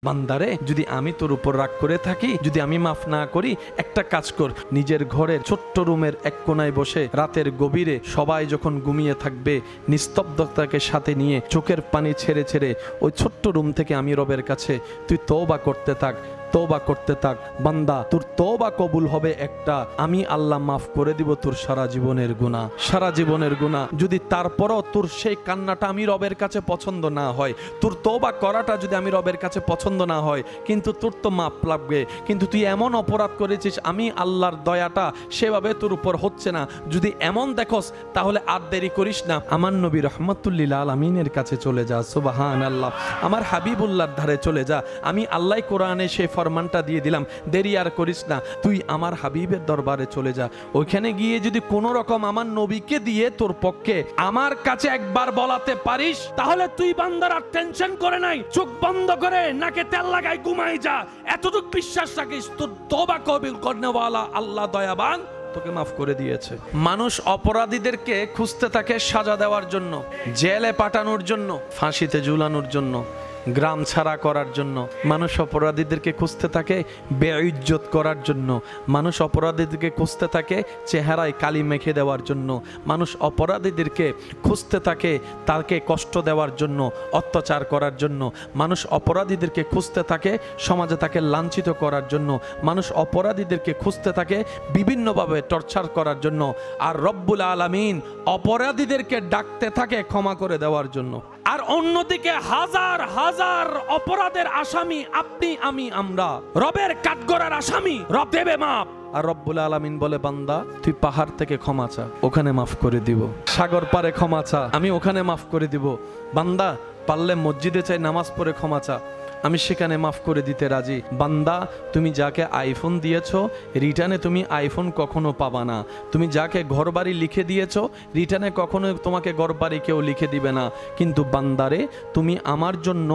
বান্দারে, যদি আমি তোর উপর রাগ করে থাকি, যদি আমি মাফ না করি, একটা কাজ কর, নিজের ঘরের ছোট্ট রুমের এক কোনায় বসে রাতের গভীরে সবাই যখন ঘুমিয়ে থাকবে, নিস্তব্ধতাকে সাথে নিয়ে চোখের পানি ছেড়ে ছেড়ে ওই ছোট্ট রুম থেকে আমি রবের কাছে তুই তওবা করতে থাক, তওবা করতে থাক। বান্দা, তোর তওবা কবুল হবে একটা, আমি আল্লাহ মাফ করে দিব তোর সারা জীবনের গুনাহ, সারা জীবনের গুনাহ। যদি তারপরও তোর সেই কান্নাটা আমি রবের কাছে পছন্দ না হয়, তোর তওবা করাটা যদি আমি রবের কাছে পছন্দ না হয়, কিন্তু তোর তো মাপ লাগবে, কিন্তু তুই এমন অপরাধ করেছিস আমি আল্লাহর দয়াটা সেভাবে তোর উপর হচ্ছে না, যদি এমন দেখোস তাহলে আর দেরি করিস না, আমার নবী রহমাতুল্লিল আলামিনের কাছে চলে যা। সুবহানাল্লাহ, আমার হাবিবুল্লাহর ধারে চলে যা। আমি আল্লাহ কোরআনে সে ফরমানটা দিয়ে দিলাম, দেরি আর করিস না, তুই আমার হাবিবের দরবারে চলে যা। ওইখানে গিয়ে যদি কোনো রকম আমার নবীকে দিয়ে তোর পক্ষে আমার কাছে একবার বলাতে পারিস, তাহলে তুই বান্দার আর টেনশন করে নাই, চোখ বন্ধ করে নাকে তেল লাগাই ঘুমাই যা। এতটুকু বিশ্বাস রাখিস, তোর তওবা কবুল করনেওয়ালা আল্লাহ দয়াবান তোকে মাফ করে দিয়েছে। মানুষ অপরাধীদেরকে খুঁজতে থাকে সাজা দেওয়ার জন্য, জেলে পাঠানোর জন্য, ফাঁসিতে ঝুলানোর জন্য, গ্রাম ছাড়া করার জন্য। মানুষ অপরাধীদেরকে খুঁজতে থাকে বেইজ্জত করার জন্য। মানুষ অপরাধীদেরকে খুঁজতে থাকে চেহারায় কালি মেখে দেওয়ার জন্য। মানুষ অপরাধীদেরকে খুঁজতে থাকে তাকে কষ্ট দেওয়ার জন্য, অত্যাচার করার জন্য। মানুষ অপরাধীদেরকে খুঁজতে থাকে সমাজে তাকে লাঞ্ছিত করার জন্য। মানুষ অপরাধীদেরকে খুঁজতে থাকে বিভিন্নভাবে টর্চার করার জন্য। আর রব্বুল আলামিন অপরাধীদেরকে ডাকতে থাকে ক্ষমা করে দেওয়ার জন্য। আর অন্যদিকে হাজার হাজার অপরাধের আসামি আপনি, আমি, আমরা, রবের কাঠগড়ার আসামি, রব দেবে মাপ। আর রব্বুল আলামিন বলে, বান্দা তুই পাহাড় থেকে ক্ষমা চা, ওখানে মাফ করে দিব। সাগর পারে ক্ষমা চা, আমি ওখানে মাফ করে দিব। বান্দা পারলে মসজিদে চাই নামাজ পড়ে ক্ষমা চা, আমি সেখানে মাফ করে দিতে রাজি। বান্দা তুমি যাকে আইফোন দিয়েছো, রিটার্নে তুমি আইফোন কখনো পাবা না। তুমি যাকে ঘরবাড়ি লিখে দিয়েছো, রিটার্নে কখনো তোমাকে ঘরবাড়ি কেউ লিখে দিবে না। কিন্তু বান্দারে, তুমি আমার জন্য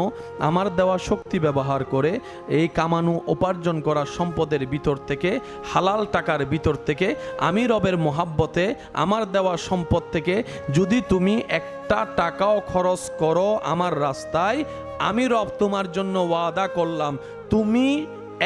আমার দেওয়া শক্তি ব্যবহার করে এই কামানো উপার্জন করা সম্পদের ভিতর থেকে, হালাল টাকার ভিতর থেকে, আমি রবের মোহাব্বতে আমার দেওয়া সম্পদ থেকে যদি তুমি একটা টাকাও খরচ করো আমার রাস্তায়, আমি রব তোমার জন্য ওয়াদা করলাম, তুমি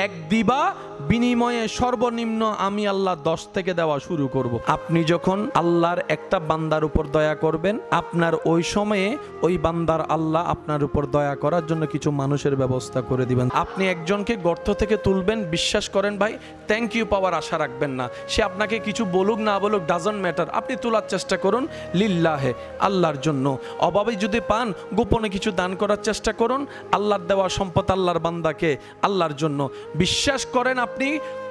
এক দিবা, বিনিময়ে সর্বনিম্ন আমি আল্লাহ 10 থেকে দেওয়া শুরু করব। আপনি যখন আল্লাহর একটা বান্দার উপর দয়া করবেন, আপনার ওই সময়ে ওই বান্দার আল্লাহ আপনার উপর দয়া করার জন্য কিছু মানুষের ব্যবস্থা করে দিবেন। আপনি একজনকে গর্ত থেকে তুলবেন, বিশ্বাস করেন ভাই, থ্যাংক ইউ পাওয়ার আশা রাখবেন না। সে আপনাকে কিছু বলুক না বলুক, ডাজন্ট ম্যাটার, আপনি তোলার চেষ্টা করুন লিল্লাহে, আল্লাহর জন্য। অভাবে যদি পান, গোপনে কিছু দান করার চেষ্টা করুন, আল্লাহর দেওয়া সম্পদ আল্লাহর বান্দাকে আল্লাহর জন্য। বিশ্বাস করেন, আপনি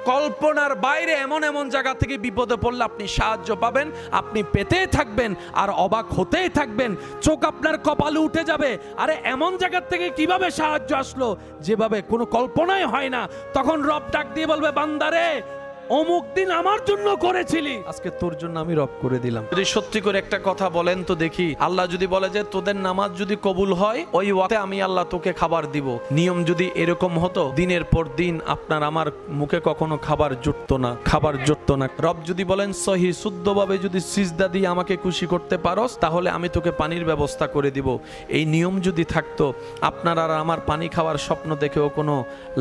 কল্পনার বাইরে এমন এমন জায়গা থেকে বিপদে পড়লে আপনি সাহায্য পাবেন, আপনি পেতেই থাকবেন আর অবাক হতেই থাকবেন, চোখ আপনার কপালে উঠে যাবে। আরে এমন জায়গা থেকে কিভাবে সাহায্য আসলো যেভাবে কোনো কল্পনাই হয় না। তখন রব ডাক দিয়ে বলবে, বান্দারে অমুক দিন আমার জন্য করেছিলি, আজকে তোর জন্য আমি রব করে দিলাম। যদি সত্যি করে একটা কথা বলেন তো দেখি, আল্লাহ যদি বলে যে তোদের নামাজ যদি কবুল হয়, ওই ওয়াক্তে আমি আল্লাহ তোকে খাবার দিব। নিয়ম যদি এরকম হতো, দিনের পর দিন আপনার আমার মুখে কখনো খাবার জুটতো না, খাবার জুটতো না। রব যদি বলেন সহি শুদ্ধভাবে যদি সিজদা দিয়ে আমাকে খুশি করতে পারোস, তাহলে আমি তোকে পানির ব্যবস্থা করে দিব। এই নিয়ম যদি থাকতো, আপনার আর আমার পানি খাওয়ার স্বপ্ন দেখেও কোনো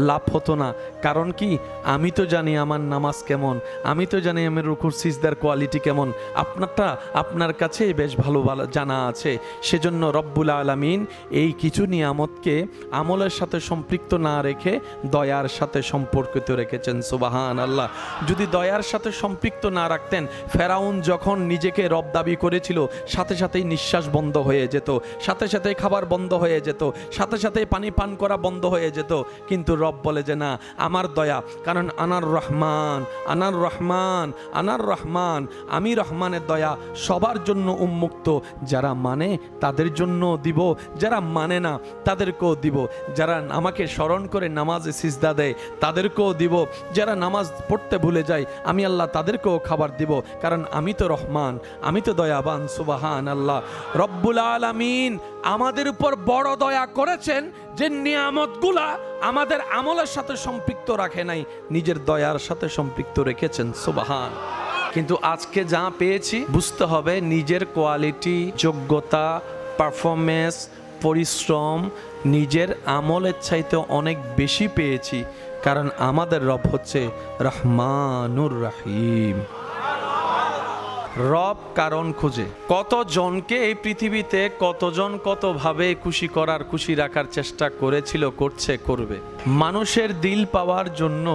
লাভ হতো না। কারণ কি, আমি তো জানি আমার নামাজ কেমন, আমি তো জানি আমার রুকুর সিজদার কোয়ালিটি কেমন, আপনারটা আপনার কাছে বেশ ভালো জানা আছে। সেজন্য রব্বুল আলামিন এই কিছু নিয়ামতকে আমলের সাথে সম্পৃক্ত না রেখে দয়ার সাথে সম্পর্কিত রেখেছেন। সুবহানাল্লাহ। যদি দয়ার সাথে সম্পৃক্ত না রাখতেন, ফেরাউন যখন নিজেকে রব দাবি করেছিল, সাথে সাথেই নিঃশ্বাস বন্ধ হয়ে যেত, সাথে সাথেই খাবার বন্ধ হয়ে যেত, সাথে সাথেই পানি পান করা বন্ধ হয়ে যেত। কিন্তু রব বলে যে না, আমার দয়া, কারণ আনার রহমান, আনার রহমান, আনার রহমান, আমি রহমানের দয়া সবার জন্য উন্মুক্ত। যারা মানে তাদের জন্য দিব, যারা মানে না তাদেরকেও দিব। যারা আমাকে স্মরণ করে নামাজে সিজদা দেয় তাদেরকেও দিব, যারা নামাজ পড়তে ভুলে যায় আমি আল্লাহ তাদেরকেও খাবার দিব, কারণ আমি তো রহমান, আমি তো দয়াবান। সুবহানাল্লাহ। রব্বুল আলামিন আমাদের উপর বড় দয়া করেছেন যে নিয়ামতগুলা আমাদের আমলের সাথে সম্পৃক্ত রাখে নাই, নিজের দয়ার সাথে সম্পৃক্ত রেখেছেন। সুবহান। কিন্তু আজকে যা পেয়েছি বুঝতে হবে নিজের কোয়ালিটি, যোগ্যতা, পারফরমেন্স, পরিশ্রম, নিজের আমলের চাইতে অনেক বেশি পেয়েছি, কারণ আমাদের রব হচ্ছে রহমানুর রাহিম। রব কারণ খুঁজে। কতজনকে এই পৃথিবীতে কতজন কতভাবে খুশি করার, খুশি রাখার চেষ্টা করেছিল, করছে, করবে। মানুষের দিল পাওয়ার জন্য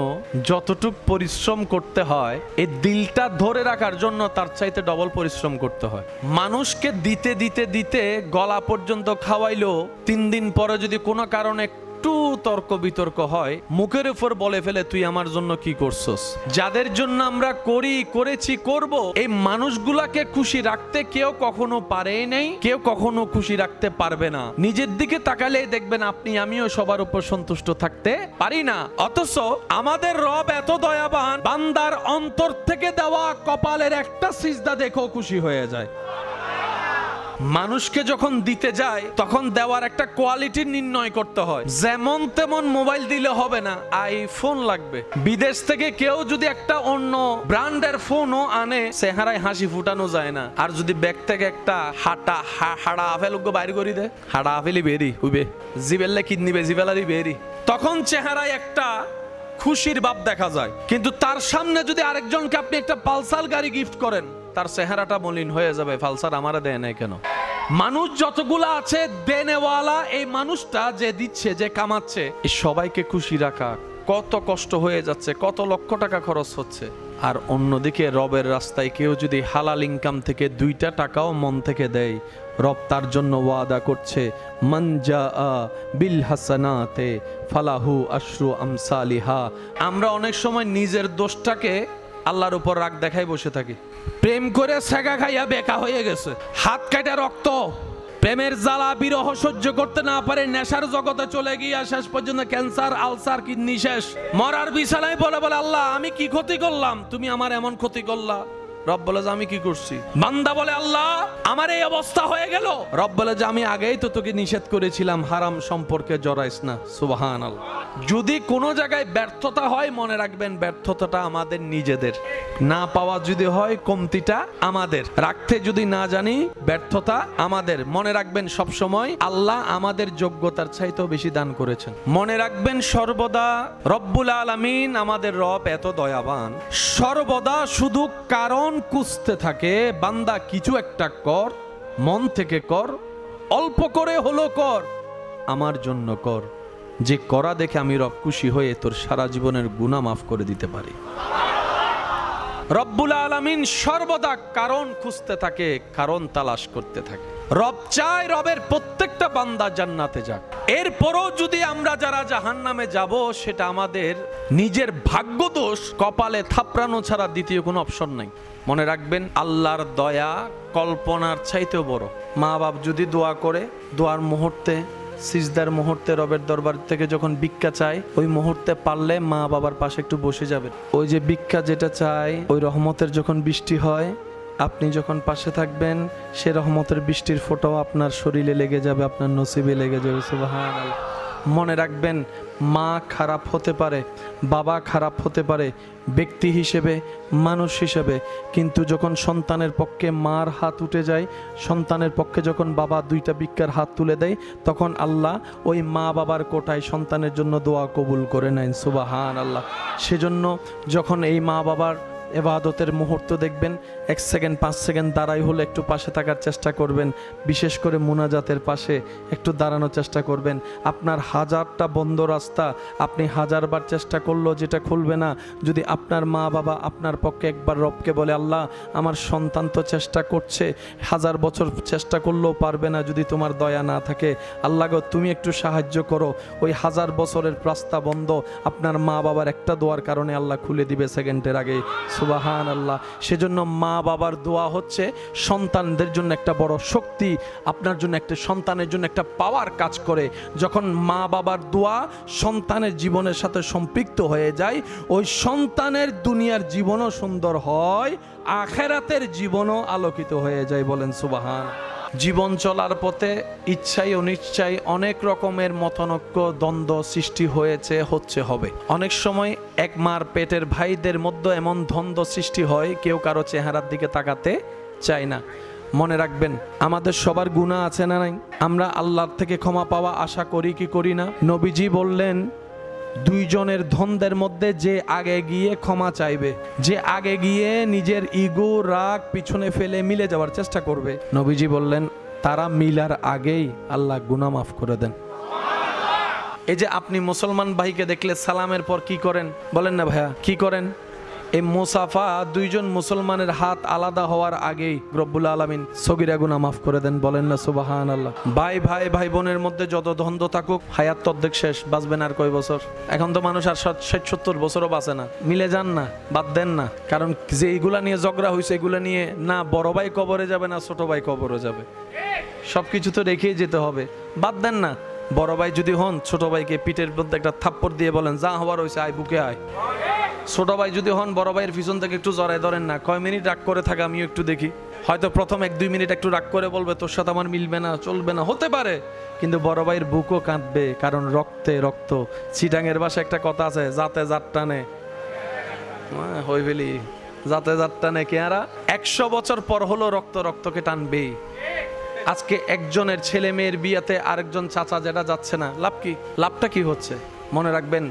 যতটুক পরিশ্রম করতে হয়, এই দিলটা ধরে রাখার জন্য তার চাইতে ডবল পরিশ্রম করতে হয়। মানুষকে দিতে দিতে দিতে গলা পর্যন্ত খাওয়াইলো, 3 দিন পরে যদি কোনো কারণে একটু তর্ক বিতর্ক হয়, মুখের উপর বলে ফেলে তুই আমার জন্য কি করছস। যাদের জন্য আমরা করেছি, করব, এই মানুষগুলাকে খুশি রাখতে কেউ কখনো পারেই নাই, কেউ কখনো খুশি রাখতে পারবে না। নিজের দিকে তাকালেই দেখবেন আপনি আমিও সবার উপর সন্তুষ্ট থাকতে পারি না। অথচ আমাদের রব এত দয়াবান, বান্দার অন্তর থেকে দেওয়া কপালের একটা সিজদা দেখো খুশি হয়ে যায়। মানুষকে যখন দিতে যায় তখন দেওয়ার একটা কোয়ালিটি নির্ণয় করতে হয়। যেমন তেমন মোবাইল দিলে হবে না, আইফোন লাগবে। বিদেশ থেকে কেউ যদি একটা অন্য ব্র্যান্ডের ফোনও আনে, চেহারায় হাসি ফুটানো যায় না। আর যদি ব্যাগ থেকে একটা হাড়া আপেল বাইর করে দে, হাড়া আপেলই বেরি হইবে, জিবেল্লে কিডনিবে জিবেলারই বেরি, তখন চেহারায় একটা খুশির ভাব দেখা যায়। কিন্তু তার সামনে যদি আরেকজনকে আপনি একটা পালসার গাড়ি গিফট করেন, তার চেহারাটা মলিন হয়ে যাবে, পালসার আমারে দেয় নাই কেন। মানুষ যতগুলো আছে দেনেওয়ালা, এই মানুষটা যে দিচ্ছে, যে কামাচ্ছে, এই সবাইকে খুশি রাখা কত কষ্ট হয়ে যাচ্ছে, কত লক্ষ টাকা খরচ হচ্ছে। আর অন্যদিকে রবের রাস্তায় কেউ যদি হালাল ইনকাম থেকে 2টা টাকাও মন থেকে দেয়, রব তার জন্য ওয়াদা করছে, মান জাআ বিল হাসানাতে ফালাহু আশরু আমসালিহা। আমরা অনেক সময় নিজের দোষটাকে আল্লাহর উপর রাগ দেখাই বসে থাকি। প্রেম করে সেগা খাইয়া বেকা হয়ে গেছে, হাত কাটা রক্ত, প্রেমের জ্বালা বিরহ সহ্য করতে না পারে নেশার জগতে চলে গিয়া শেষ পর্যন্ত ক্যান্সার, আলসার, কিডনি শেষ, মরার বিছানায় বলে আল্লাহ আমি কি ক্ষতি করলাম, তুমি আমার এমন ক্ষতি করলা। রব বলে যে আমি কি করছি? বান্দা বলে আল্লাহ আমার এই অবস্থা হয়ে গেল। রব বলে যে আমি আগেই তো তোকে নিষেধ করেছিলাম হারাম সম্পর্কে জড়াইস না। সুবহানাল্লাহ। যদি কোনো জায়গায় ব্যর্থতা হয়, মনে রাখবেন ব্যর্থতাটা আমাদের নিজেদের। না পাওয়া যদি হয়, কমতিটা আমাদের। রাখতে যদি না জানি, ব্যর্থতা আমাদের। মনে রাখবেন সব সময় আল্লাহ আমাদের যোগ্যতার চাইতেও বেশি দান করেছেন। মনে রাখবেন সর্বদা রব্বুল আলামিন, আমাদের রব এত দয়াবান, সর্বদা শুধু কারণ খুঁজতে থাকে। বান্দা কিছু একটা কর, মন থেকে কর, অল্প করে হলো কর, আমার জন্য কর, যে করা দেখে আমি রব খুশি হয়ে তোর সারা জীবনের গুনাহ মাফ করে দিতে পারি। রব্বুল আলামিন সর্বদা কারণ খুঁজতে থাকে, কারণ তালাশ করতে থাকে। রব চায় রবের প্রত্যেকটা বান্দা জান্নাতে যাক। এরপরও যদি আমরা যারা জাহান্নামে যাব, সেটা আমাদের নিজের ভাগ্য দোষ, কপালে থাপড়ানো ছাড়া দ্বিতীয় কোনো অপশন নাই। মনে রাখবেন আল্লাহর দয়া কল্পনার চাইতেও বড়। মা বাপ যদি দোয়া করে, দোয়ার মুহূর্তে, সিজদার মুহূর্তে রবের দরবার থেকে যখন ভিক্ষা চায়, ওই মুহূর্তে পারলে মা বাবার পাশে একটু বসে যাবেন। ওই যে ভিক্ষা যেটা চায়, ওই রহমতের যখন বৃষ্টি হয়, আপনি যখন পাশে থাকবেন, সে রহমতের বৃষ্টির ফোঁটাও আপনার শরীরে লেগে যাবে, আপনার নসিবে লেগে যাবে। সুবহানাল্লাহ। মনে রাখবেন মা খারাপ হতে পারে, বাবা খারাপ হতে পারে ব্যক্তি হিসেবে, মানুষ হিসেবে, কিন্তু যখন সন্তানের পক্ষে মার হাত উঠে যায়, সন্তানের পক্ষে যখন বাবা 2টা ভিক্ষার হাত তুলে দেয়, তখন আল্লাহ ওই মা বাবার কোটায় সন্তানের জন্য দোয়া কবুল করে নেন। সুবহানাল্লাহ। সেজন্য যখন এই মা বাবার ইবাদতের মুহূর্ত দেখবেন, 1 সেকেন্ড 5 সেকেন্ড দাঁড়াই হলে একটু পাশে থাকার চেষ্টা করবেন। বিশেষ করে মুনাজাতের পাশে একটু দাঁড়ানোর চেষ্টা করবেন। আপনার 1000টা বন্ধ রাস্তা, আপনি 1000বার চেষ্টা করলেও যেটা খুলবে না। যদি আপনার মা বাবা আপনার পক্ষে একবার রবকে বলে, আল্লাহ আমার সন্তান তো চেষ্টা করছে, 1000 বছর চেষ্টা করলেও পারবে না, যদি তোমার দয়া না থাকে, আল্লাহ গো তুমি একটু সাহায্য করো। ওই 1000 বছরের রাস্তা বন্ধ আপনার মা বাবার একটা দোয়ার কারণে আল্লাহ খুলে দিবে সেকেন্ডের আগে। সুবহানাল্লাহ। সেজন্য মা বাবার দোয়া হচ্ছে সন্তানদের জন্য একটা বড় শক্তি, আপনার জন্য একটা, সন্তানের জন্য একটা পাওয়ার কাজ করে। যখন মা বাবার দোয়া সন্তানের জীবনের সাথে সম্পৃক্ত হয়ে যায়, ওই সন্তানের দুনিয়ার জীবনও সুন্দর হয়, আখিরাতের জীবনও আলোকিত হয়ে যায়। বলেন সুবহানাল্লাহ। জীবন চলার পথে ইচ্ছাই অনিচ্ছাই অনেক রকমের মতানৈক্য, দ্বন্দ্ব সৃষ্টি হয়েছে, হচ্ছে, হবে। অনেক সময় এক মার পেটের ভাইদের মধ্যে এমন দ্বন্দ্ব সৃষ্টি হয়, কেউ কারো চেহারার দিকে তাকাতে চায় না। মনে রাখবেন আমাদের সবার গুনাহ আছে না নাই? আমরা আল্লাহর থেকে ক্ষমা পাওয়া আশা করি কি করি না? নবীজি বললেন দুইজনের দ্বন্দ্বের মধ্যে যে আগে গিয়ে ক্ষমা চাইবে, যে আগে গিয়ে নিজের ইগো রাগ পিছনে ফেলে মিলে যাওয়ার চেষ্টা করবে, নবীজি বললেন তারা মিলার আগেই আল্লাহ গুনাহ মাফ করে দেন। এই যে আপনি মুসলমান ভাইকে দেখলে সালামের পর কি করেন বলেন না ভাইয়া, কি করেন? এই মুসাফা, দুইজন মুসলমানের হাত আলাদা হওয়ার আগেই রব্বুল আলামিন সগীরা গুনাহ মাফ করে দেন, বলেন না সুবহানাল্লাহ। ভাই বোনের মধ্যে যত দ্বন্দ্ব থাকুক, হায়াত অর্ধেক শেষ, বাঁচবেন আর কয় বছর? এখন তো মানুষ আর 60-70 বছরও বাঁচে না। মিলে যান না, বাদ দেন না, কারণ যে এইগুলা নিয়ে ঝগড়া হয়েছে এগুলা নিয়ে না বড় ভাই কবরে যাবে না ছোট ভাই কবরে যাবে, সবকিছু তো রেখেই যেতে হবে। বাদ দেন না, বড় ভাই যদি হন ছোট ভাইকে পিঠের মধ্যে একটা থাপ্পড় দিয়ে বলেন যা হওয়ার হয়েছে আয় বুকে আয়। ছোট ভাই যদি হন বড় ভাইয়ের পিছন থেকে একটু জড়ায় ধরেন না, কয় মিনিট রাগ করে থাকে আমিও একটু দেখি। হয়তো প্রথম 1-2 মিনিট একটু রাগ করে বলবে তোর সাথে আমার মিলবে না, চলবে না, হতে পারে, কিন্তু বড় ভাইয়ের বুকও কাঁদবে, কারণ রক্তে রক্ত। চিটাঙের ভাষায় একটা কথা আছে, যাতে জাত টানে হই ফেলি, যাতে জাত টানে কেয়ারা। 100 বছর পর হলো রক্ত রক্তকে টানবেই। আজকে একজনের ছেলে মেয়ের বিয়েতে আরেকজন চাচা যেটা যাচ্ছে না, লাভ কি? লাভটা কি হচ্ছে? মনে রাখবেন,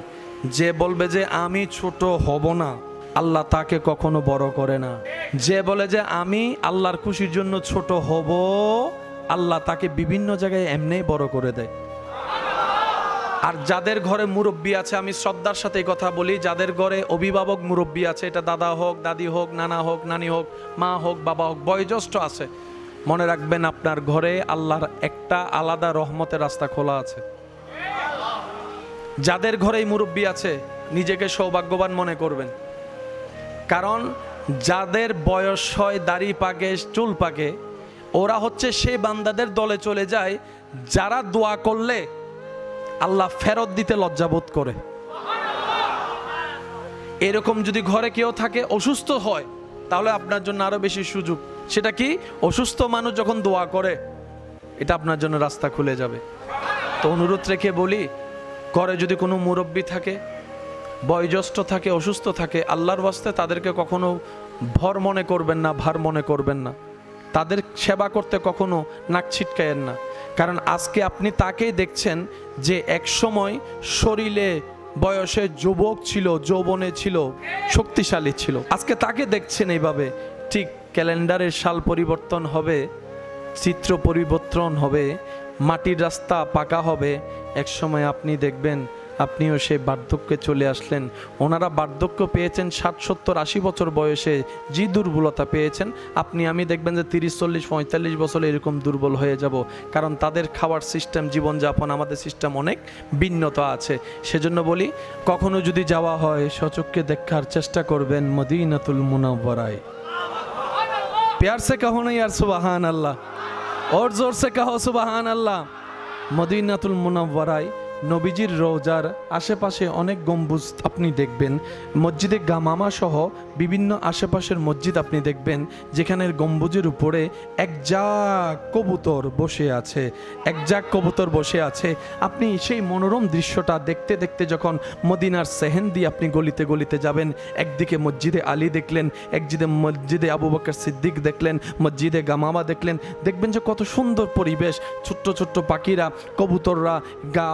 যে বলবে যে আমি ছোট হব না, আল্লাহ তাকে কখনো বড় করে না। যে বলে যে আমি আল্লাহর খুশির জন্য ছোট হব, আল্লাহ তাকে বিভিন্ন জায়গায় এমনি বড় করে দেয়। আর যাদের ঘরে মুরব্বী আছে, আমি শ্রদ্ধার সাথে কথা বলি, যাদের ঘরে অভিভাবক মুরব্বী আছে, এটা দাদা হোক, দাদি হোক, নানা হোক, নানি হোক, মা হোক, বাবা হোক, বয়োজ্যেষ্ঠ আছে, মনে রাখবেন আপনার ঘরে আল্লাহর একটা আলাদা রহমতের রাস্তা খোলা আছে। যাদের ঘরেই মুরব্বী আছে নিজেকে সৌভাগ্যবান মনে করবেন, কারণ যাদের বয়স হয়, দাড়ি পাকে, চুল পাকে, ওরা হচ্ছে সেই বান্দাদের দলে চলে যায় যারা দোয়া করলে আল্লাহ ফেরত দিতে লজ্জাবোধ করে। এরকম যদি ঘরে কেউ থাকে অসুস্থ হয়, তাহলে আপনার জন্য আরো বেশি সুযোগ। সেটা কি? অসুস্থ মানুষ যখন দোয়া করে, এটা আপনার জন্য রাস্তা খুলে যাবে। তো অনুরোধ রেখে বলি, ঘরে যদি কোনো মুরব্বী থাকে, বয়োজ্যেষ্ঠ থাকে, অসুস্থ থাকে, আল্লাহর ওয়াস্তে তাদেরকে কখনো ভর মনে করবেন না, ভার মনে করবেন না। তাদের সেবা করতে কখনো নাক ছিটকায়েন না, কারণ আজকে আপনি তাকেই দেখছেন যে এক সময় শরীরে বয়সে যুবক ছিল, যৌবনে ছিল, শক্তিশালী ছিল, আজকে তাকে দেখছেন এইভাবে। ঠিক ক্যালেন্ডারের সাল পরিবর্তন হবে, চিত্র পরিবর্তন হবে, মাটির রাস্তা পাকা হবে, এক সময় আপনি দেখবেন আপনিও সেই বার্ধক্যে চলে আসলেন। ওনারা বার্ধক্য পেয়েছেন 60, 70, 80 বছর বয়সে, যে দুর্বলতা পেয়েছেন, আপনি আমি দেখবেন যে 30, 40, 45 বছরে এরকম দুর্বল হয়ে যাব, কারণ তাদের খাওয়ার সিস্টেম, জীবনযাপন, আমাদের সিস্টেম অনেক ভিন্নতা আছে। সেজন্য বলি, কখনো যদি যাওয়া হয় সচক্ষে দেখার চেষ্টা করবেন মদিনাতুল মুনাওয়ারায়। प्यार से कहो ना यार सुबहान अल्लाह, और जोर से कहो सुबहान अल्लाह। মদিনাতুল মুনাওয়ারায় নবীজির রওজার আশেপাশে অনেক গম্বুজ আপনি দেখবেন, মসজিদে গামামা সহ বিভিন্ন আশেপাশের মসজিদ আপনি দেখবেন, যেখানে গম্বুজের উপরে এক ঝাঁক কবুতর বসে আছে, এক ঝাঁক কবুতর বসে আছে। আপনি সেই মনোরম দৃশ্যটা দেখতে দেখতে যখন মদিনার সেহেন দিয়ে আপনি গলিতে গলিতে যাবেন, একদিকে মসজিদে আলী দেখলেন, একদিকে মসজিদে আবু বকর সিদ্দিক দেখলেন, মসজিদে গামামা দেখলেন, দেখবেন যে কত সুন্দর পরিবেশ, ছোট্ট ছোট্ট পাখিরা, কবুতররা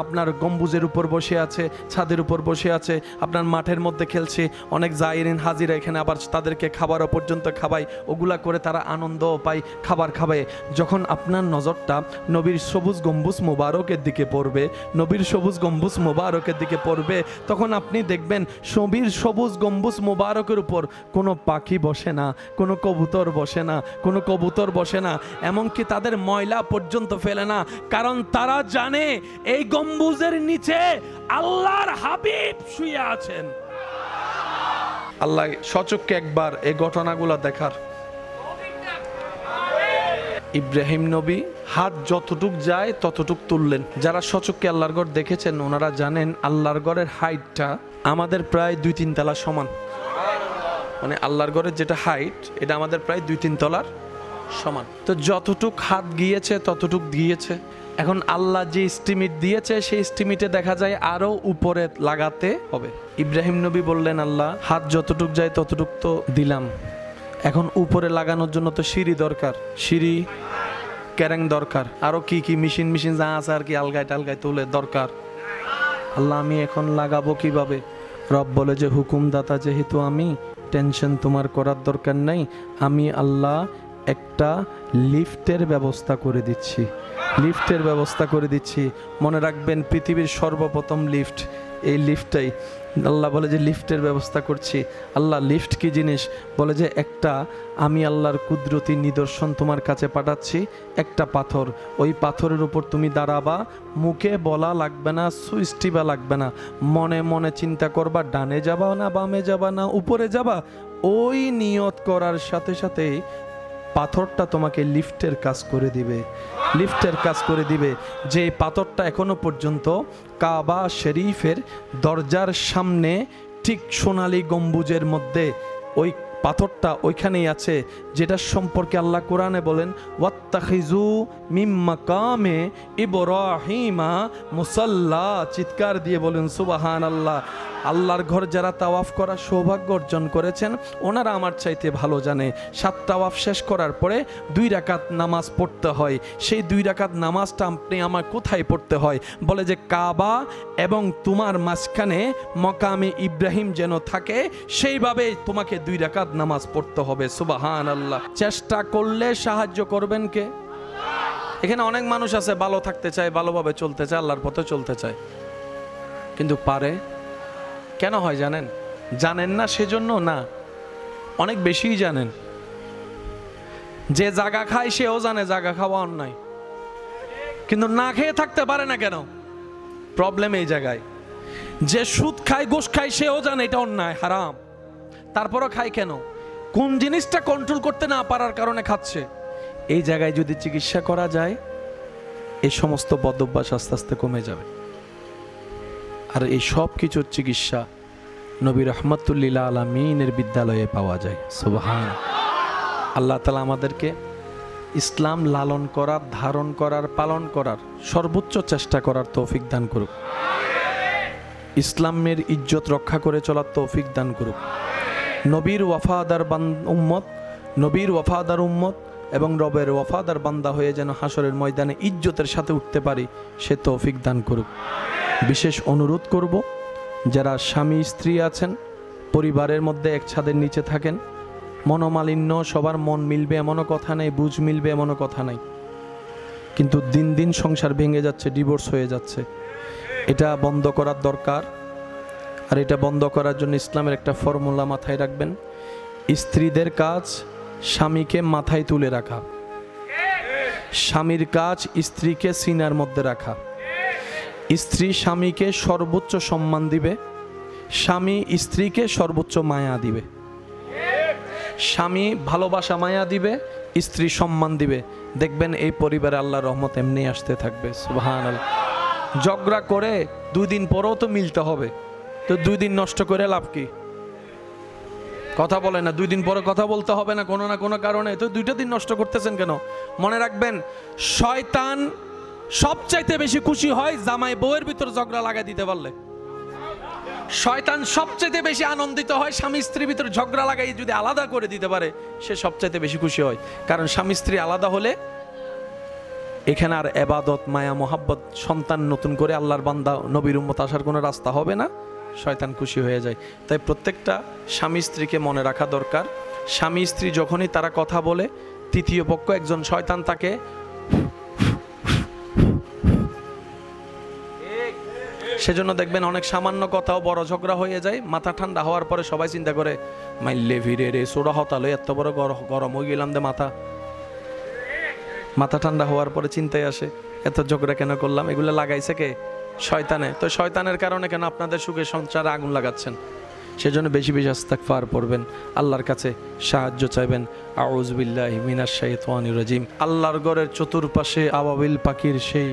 আপনার গম্বুজের উপর বসে আছে, ছাদের উপর বসে আছে, আপনার মাঠের মধ্যে খেলছে। অনেক জায়রিন হাজিরা এখানে আবার তাদেরকে খাবারও পর্যন্ত খাবায়, ওগুলা করে তারা আনন্দও পায়, খাবার খাবায়। যখন আপনার নজরটা নবীর সবুজ গম্বুজ মোবারকের দিকে পড়বে, নবীর সবুজ গম্বুজ মোবারকের দিকে পড়বে, তখন আপনি দেখবেন নবীর সবুজ গম্বুজ মোবারকের উপর কোনো পাখি বসে না, কোনো কবুতর বসে না, কোনো কবুতর বসে না, এমনকি তাদের ময়লা পর্যন্ত ফেলে না, কারণ তারা জানে এই গম্বুজের নিচে আল্লাহর হাবিব শুয়ে আছেন। আল্লাহ সচক্ষে একবার এই ঘটনাগুলো দেখার। ইব্রাহিম নবী হাত যতটুক যায় ততটুক তুললেন। যারা সচক্ষে আল্লাহর ঘর দেখেছেন ওনারা জানেন আল্লাহর ঘরের হাইটটা আমাদের প্রায় 2-3 তলা সমান। মানে আল্লাহর ঘরের যেটা হাইট, এটা আমাদের প্রায় 2-3 তলার সমান। তো যতটুক হাত গিয়েছে ততটুক গিয়েছে। এখন আল্লাহ যে এস্টিমেট দিয়েছে সেই এস্টিমেটে দেখা যায় আরো উপরে লাগাতে হবে। ইব্রাহিম নবী বললেন, আল্লাহ হাত যতটুক যায় ততটুক তো দিলাম, এখন উপরে লাগানোর জন্য তো সিঁড়ি দরকার, সিঁড়ি ক্যারেং দরকার, আরো কি কি মেশিন যা আছে আর কি আলগায় টালগায় তুলে দরকার। আল্লাহ আমি এখন লাগাবো কিভাবে? রব বলে যে হুকুমদাতা যেহেতু আমি, টেনশন তোমার করার দরকার নাই, আমি আল্লাহ একটা লিফটের ব্যবস্থা করে দিচ্ছি, লিফটের ব্যবস্থা করে দিচ্ছি। মনে রাখবেন পৃথিবীর সর্বপ্রথম লিফট, এই লিফটটাই আল্লাহ বলে যে লিফটের ব্যবস্থা করছি। আল্লাহ লিফট কি জিনিস? বলে যে একটা আমি আল্লাহর কুদরতি নিদর্শন তোমার কাছে পাঠাচ্ছি, একটা পাথর, ওই পাথরের উপর তুমি দাঁড়াবা, মুখে বলা লাগবে না, সুইচ টিপা লাগবে না, মনে মনে চিন্তা করবা ডানে যাবা না বামে যাবা না উপরে যাবা, ওই নিয়ত করার সাথে সাথে পাথরটা তোমাকে লিফটের কাজ করে দিবে, লিফটের কাজ করে দিবে। যে পাথরটা এখনো পর্যন্ত কাবা শরীফের দরজার সামনে ঠিক সোনালী গম্বুজের মধ্যে ওই পাথরটা ওইখানেই আছে, যেটা সম্পর্কে আল্লাহ কোরআনে বলেন ওয়াত্তাখিজু মিম মাকামে ইব্রাহিমা মুসাল্লা। চিৎকার দিয়ে বলেন সুবহানাল্লাহ। আল্লাহর ঘর যারা তাওয়াফ করার সৌভাগ্য অর্জন করেছেন ওনারা আমার চাইতে ভালো জানে। 7 তাওয়াফ শেষ করার পরে 2 রাকাত নামাজ পড়তে হয়। সেই 2 রাকাত নামাজটা আপনি আমার কোথায় পড়তে হয়? বলে যে কাবা এবং তোমার মাঝখানে মকামে ইব্রাহিম যেন থাকে, সেইভাবে তোমাকে 2 রাকাত নামাজ পড়তে হবে। সুবহানাল্লাহ। চেষ্টা করলে সাহায্য করবেন কে? এখানে অনেক মানুষ আছে ভালো থাকতে চায়, ভালোভাবে চলতে চায়, আল্লাহর পথে চলতে চায়, কিন্তু পারে কেন হয় জানেন? জানেন না সেজন্য না, অনেক বেশিই জানেন। যে জায়গা খায় সেও জানে জায়গা খাওয়া অন্যায়, কিন্তু না খেয়ে থাকতে পারে না কেন? প্রবলেম এই জায়গায়। যে সুদ খায় ঘুষ খায় সেও জানে এটা অন্যায় হারাম, তারপরও খায় কেন? কোন জিনিসটা কন্ট্রোল করতে না পারার কারণে খাচ্ছে। এই জায়গায় যদি চিকিৎসা করা যায় এই সমস্ত বদ অভ্যাস আস্তে আস্তে কমে যাবে। আর এই সব কিছুর চিকিৎসা নবী রহমতুল্লিল আলামিনের বিদ্যালয়ে পাওয়া যায়। সুবহান আল্লাহ তাআলা আমাদেরকে ইসলাম লালন করার, ধারণ করার, পালন করার সর্বোচ্চ চেষ্টা করার তৌফিক দান করুক। ইসলামের ইজ্জত রক্ষা করে চলার তৌফিক দান করুক। নবীর ওয়াফাদার উম্মত, নবীর ওয়াফাদার উম্মত এবং রবের ওয়াফাদার বান্দা হয়ে যেন হাসরের ময়দানে ইজ্জতের সাথে উঠতে পারি সে তৌফিক দান করুক। বিশেষ অনুরোধ করব, যারা স্বামী স্ত্রী আছেন, পরিবারের মধ্যে এক ছাদের নিচে থাকেন, মনোমালিন্য, সবার মন মিলবে এমনও কথা নেই, বুঝ মিলবে এমনও কথা নাই, কিন্তু দিন দিন সংসার ভেঙে যাচ্ছে, ডিভোর্স হয়ে যাচ্ছে। এটা বন্ধ করার দরকার। আর এটা বন্ধ করার জন্য ইসলামের একটা ফর্মুলা মাথায় রাখবেন। স্ত্রীদের কাজ স্বামীকে মাথায় তুলে রাখা, স্বামীর কাজ স্ত্রীকে সিনার মধ্যে রাখা। স্ত্রী স্বামীকে সর্বোচ্চ সম্মান দিবে, স্বামী স্ত্রীকে সর্বোচ্চ মায়া দিবে। স্বামী ভালোবাসা মায়া দিবে, স্ত্রী সম্মান দিবে। দেখবেন এই পরিবারে আল্লাহর রহমত এমনি আসতে থাকবে। সুবহানাল্লাহ। ঝগড়া করে 2 দিন পরেও তো মিলতে হবে, তো 2 দিন নষ্ট করে লাভ কি? কথা বলে না, 2 দিন পরে কথা বলতে হবে না কোনো কারণে, তো 2টা দিন নষ্ট করতেছেন কেন? মনে রাখবেন শয়তান সবচাইতে বেশি খুশি হয় জামাই বউয়ের ভিতর ঝগড়া লাগাই দিতে পারলে। শয়তান সবচাইতে বেশি আনন্দিত হয় স্বামী স্ত্রীর ভিতর ঝগড়া লাগাই যদি আলাদা করে দিতে পারে, সে সবচাইতে বেশি খুশি হয়। কারণ স্বামী স্ত্রী আলাদা হলে এখানে আর ইবাদত, মায়া, মোহাব্বত, সন্তান, নতুন করে আল্লাহর বান্দা নবীর উম্মত আসার কোনো রাস্তা হবে না, শয়তান খুশি হয়ে যায়। তাই প্রত্যেকটা স্বামী স্ত্রীকে মনে রাখা দরকার, স্বামী স্ত্রী যখনই তারা কথা বলে, তৃতীয় পক্ষ একজন শয়তান তাকে সেজন্য দেখবেন অনেক সামান্য কথাও বড় ঝগড়া হয়ে যায়। মাথা ঠান্ডা হওয়ার পরে সবাই চিন্তা করে মাইলে ভিড়ে রে সোড়া হতালো, এত বড় গরম হয়ে গেলাম দে মাথা ঠান্ডা হওয়ার পরে চিন্তায় আসে এত ঝগড়া কেন করলাম, এগুলো লাগাইছে কে? শয়তানে। তো শয়তানের কারণে কেন আপনাদের সুখে সংসারে আগুন লাগাচ্ছেন? সেজন্য বেশি বেশি ইস্তিগফার পড়বেন, আল্লাহর কাছে সাহায্য চাইবেন। আউযু বিল্লাহি মিনাশ শাইতানির রাজিম। আল্লাহর ঘরের চতুর্পাশে আবাবিল পাখির সেই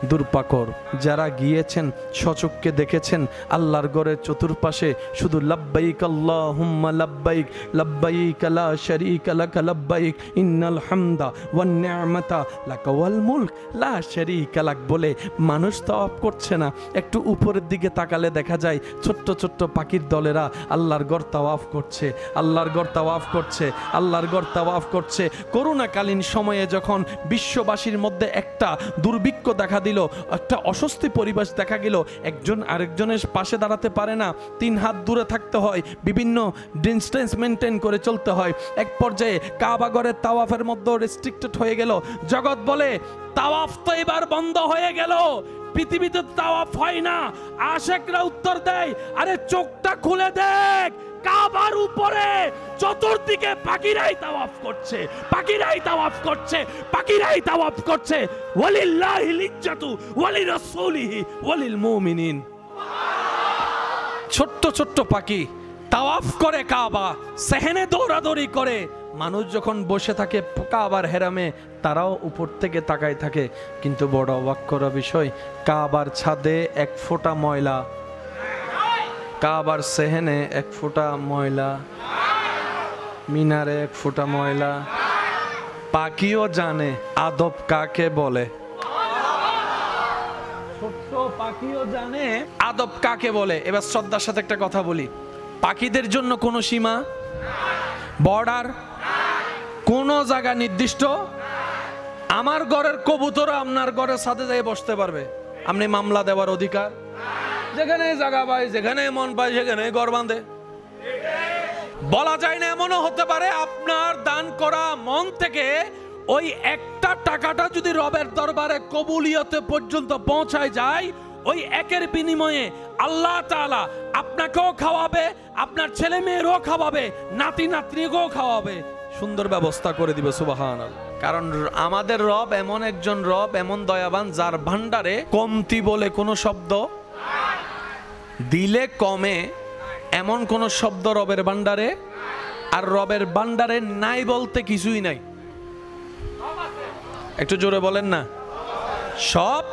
দুর্পাকর। যারা গিয়েছেন সচক্ষে দেখেছেন আল্লাহর ঘরের চতুর্পাশে শুধু লাব্বাইক আল্লাহুম্মা লাব্বাইক লাব্বাইক লা শারীকা লাক লাব্বাইক ইন্নাল হামদা ওয়ান নি'মাতা লাক ওয়াল মুলক লা শারীকা লাক বলে মানুষ তাওয়াফ করছে না। একটু উপরের দিকে তাকালে দেখা যায় ছোট্ট ছোট্ট পাখির দলেরা আল্লাহর ঘর তাওয়াফ করছে, আল্লাহর ঘর তাওয়াফ করছে, আল্লাহর ঘর তাওয়াফ করছে। করোনাকালীন সময়ে যখন বিশ্ববাসীর মধ্যে একটা দুর্ভিক্ষ দেখা দিল, একটা অস্বস্তি পরিবেশ দেখা গেল, একজন আরেকজনের পাশে দাঁড়াতে পারে না, 3 হাত দূরে থাকতে হয়, বিভিন্ন ডিস্টেন্স মেনটেন করে চলতে হয়। এক পর্যায়ে কাবা ঘরের তাওয়াফের মধ্যে রেস্ট্রিক্টেড হয়ে গেল। জগৎ বলে তাওয়াফ তো এবার বন্ধ হয়ে গেল, পৃথিবীতে তাওয়াফ হয় না। আশেকরা উত্তর দেয়, আরে চোখটা খুলে দেখ, কাবার উপরে চতুর্দিকে পাখিরাই তাওয়াফ করছে, পাখিরাই তাওয়াফ করছে, পাখিরাই তাওয়াফ করছে। ওয়ালিল্লাহিল ইজ্জাতু ওয়ালিরাসূলিহি ওয়ালিল মুমিনিন। ছোট্ট ছোট্ট পাখি তাওয়াফ করে কাবা, সেহেনে দৌড়াদৌড়ি করে। মানুষ যখন বসে থাকে কাবার হেরামে, তারাও উপর থেকে তাকায় থাকে। কিন্তু বড় অবাক করা বিষয়, কাবার ছাদে 1 ফোঁটা ময়লা, কাবার সেহেনে 1 ফোঁটা ময়লা, মিনারে 1 ফোঁটা ময়লা। পাখিও জানে আদব কাকে বলে, ছোট্ট পাখিও জানে আদব কাকে বলে। এবার শ্রদ্ধার সাথে একটা কথা বলি, পাখিদের জন্য কোনো সীমা, বর্ডার, কোনো জায়গা নির্দিষ্ট। আমার ঘরের কবুতর আপনার ঘরের সাথে যাই বসতে পারবে, আপনি মামলা দেওয়ার অধিকার। যেখানে জায়গা পায়, যেখানে মন পায়, সেখানে ঘর বাঁধে। বলা যায় না, এমনও হতে পারে আপনার দান করা মন থেকে ওই একটা টাকাটা যদি রবের দরবারে কবুলিয়তে পর্যন্ত পৌঁছায় যায়, ওই একের বিনিময়ে আল্লাহ তাআলা আপনাকেও খাওয়াবে, আপনার ছেলে মেয়েরও খাওয়াবে, নাতি নাতনিকেও খাওয়াবে, সুন্দর ব্যবস্থা করে দিবে। সুবহানাল্লাহ। কারণ আমাদের রব এমন একজন রব, এমন দয়াবান, যার ভান্ডারে কমতি বলে কোনো শব্দ, দিলে কমে এমন কোন শব্দ রবের ভান্ডারে, আর রবের ভান্ডারে নাই বলতে কিছুই নাই। একটু জোরে বলেন না, সব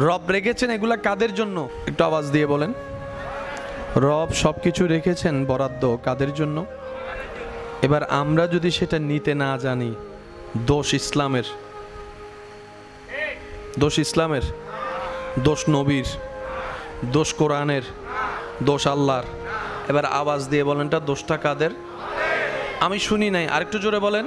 রব রেখেছেন। এগুলা কাদের জন্য? একটু আওয়াজ দিয়ে বলেন। রব সবকিছু রেখেছেন বরাদ্দ কাদের জন্য? এবার আমরা যদি সেটা নিতে না জানি, দোষ ইসলামের, দোষ ইসলামের, দোষ নবীর, দোষ কোরআনের, দোষ আল্লাহর। এবার আওয়াজ দিয়ে বলেনটা দোষটা কাদের? আমি শুনি নাই, আরেকটু জোরে বলেন।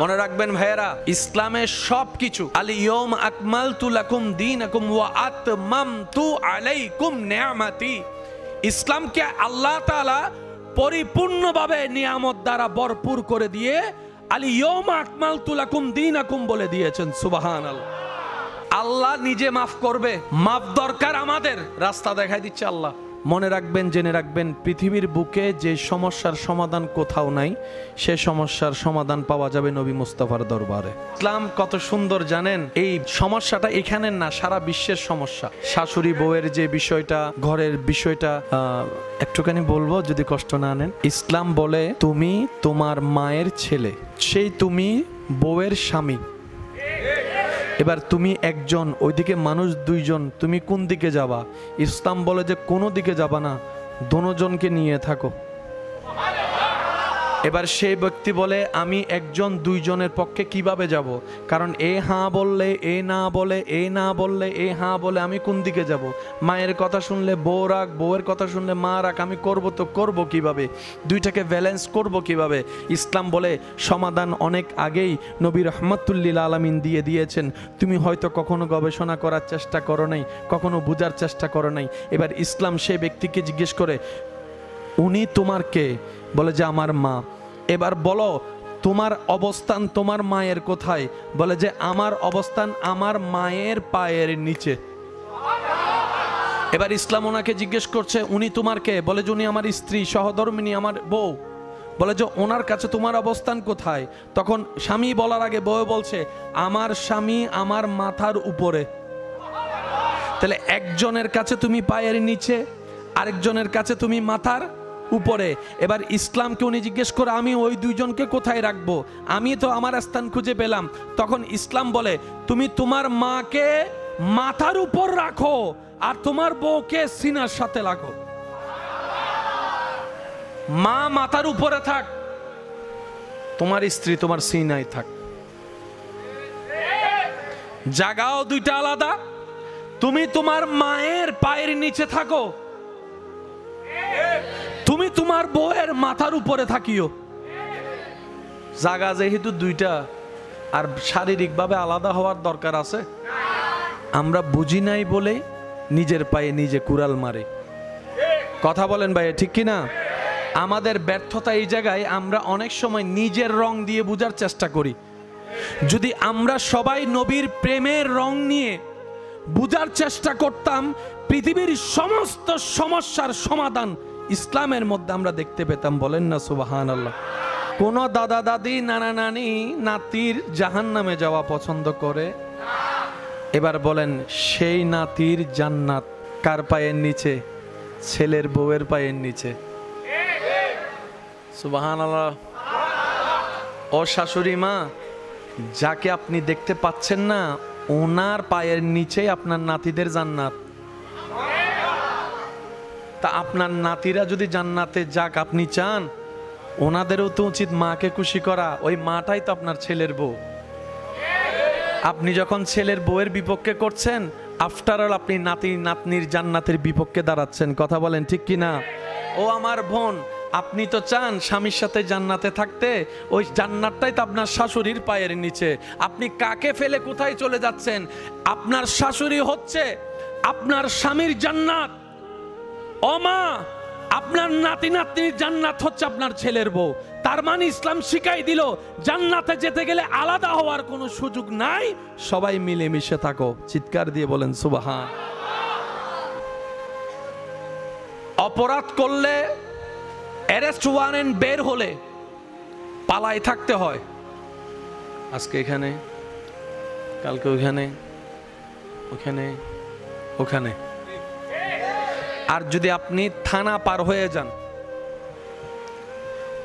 মনে রাখবেন ভাইয়েরা, ইসলামের সবকিছু, আল ইয়াউমা আকমালতু লাকুম দীনাকুম ওয়া আতমামতু আলাইকুম নি'মাতি। ইসলামকে আল্লাহ তাআলা পরিপূর্ণভাবে নিয়ামত দ্বারা ভরপুর করে দিয়ে আল ইয়াউমা আকমালতু লাকুম দীনাকুম বলে দিয়েছেন। সুবহানাল্লাহ। আল্লাহ নিজে মাফ করবে, মাফ দরকার আমাদের, রাস্তা দেখাই দিচ্ছে আল্লাহ। মনে রাখবেন, জেনে রাখবেন, পৃথিবীর বুকে যে সমস্যার সমাধান কোথাও নাই, সে সমস্যার সমাধান পাওয়া যাবে নবী মুস্তাফার দরবারে। ইসলাম কত সুন্দর জানেন, এই সমস্যাটা এখানের না, সারা বিশ্বের সমস্যা। শাশুড়ি বউয়ের যে বিষয়টা, ঘরের বিষয়টা, একটুখানি বলবো যদি কষ্ট না নেন। ইসলাম বলে তুমি তোমার মায়ের ছেলে, সেই তুমি বউয়ের স্বামী। এবার তুমি একজন, ওইদিকে মানুষ 2 জন, তুমি কোন দিকে যাবা? ইসলাম বলে যে কোনো দিকে যাবা না, দোনোজনকে নিয়ে থাকো। এবার সেই ব্যক্তি বলে আমি একজন 2 জনের পক্ষে কিভাবে যাব? কারণ এ হ্যাঁ বললে এ না বলে, এ না বললে এ হ্যাঁ বলে, আমি কোন দিকে যাব? মায়ের কথা শুনলে বউ রাখ, বউয়ের কথা শুনলে মা রাখ, আমি করব তো করব কিভাবে? দুইটাকে ব্যালেন্স করব কিভাবে? ইসলাম বলে সমাধান অনেক আগেই নবী রহমাতুল্লিল আলামিন দিয়ে দিয়েছেন। তুমি হয়তো কখনো গবেষণা করার চেষ্টা করো নাই, কখনো বোঝার চেষ্টা করো নাই। এবার ইসলাম সেই ব্যক্তিকে জিজ্ঞেস করে, উনি তোমার কে? বলে যে আমার মা। এবার বলো তোমার অবস্থান তোমার মায়ের কোথায়? বলে যে আমার অবস্থান আমার মায়ের পায়ের নিচে। এবার ইসলাম ওনাকে জিজ্ঞেস করছে উনি তোমার কে? বলে যে উনি আমার স্ত্রী, সহধর্মিনী, আমার বউ। বলে যে ওনার কাছে তোমার অবস্থান কোথায়? তখন স্বামী বলার আগে বউ বলছে আমার স্বামী আমার মাথার উপরে। তাহলে একজনের কাছে তুমি পায়ের নিচে, আরেকজনের কাছে তুমি মাথার উপরে। এবার ইসলামকে উনি জিজ্ঞেস করে আমি ওই দুইজনকে কোথায় রাখবো, আমি তো আমার স্থান খুঁজে পেলাম। তখন ইসলাম বলে তুমি তোমার মাকে মাথার উপর রাখো আর তোমার বউকে সিনার সাথে রাখো। মা মাথার উপরে থাক, তোমার স্ত্রী তোমার সিনায় থাক। জায়গাও দুইটা আলাদা। তুমি তোমার মায়ের পায়ের নিচে থাকো, তুমি তোমার বউয়ের মাথার উপরে থাকিও। জায়গা যেহেতু দুইটা, আর শারীরিকভাবে আলাদা হওয়ার দরকার আছে? আমরা বুঝি নাই বলে নিজের পায়ে নিজে কুড়াল মারে। কথা বলেন ভাই, ঠিক কি না? আমাদের ব্যর্থতা এই জায়গায়, আমরা অনেক সময় নিজের রং দিয়ে বোঝার চেষ্টা করি। যদি আমরা সবাই নবীর প্রেমের রং নিয়ে বুঝার চেষ্টা করতাম, পৃথিবীর সমস্ত সমস্যার সমাধান ইসলামের মধ্যে আমরা দেখতে পেতাম। বলেন না সুবহানাল্লাহ। কোন দাদা দাদি নানা নানি নাতির জাহান্নামে যাওয়া পছন্দ করে? এবার বলেন সেই নাতির জান্নাত কার পায়ের নিচে? ছেলের বউয়ের পায়ের নিচে। সুবহানাল্লাহ। ও শাশুড়ি মা, যাকে আপনি দেখতে পাচ্ছেন না, ওনার পায়ের নিচে আপনার নাতিদের জান্নাত। তা আপনার নাতিরা যদি জান্নাতে যাক আপনি চান, ওনাদেরও তো উচিত মাকে খুশি করা। ওই মাটাই তো আপনার ছেলের বউ। আপনি যখন ছেলের বউয়ের বিপক্ষে করছেন, আফটার অল আপনি নাতি নাতনির জান্নাতের বিপক্ষে দাঁড়াচ্ছেন। কথা বলেন ঠিক কি না? ও আমার বোন, আপনি তো চান স্বামীর সাথে জান্নাতে থাকতে, ওই জান্নাতটাই তো আপনার শাশুড়ির পায়ের নিচে। আপনি কাকে ফেলে কোথায় চলে যাচ্ছেন? আপনার শাশুড়ি হচ্ছে আপনার স্বামীর জান্নাত। ও মা, আপনার নাতি নাতনির জান্নাত হচ্ছে আপনার ছেলের বউ। তার মানে ইসলাম শিখাই দিল জান্নাতে যেতে গেলে আলাদা হওয়ার কোনো সুযোগ নাই, সবাই মিলেমিশে থাকো। চিৎকার দিয়ে বলেন সুবহান। অপরাধ করলে, অ্যারেস্ট ওয়ারেন্ট বের হলে পালায় থাকতে হয়। আজকে এখানে, কালকে ওখানে, ওখানে, ওখানে। আর যদি আপনি থানা পার হয়ে যান,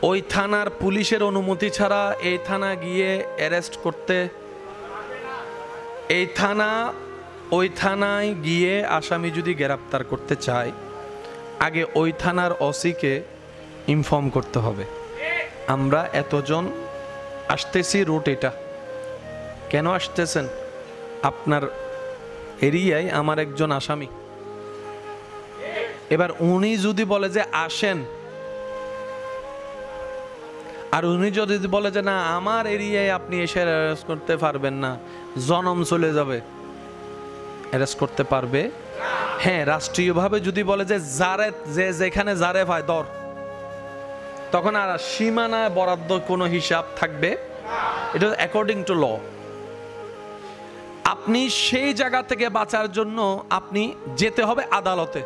ওই থানার পুলিশের অনুমতি ছাড়া এই থানা গিয়ে অ্যারেস্ট করতে, এই থানা ওই থানায় গিয়ে আসামি যদি গ্রেফতার করতে চায়, আগে ওই থানার ওসিকে ইনফর্ম করতে হবে আমরা এতজন আসতেছি, রুট এটা। কেন আসতেছেন? আপনার এরিয়ায় আমার একজন আসামি। এবার উনি যদি বলে যে আসেন, আর উনি যদি বলে যে না আমার এরিয়ায় আপনি এসে অ্যারেস্ট করতে পারবেন না, জনম চলে যাবে, অ্যারেস্ট করতে পারবে? হ্যাঁ, রাষ্ট্রীয়ভাবে যদি বলে যে যারে যে যেখানে যারে পায় ধর, তখন আর সীমানা বরাদ্দ কোনো হিসাব থাকবে? এটা অ্যাকর্ডিং টু ল। আপনি সেই জায়গা থেকে বাঁচার জন্য আপনি যেতে হবে আদালতে।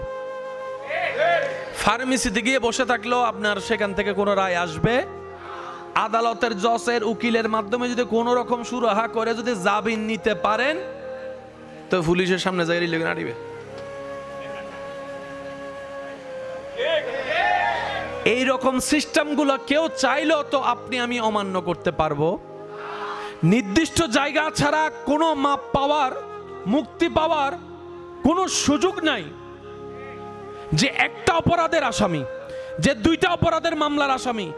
ফার্মেসিতে গিয়ে বসে থাকলেও আপনার সেখান থেকে কোনো রায় আসবে? আদালতের জজের উকিলের মাধ্যমে যদি কোনো রকম সুরাহা করে যদি জামিন নিতে পারেন, তো পুলিশের সামনে যাই রিলিভ না দিবে। এই রকম সিস্টেমগুলো কেউ চাইলেও তো আপনি আমি অমান্য করতে পারবো? নির্দিষ্ট জায়গা ছাড়া কোনো মাপ পাওয়ার, মুক্তি পাওয়ার কোনো সুযোগ নাই। যে একটা অপরাধের আসামি, যে দুইটা অপরাধের মামলার আসামি,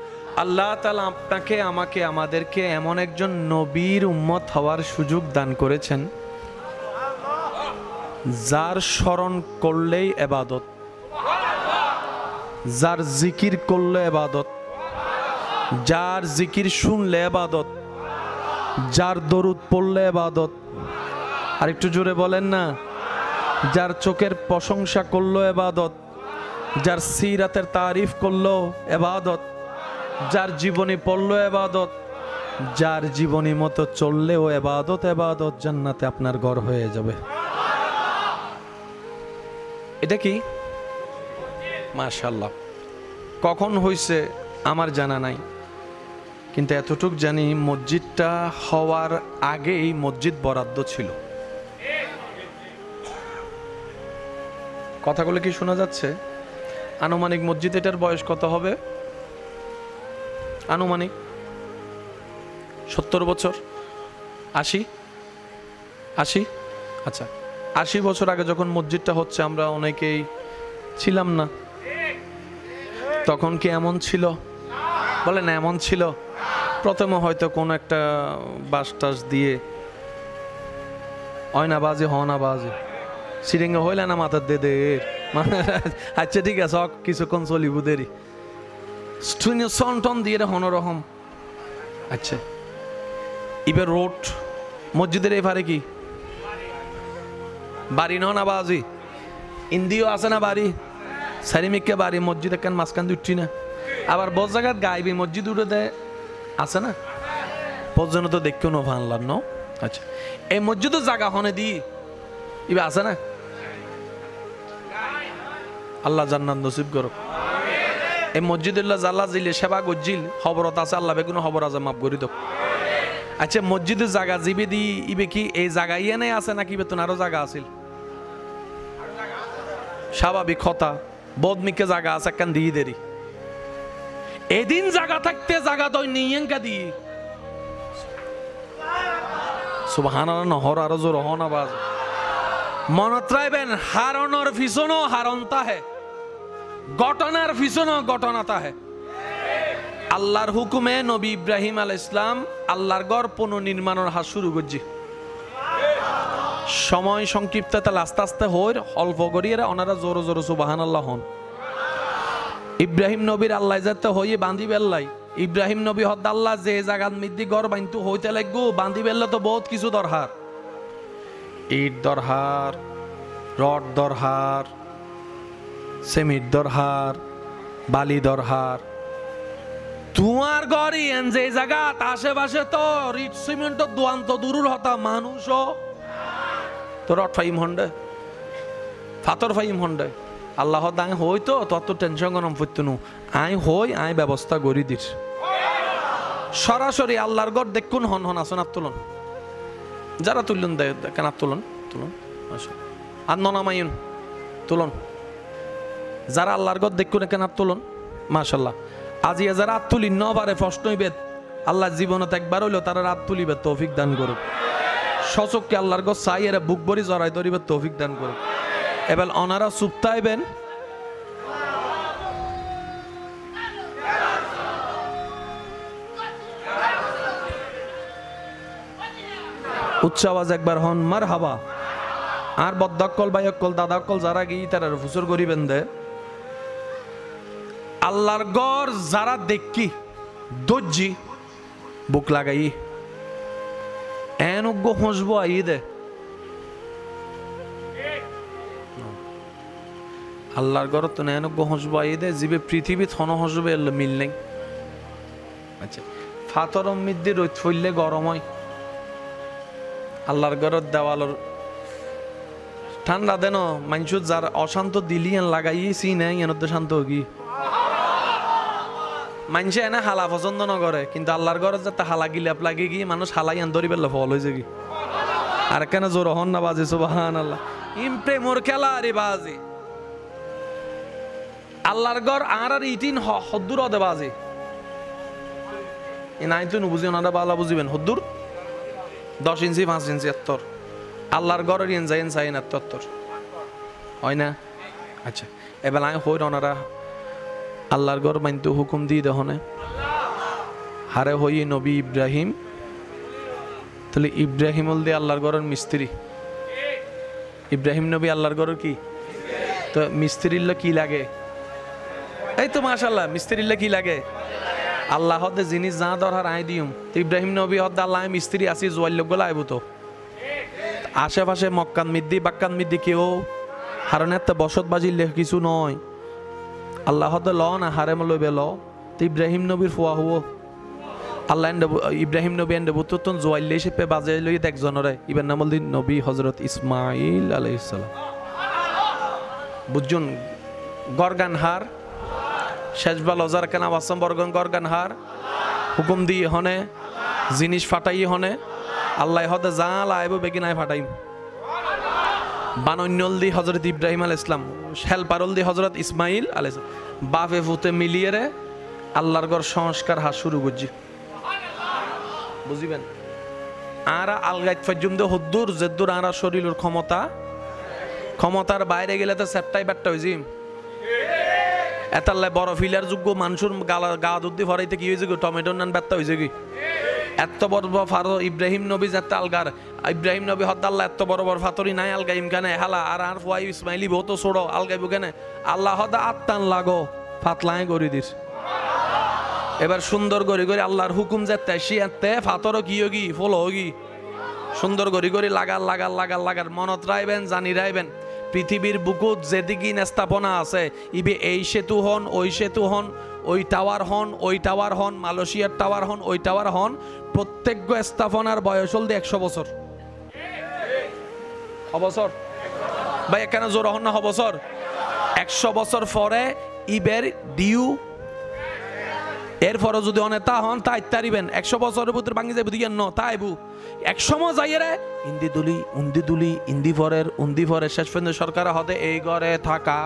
আল্লাহ তাআলা আপনাকে আমাকে আমাদেরকে এমন একজন নবীর উম্মত হওয়ার সুযোগ দান করেছেন যার স্মরণ করলেই ইবাদত, যার জিকির করলে ইবাদত, যার জিকির শুনলে ইবাদত, যার দরুদ পড়লে ইবাদত। আর একটু জোরে বলেন না। যার চোখের প্রশংসা করলো ইবাদত, যার সিরাতের তারিফ করলো ইবাদত, যার জীবনী পড়লো ইবাদত, যার জীবনী মতো চললেও ইবাদত। ইবাদত জান্নাতে আপনার ঘর হয়ে যাবে। এটা কি? মাশাআল্লাহ। কখন হইছে আমার জানা নাই, কিন্তু এতটুক জানি মসজিদটা হওয়ার আগেই মসজিদ বরাদ্দ ছিল। কথাগুলো কি শোনা যাচ্ছে? আনুমানিক মসজিদ এটার বয়স কত হবে? আনুমানিক 70 বছর, 80? আচ্ছা, 80 বছর আগে যখন মসজিদটা হচ্ছে আমরা অনেকেই ছিলাম না, তখন কি এমন ছিল? বলে না এমন ছিল। প্রথমে হয়তো কোন একটা বাস টাস দিয়ে অয়নাবাজি হনাবাজি সিরিঙ্গা হইলে না মাথার দেদের। আচ্ছা ঠিক আছে, কিছুক্ষণ চলিব দেরি সন টন দিয়ে হনরহম। আচ্ছা, এবার রোড মসজিদের এবারে কি বাড়ি না বাজি ইন্দিও আছে না বাড়ি সারিমিককে বাড়ি মসজিদ একখান মাঝখান উঠছি না, আবার বস জায়গাত গাইবি মসজিদ উঠে দেয় আছে না, পর্যন্ত তো দেখকেও নো ভানলাম ন। আচ্ছা, এই মসজিদও জায়গা হনে দি ইবে আছে না? আল্লাহ জান্নাত নসিব করো। এই মসজিদুল্লাহ জাল্লা জিলে সেবা গজ্জিল খবরত আছে, আল্লাহ বেগুন খবর আছে মাফ করি তো। আচ্ছা, মসজিদের জায়গা জিবে দি ইবে কি এই জায়গা ইয়ে নেই আছে নাকি বেতন আরো জায়গা আছিল? স্বাভাবিক কথা বদমিকে জায়গা আছে একখান দিয়ে দেরি এদিন জায়গা থাকতে জায়গা তো নিয়েঙ্কা দি সুবহানাল্লাহ নহর আরো জোর হনা বাজ মনত রাখবেন, হারনের পিছনও হারনতা হে, ঘটনার পিছনও ঘটনাতা হে। আল্লাহর হুকুমে নবী ইব্রাহিম আলাইহিস সালাম আল্লাহর ঘর পুনর্নির্মাণের হাত শুরু করছি। সময় সংক্ষিপ্ত তাহলে আস্তে আস্তে হই অল্প করিয়ে ওনারা জোর জোর সুবহানাল্লাহ হন। ইব্রাহিম নবীর আল্লাহ যাতে হইয়ে বান্ধি বেল্লাই ইব্রাহিম নবী হদ আল্লাহ যে জায়গার মধ্যে ঘর বান্ধু হইতে লাগবো বান্ধি বেললে তো বহুত কিছু দরকার, ইট দরকার, রড দরকার, সিমেন্ট দরকার, বালি দরকার। তোমার ঘরই যে জায়গা আশেপাশে তো ইট সিমেন্ট দোয়ান তো দূর হতা মানুষও তো রড ফাইম হন্ডে ফাতর ফাইম হন্ডে আল্লাহ দাং হইতো তত টেনশন গরম করতো আই হই আই ব্যবস্থা করি দিস। সরাসরি আল্লাহর ঘর দেখুন হন হন আসন তুলন যারা তুললেন কেন তুলন তুলন আর ননামাইন তুলন যারা আল্লাহর ঘর দেখুন কেন তুলন মাশাল্লাহ। আজি যারা আত তুলি নবারে প্রশ্ন হইবেদ আল্লাহ জীবনত একবার হইলো তারা রাত তুলিবে তৌফিক দান করুক। সচককে আল্লাহর ঘর চাই এরা বুক ভরি জড়াই ধরিবে তৌফিক দান করুক। এবার অনারা চুপতাইবেন উচ্চ আওয়াজ একবার হন মার হাবা। আর বদ্দকল বাইকল দাদাকল যারা গিয়ে তারা ফুসর করিবেন দে আল্লাহর গড় যারা দেখি দর্জি বুক লাগাই এনজ্ঞ হসবো আই দে আল্লাহর ঘর তো এনজ্ঞ হসবো আই দে জীবে পৃথিবী থন হসবে এলে মিল নেই। আচ্ছা, ফাতর মধ্যে রোদ ফইলে গরম হয়, আল্লাহর ঘরের দেওয়ালর ঠান্ডা দেন মানুষ যার অশান্ত দিলি লাগাইছি নাই এনতে শান্ত কি মানুষে এনে হালা পছন্দ ন করে, কিন্তু আল্লাহর ঘরে যাতে হালা গিলাপ লাগে গিয়ে মানুষ হালাই আন ধরি পেলে ফল হয়েছে কি আর কেন জোর হন না বাজে সুবহানাল্লাহ ইমপ্রে মোর খেলা আরে বাজে আল্লাহর ঘর আর ইটিন হদ্দুর হদে বাজে এ নাই তো বুঝি ওনারা বালা বুঝিবেন হদ্দুর 10 ইঞ্চি 5 ইঞ্চি এত্তর আল্লাহর ঘরের ইন যাইন চাইন এত্তর হয় না। আচ্ছা, এবার আমি হই ওনারা আল্লাহর ঘর মানতে হুকুম দিয়ে দেখনে হারে হই নবী ইব্রাহিম, তাহলে ইব্রাহিম হল দিয়ে আল্লাহর ঘরের মিস্ত্রি। ইব্রাহিম নবী আল্লাহর ঘরের কি তো মিস্ত্রির কি লাগে? এই তো মাশাআল্লাহ মিস্ত্রির কি লাগে? আল্লাহ হদে জিনিস যা দরকার আই দিম। তো ইব্রাহিম নবী হদ আল্লাহ মিস্ত্রি আসি জোয়াল লোক গলা আইব তো আশেপাশে মক্কান মিদ্দি বাক্কান মিদ্দি কেউ হারনে একটা বসত বাজিলে কিছু নয়। আল্লাহ হদে ল না হারে লইবে ল। তো ইব্রাহিম নবীর ফুয়া হুও আল্লাহ ইব্রাহিম নবী এন্ড বুতন জোয়াইলে হিসেবে বাজে লই একজনরে ইবেন নাম দিন নবী হযরত ইসমাঈল আলাইহিস সালাম। বুঝুন গরগান হার শেষবাল হজার কেনা বাসম বর্গন গরগান হার হুকুম দিয়ে হনে জিনিস ফাটাই হনে আল্লাহ হদে যা লাইব বেগিনায় ফাটাইম। বানন্যল দি হজরত ইব্রাহিম আল ইসলাম, হেলপারল দি হজরত ইসমাইল আল ইসলাম, বাপে ফুতে মিলিয়ে রে আল্লাহর ঘর সংস্কার হাত শুরু করছি। বুঝিবেন আরা আলগাইত পর্যন্ত হদ্দুর জেদ্দুর আরা শরীরের ক্ষমতার বাইরে গেলে তো সেপটাই ব্যাটটা হয়েছি। এতাল্লাই বড় ফিলার যোগ্য মানুষের গা দুধ দিয়ে ভরাইতে কি হয়েছে, টমেটোর নান ব্যথা হয়েছে কি? এত বড় ফারো ইব্রাহিম নবী যেতে আলগার, ইব্রাহিম নবী হদ্দাল্লাহ এত বড় বড় ফাতরি নাই আলগাইম কেন হেলা আর ফুয়াই ইসমাইলি বহুত ছোড়ো আলগাইব কেন? আল্লাহ হদা আত্মান লাগো ফাতলাই করে দিস। এবার সুন্দর করি করে আল্লাহর হুকুম যেতে শিয়াতে ফাতরও কি হোগি ফল হোগি সুন্দর করি করে লাগার মনত রাইবেন, জানি রাইবেন পৃথিবীর বুকুত যেদিকে স্থাপনা আছে ইবে এই সেতু হন, ওই সেতু হন, ওই টাওয়ার হন, মালয়েশিয়ার টাওয়ার হন, ওই টাওয়ার হন, প্রত্যেক স্থাপনার বয়স হল 100 বছর। অবসর ভাই এখানে জোর হন না বছর 100 বছর পরে ইবের ডিউ এরপরে যদি অনেতা হন তাই তারিবেন 100 বছরের ভিতরে ভাঙি যাবে দিকে ন তাইবু এক সময় যাইয়ে রে ইন্দি ফরের শেষ পর্যন্ত সরকার হতে এই ঘরে থাকা।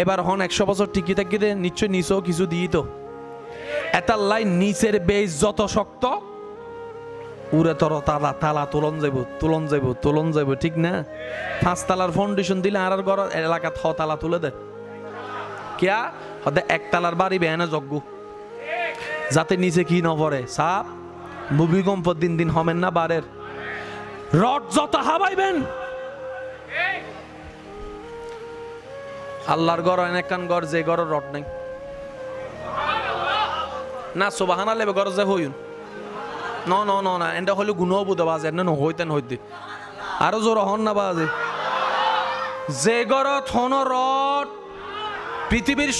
এবার হন 100 বছর টিকি থাকি নিশ্চয় নিচেও কিছু দিই তো এটার লাইন নিচের বেশ যত শক্ত উড়ে তর তালা তুলন যাইব ঠিক না? 5 তালার ফাউন্ডেশন দিলে আর ঘর এলাকা 6 তালা তুলে দে কিয়া হতে 1 তালার বাড়ি বেহানা যজ্ঞ যাতে নিচে কি ন পড়ে সাপ ভূমিকম্প দিন হমেন না বারের রড যত হাবাইবেন। আল্লাহর ঘর এনেকান ঘর যে ঘর রড নাই না সুবহানা লেবে ঘর যে হইন না এটা হলে গুণও বুধ বাজে না হইতেন হইতে আরো জোর হন না বাজে যে ঘর থন রড পৃথিবীর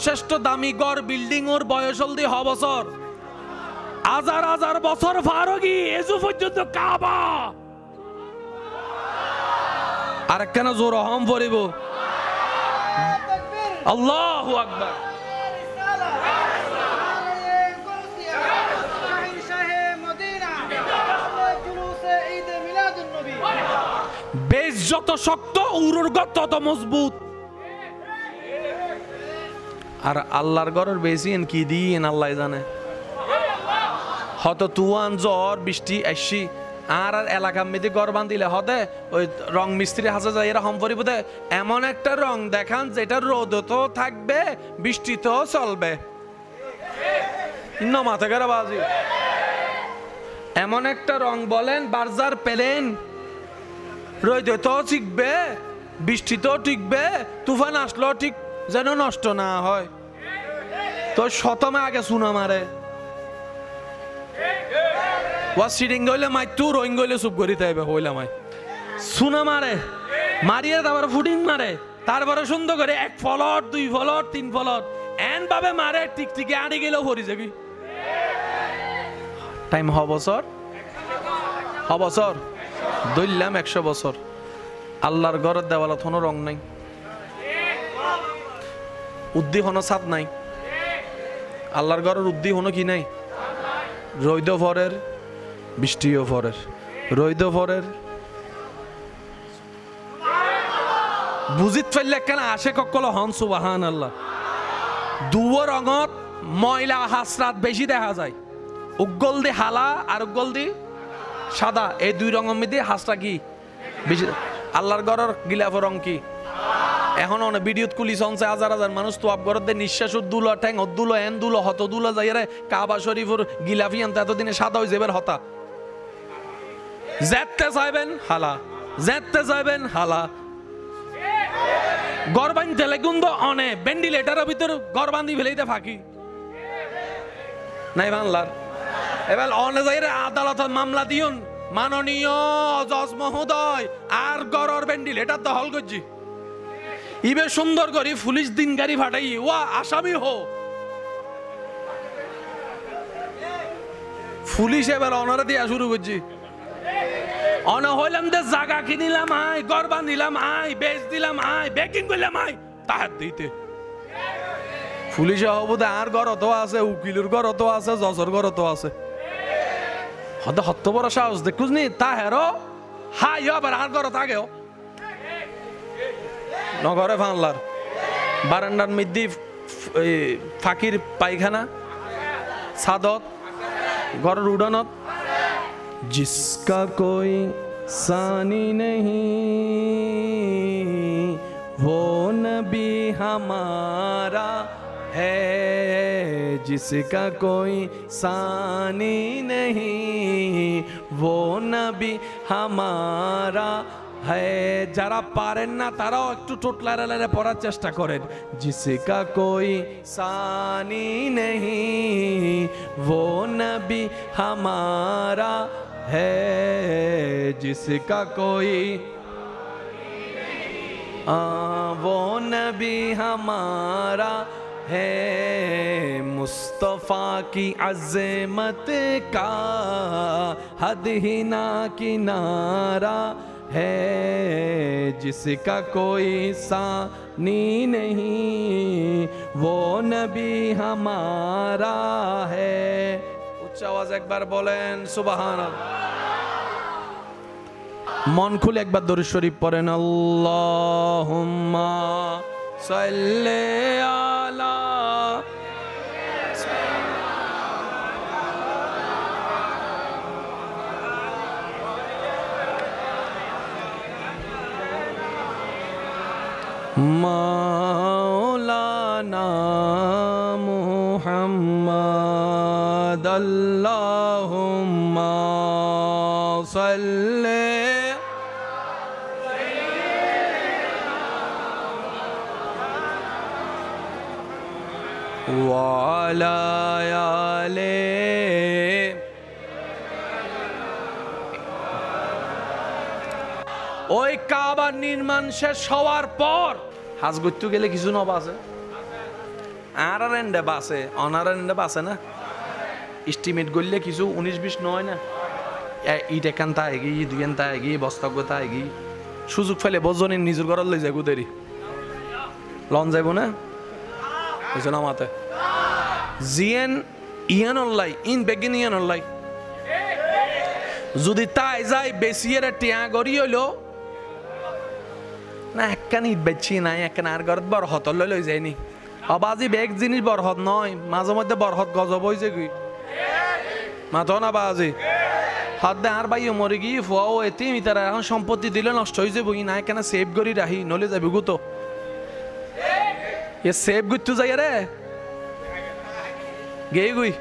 শ্রেষ্ঠ দামি গড় বিল্ডিং ওর বয়স হল দিয়ে বছর হাজার বছর ফারগি এজু পর্যন্ত কাবা আর কেন জোর হম পড়িব আল্লাহু আকবার। বেশ যত শক্ত উরুর গত তত মজবুত। আর আল্লাহর ঘরের বেশি কি দিন আল্লাহ জানে। হত তুয়ান জ্বর বৃষ্টি আসি আর এলাকা মেয়েদের ঘর বান্ধিলে হতে ওই রং মিস্ত্রি হাসা যায় এরা হম পরিব এমন একটা রং দেখান যেটা রোদ তো থাকবে বৃষ্টি তো চলবে মাথা গেরা বাজি এমন একটা রং বলেন বার্জার পেলেন রোদ তো টিকবে বৃষ্টি তো টিকবে তুফান আসলো ঠিক যেন নষ্ট না হয়। তো শতমে আগে সুনা মারে সিডিং গইলে মাই তু রোইং গইলে চুপ করি তাইবে হইলা মাই সুনা মারে মারিয়ে তারপরে ফুডিং মারে তারপরে সুন্দর করে 1 ফলট 2 ফলট 3 ফলট এন ভাবে মারে টিকটিকে আড়ে গেলেও ভরি যাবি। টাইম হবছর দইলাম 100 বছর আল্লাহর ঘরের দেওয়ালা কোনো রং নাই উদ্দি হনো ছাদ নাই আল্লাহর ঘরের উদ্দি হনো কি নাই রৈদ ফরের বৃষ্টিও ফরের রৈদ ফরের বুঝিত ফেললে কেন আসে ককল হন সুবহান আল্লাহ। দুয়ো রঙত ময়লা হাসরাত বেশি দেখা যায় উজ্জ্বল দি হালা আর উজ্জ্বল দি সাদা এই 2 রঙের মধ্যে হাসরা কি বেশি। আল্লাহর ঘরের গিলাফ রং কি এখন অনেক ভিডিওত কুলি চলছে হাজার মানুষ তো আপ ঘরের নিঃশ্বাস দুলো ঠ্যাং দুলো এন দুলো হত দুলো যাই রে কাবা শরীফের গিলাফি আনতে এতদিনে সাদা হয়ে যাবেন হতা যেতে যাইবেন হালা গড় বাঁধতে লাগুন অনে ভেন্টিলেটারের ভিতর গড় বান্ধি ফেলেইতে ফাঁকি নাই বাংলার। এবার অনে যাই রে আদালতের মামলা দিউন মাননীয় জজ মহোদয় আর গড়র ভেন্টিলেটার দখল করছি ইবে সুন্দর করি পুলিশ দিন গাড়ি ফাটাই ওয়া আসামি হো পুলিশ এবার অনারা দিয়া শুরু করছি অনা হইলাম যে জায়গা কিনিলাম আয় ঘর বান্ধিলাম আয় বেচ দিলাম আয় বেকিং করলাম আয় তাহার দিতে পুলিশে হবো আর ঘর তো আছে উকিলের ঘর তো আছে জজর ঘর তো আছে হতে হত্য বড় সাহস দেখুস নি তা হেরো হাই আবার আর ঘর থাকেও নগরে ফানলার বারান্দার মধ্যে ফাঁকির পায়খানা সাদত ঘরের উড়ানত जिसका कोई सानी नहीं वो नबी हमारा है जिसका कोई सानी नहीं वो नबी हमारा है যারা পারেন না তারাও একটু টোটলারে পড়ার চেষ্টা করেন जिसका कोई सानी नहीं वो नबी हमारा है जिसका कोई वो नबी हमारा है मुस्तफ़ा की अज़मत का हद ही ना किनारा है जिसका कोई सानी नहीं वो नबी हमारा है उच्च आवाज एक बार बोलें सुबहान मन खुले एक बार दुरूद शरीफ पढ़ें अल्लाहुम्मा सल्ले अला मौलाना मुहम्मद अल्लाहुम्मा सल्ले वाला आले ওই কাবার নির্মাণ শেষ হওয়ার পর হাজ করতে গেলে কিছু নব আছে আর এন্ডে বাসে অনার এন্ডে বাসে না এস্টিমেট করলে কিছু 19-20 নয় না ইট এখান তা এগি দুইন তা এগি বস্তক তা এগি সুযোগ ফেলে বজনের নিজের ঘর লই যায় গুদেরি লন যাইব না বুঝছো না মাতে জিএন ইয়ান অনলাই ইন বেগিন ইয়ান অনলাই যদি তাই যাই বেশিয়ের টিয়া গড়ি হইলো না একখান ইট বেচি নাই একখান আর ঘর বরহত লই যায়নি আবাজি বেগ জিনিস বরহত নয় মাঝে মধ্যে বরহত গজব হয়েছে কি মাথো না বাজি হাত দে আর ভাই মরে গিয়ে ফুয়াও এতিম তারা এখন সম্পত্তি দিলে নষ্ট হয়ে যাবো না এখানে সেভ করি রাহি নলে যাবি গো তো এ সেভ করতে যাই রে গে গুই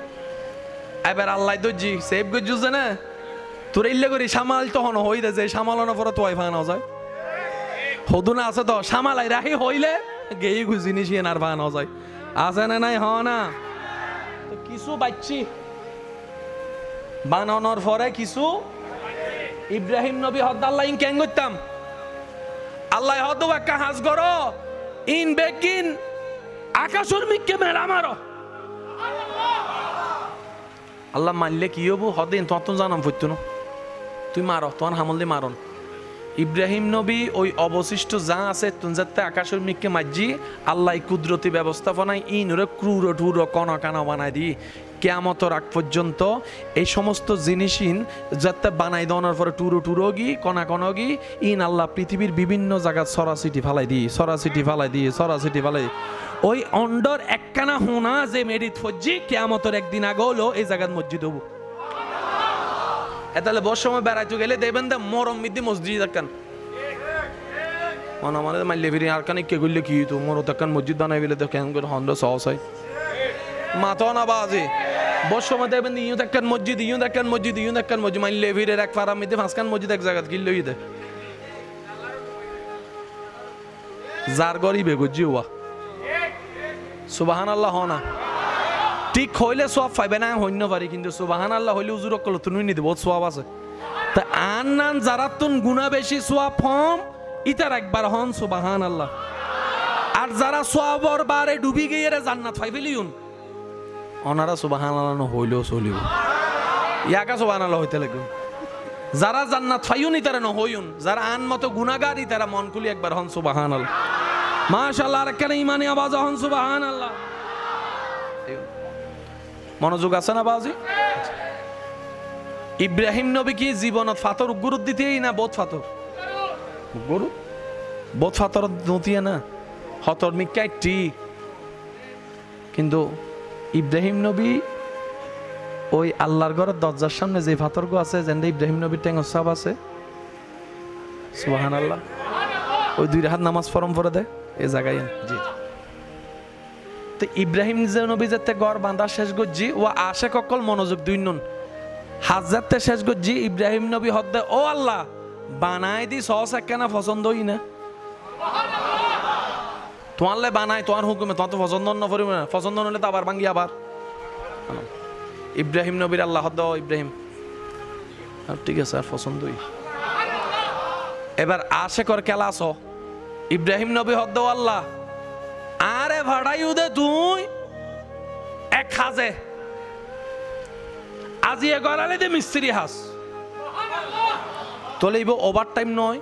এবার আল্লাহ দর্জি সেভ করছে না তোর ইল্লে করি সামাল তখন হই দে যে সামালানোর পরে তোয়াই ফানাও যায় হদুনা আছে তো সামালাই রাহি হইলে গেই গু জিনিস আর ফানাও যায় আছে না নাই হ না তো কিছু বাচ্চি বানানোর পরে কিছু ইব্রাহিম নবী হদ আল্লাহ ইন কেন করতাম আল্লাহ হদ একটা হাজ করো ইন বেগিন আকাশুর মিককে মেরা মারো আল্লাহ মানলে কি হবো হদিন তত জানাম ফুটতো না তুই মারো তোমার হামল দিয়ে মারন ইব্রাহিম নবী ওই অবশিষ্ট যা আছে তুই যাতে আকাশের মিককে মাঝি আল্লাহ কুদরতি ব্যবস্থাপনায় ইনরে ক্রুর ঠুর কন কানা বানাই দি কেয়ামতের আগ পর্যন্ত এই সমস্ত জিনিসই যাতে বানাই দেওয়ার পরে টুরো গি কনা গি ইন আল্লাহ পৃথিবীর বিভিন্ন জায়গায় সরাসিটি ফালাই ওই অন্ডর একখানা হোনা যে মেরিত ফজ্জি কেয়ামতের একদিন আগে হলো এই জায়গার মসজিদ হবো তাহলে বস সময় বেড়াইতে গেলে দেখবেন দা মরম মিদ্দি মসজিদ একখান মনে মনে মাইলে ফিরি আর কানে কে করলে কি তো মরো একখান মসজিদ বানাই গেলে তো কেন করে হন্ড সহজ হয় মাথা না বাজে বস সময় দেখবেন ইউন একখান মসজিদ মাইলে ফিরের এক ফারাম মিদ্দি পাঁচখান মসজিদ এক জায়গা কিনলে দে যার গরিবে গুজি হওয়া সুবাহান আল্লাহ না ঠিক হইলে সব পাইবে না হইন্য পারি কিন্তু সুবাহান আল্লাহ হইলে উজুর কল তুমি নিতে বহুত সওয়াব আছে তা আন নান যারা তুন গুনাহ বেশি সওয়াব কম ইতার একবার হন সুবাহান আল্লাহ আর যারা সওয়াবর বারে ডুবি গিয়ে জান্নাত পাইবেলিউন ওনারা সুবাহান আল্লাহ ন হইলেও চলিব ইয়াকা সুবাহান আল্লাহ হইতে লাগবে যারা জান্নাত পাইউন ইতারে ন হইউন যারা আন মতো গুনাহগার ইতারা মন খুলি একবার হন সুবাহান আল্লাহ মাশাআল্লাহ আর কেন ইমানি আওয়াজ হন সুবহান আল্লাহ মনোযোগ আছে না বাজি ইব্রাহিম নবী কি জীবনত ফাতর গুরুত দিতেই না বহুত ফাতর গুরু বহুত ফাতর নতিয়া না হতর মিকাইটি, কিন্তু ইব্রাহিম নবী ওই আল্লাহর ঘরের দরজার সামনে যে ফাতর্গ আছে যেন ইব্রাহিম নবীর ট্যাঙ্গ সব আছে, সুবহানাল্লাহ, ওই 2 রাকাত নামাজ ফরম পড়ে দেয় এই জায়গায়। জি, তো ইব্রাহিম যে নবী যাতে ঘর বাঁধা শেষ করছি ও আশে ককল মনোযোগ 2 নুন হাজারতে শেষ করছি ইব্রাহিম নবী হদ্দে ও আল্লাহ বানাই দি সস একখানা পছন্দ হই না তোমারলে বানাই তোমার হুকুমে, তোমার তো পছন্দ না করিব না, পছন্দ হলে তো আবার ভাঙ্গি আবার। ইব্রাহিম নবীর আল্লাহ হদ্দ ইব্রাহিম ঠিক আছে আর পছন্দই। এবার আশে কর কেলা আস ইব্রাহিম নবী হদ্দ আল্লাহ আরে ভাড়াই উদে তুই এক হাজে আজি এ গড়ালে দে মিস্ত্রি হাস তোলে ইব ওভার টাইম নয়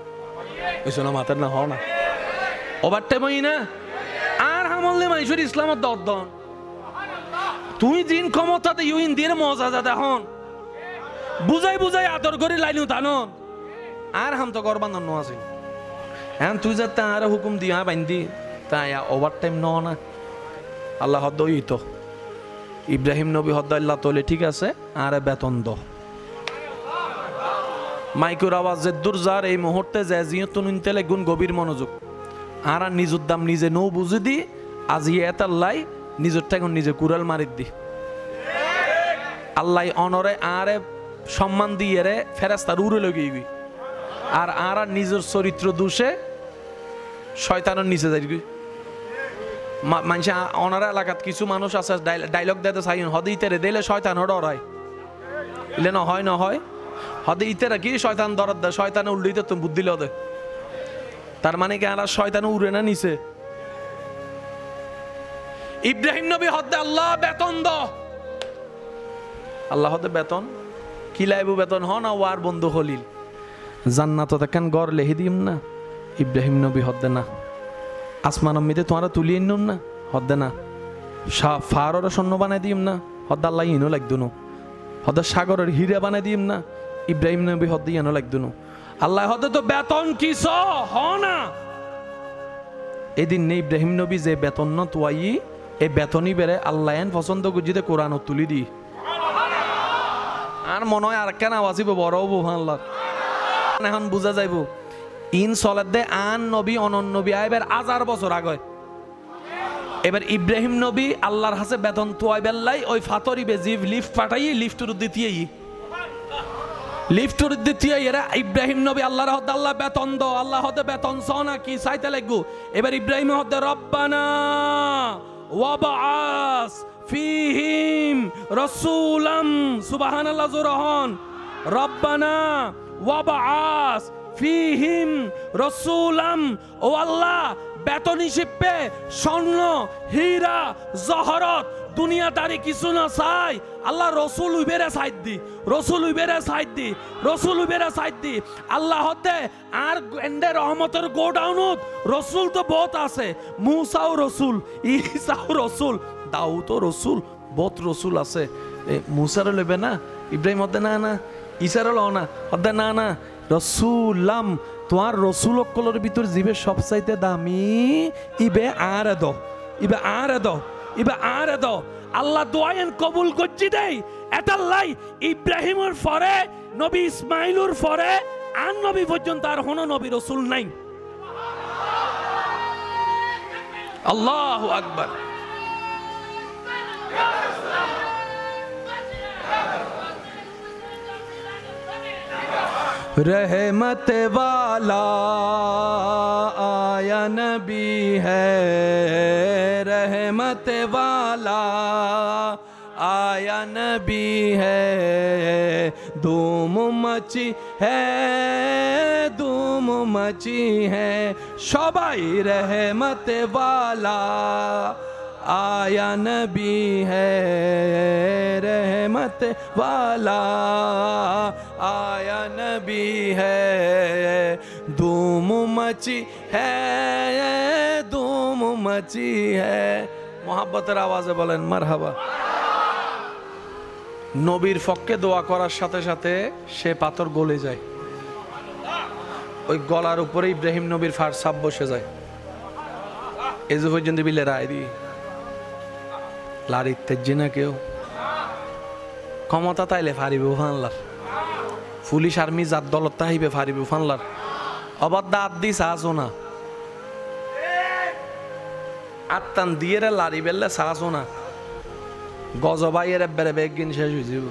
এসো মাথার না হও না ওভার টাইম হই না আর হামলে মানুষের ইসলামের দর্দন তুই দিন ক্ষমতাতে ইউইন দিয়ে মজা যা দেখুন বুঝাই বুঝাই আদর করে লাইনু তানন আর হাম তো গর বান্ধন আছে হ্যাঁ তুই যাতে আর হুকুম দিয়া বান্ধি তাই ওভার টাইম ন না আল্লাহ হদ্দ তো ইব্রাহিম নবী হদ্দ আল্লাহ তোলে ঠিক আছে আর বেতন দ মাইকুর আওয়াজ যে দূর যার এই মুহূর্তে যে জিয়ত নিতেলে গুণ গভীর মনোযোগ আর নিজের দাম নিজে নৌ বুঝে দি আজ এত আল্লাহ নিজের ঠেকন নিজে কুড়াল মারি দি আল্লাহ অনরে আরে সম্মান দিয়ে রে ফেরেস্তার উড়ে লগে গই আর আর নিজের চরিত্র দোষে শয়তানের নিচে যাই গই মানুষ অনার এলাকাত কিছু মানুষ আছে ডায়লগ দিতে চাই হদে ইতেরে দিলে শয়তান ডরায় ইলে না হয় হদে ইতেরা কি শয়তান দরদ দেয় শয়তানে উল্লিতে তুমি বুদ্ধি লদে তার মানে কি আর শয়তানে উড়ে না নিচে ইব্রাহিম নবী হদে আল্লাহ বেতন দ আল্লাহ হদে বেতন কি লাইব বেতন হ না ওয়ার বন্ধু হলিল জান্নাত দেখেন গড় লেহি দিম না ইব্রাহিম নবী হদে না আসমান মিদে তোমারা তুলিয়ে নিন না হদ্দে না ফারর স্বর্ণ বানাই দিম না হদ্দ আল্লাহ ইনো লাগতো না হদ্দ সাগরের হিরে বানাই দিম না ইব্রাহিম নবী হদ্দ ইনো লাগতো না আল্লাহ হদ্দ তো বেতন কিস হ না এদিন নেই ইব্রাহিম নবী যে বেতন ন তুয়াই এই বেতনই বেড়ে আল্লাহ এন পছন্দ গুজিতে কোরআন তুলি দি আর মনে হয় আর কেন আওয়াজিব বড় হবো আল্লাহ এখন বুঝা যাইব ইন সলাদ দে আন নবী অনন নবী আইবার 1000 বছর আগে এবার ইব্রাহিম নবী আল্লাহর হাতে বেতন তোয়াই বেল্লাই ওই ফাতরি বেজিব লিফট পাঠাই লিফটের দ্বিতীয় এরা ইব্রাহিম নবী আল্লাহর হদ আল্লাহ বেতন দো আল্লাহ হদে বেতন সনা কি চাইতে লাগবো এবার ইব্রাহিম হদে রব্বানা ওয়াবাস ফিহিম রাসূলাম সুবহানাল্লাহ জোরহন রব্বানা ওয়াবাস ফিহিম রাসূলাম ও আল্লাহ বেতন হিসেবে স্বর্ণ হীরা জহরত দুনিয়াদারি কিছু না চাই আল্লাহ রসুল উইবেরে সাইড দি আল্লাহ হতে আর এন্ডে রহমতের গোডাউনত রসুল তো বহুত আছে মুসাও রসুল ঈসাও রসুল দাউদও রসুল বহুত রসুল আছে মুসারও লইবে না ইব্রাহিম হতে না ঈসারও লও না হতে না রসুলাম তোমার রসুল অকলের ভিতর জিবে সবচাইতে দামি ইবে আর দাও আল্লাহ দোয়ায়েন কবুল করছি দেই এটাল্লাই ইব্রাহিমের পরে নবী ইসমাইলুর পরে আর নবী পর্যন্ত আর কোন নবী রসুল নাই আল্লাহু আকবার रहमत वाला आया नबी है रहमत वाला आया नबी है धूम मची है सबाई रहमत वाला आया नबी है रहमत वाला आया नबी है धूम मची है मोहब्बतेर आवाजे बोलें मारहाबा নবীর পক্ষে দোয়া করার সাথে সাথে সে পাথর গলে যায় ওই গলার উপরে ইব্রাহিম নবীর ফার সাপ বসে যায়। এই যে পর্যন্ত বিলে রায় দি লারির তেজি না কেউ ক্ষমতা তাইলে ফারিব ফানলার পুলিশ আর্মি যার দলত তাহিবে ফারিব ফানলার অবাদ দাঁত দি সাহসো না আত্মান দিয়ে রে লারি বেললে সাহসো না গজবাইয়ের বেড়ে বেগিন শেষ হয়ে যাব।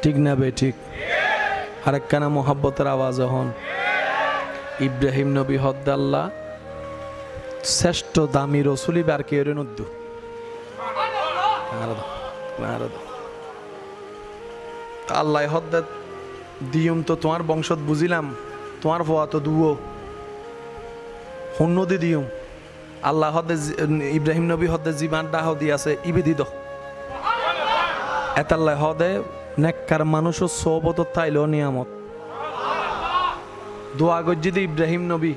ঠিক না বে ঠিক? আরেকখানা মোহাব্বতের আওয়াজ হন ইব্রাহিম নবী হদ্দাল্লাহ শ্রেষ্ঠ দামি রসুলি বার কে নদ্দু আল্লাহ হদ্দা দিয়ম তো তোমার বংশত বুঝিলাম তোমার ফোয়া তো দুও হন্যদি দিয়ম আল্লাহ হদ্দে ইব্রাহিম নবী হদ্দে জীবান ডাহ দিয়ে আছে ইবিদি দ এতাল্লাহ হদে নেককার মানুষও সোবত তাইলেও নিয়ামত দোয়া গজ্জিদি ইব্রাহিম নবী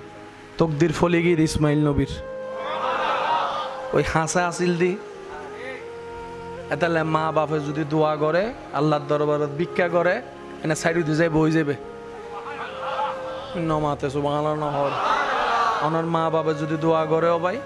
তকদির ফলিগির ইসমাইল নবীর ওই হাসা আসিল দি এতালে মা বাপে যদি দোয়া করে আল্লাহর দরবারত ভিক্ষা করে এনে সাইড দিয়ে যাই বই যাবে নমাতে সুবহানাল্লাহ নহর অনর মা বাবা যদি দোয়া করে ও ভাই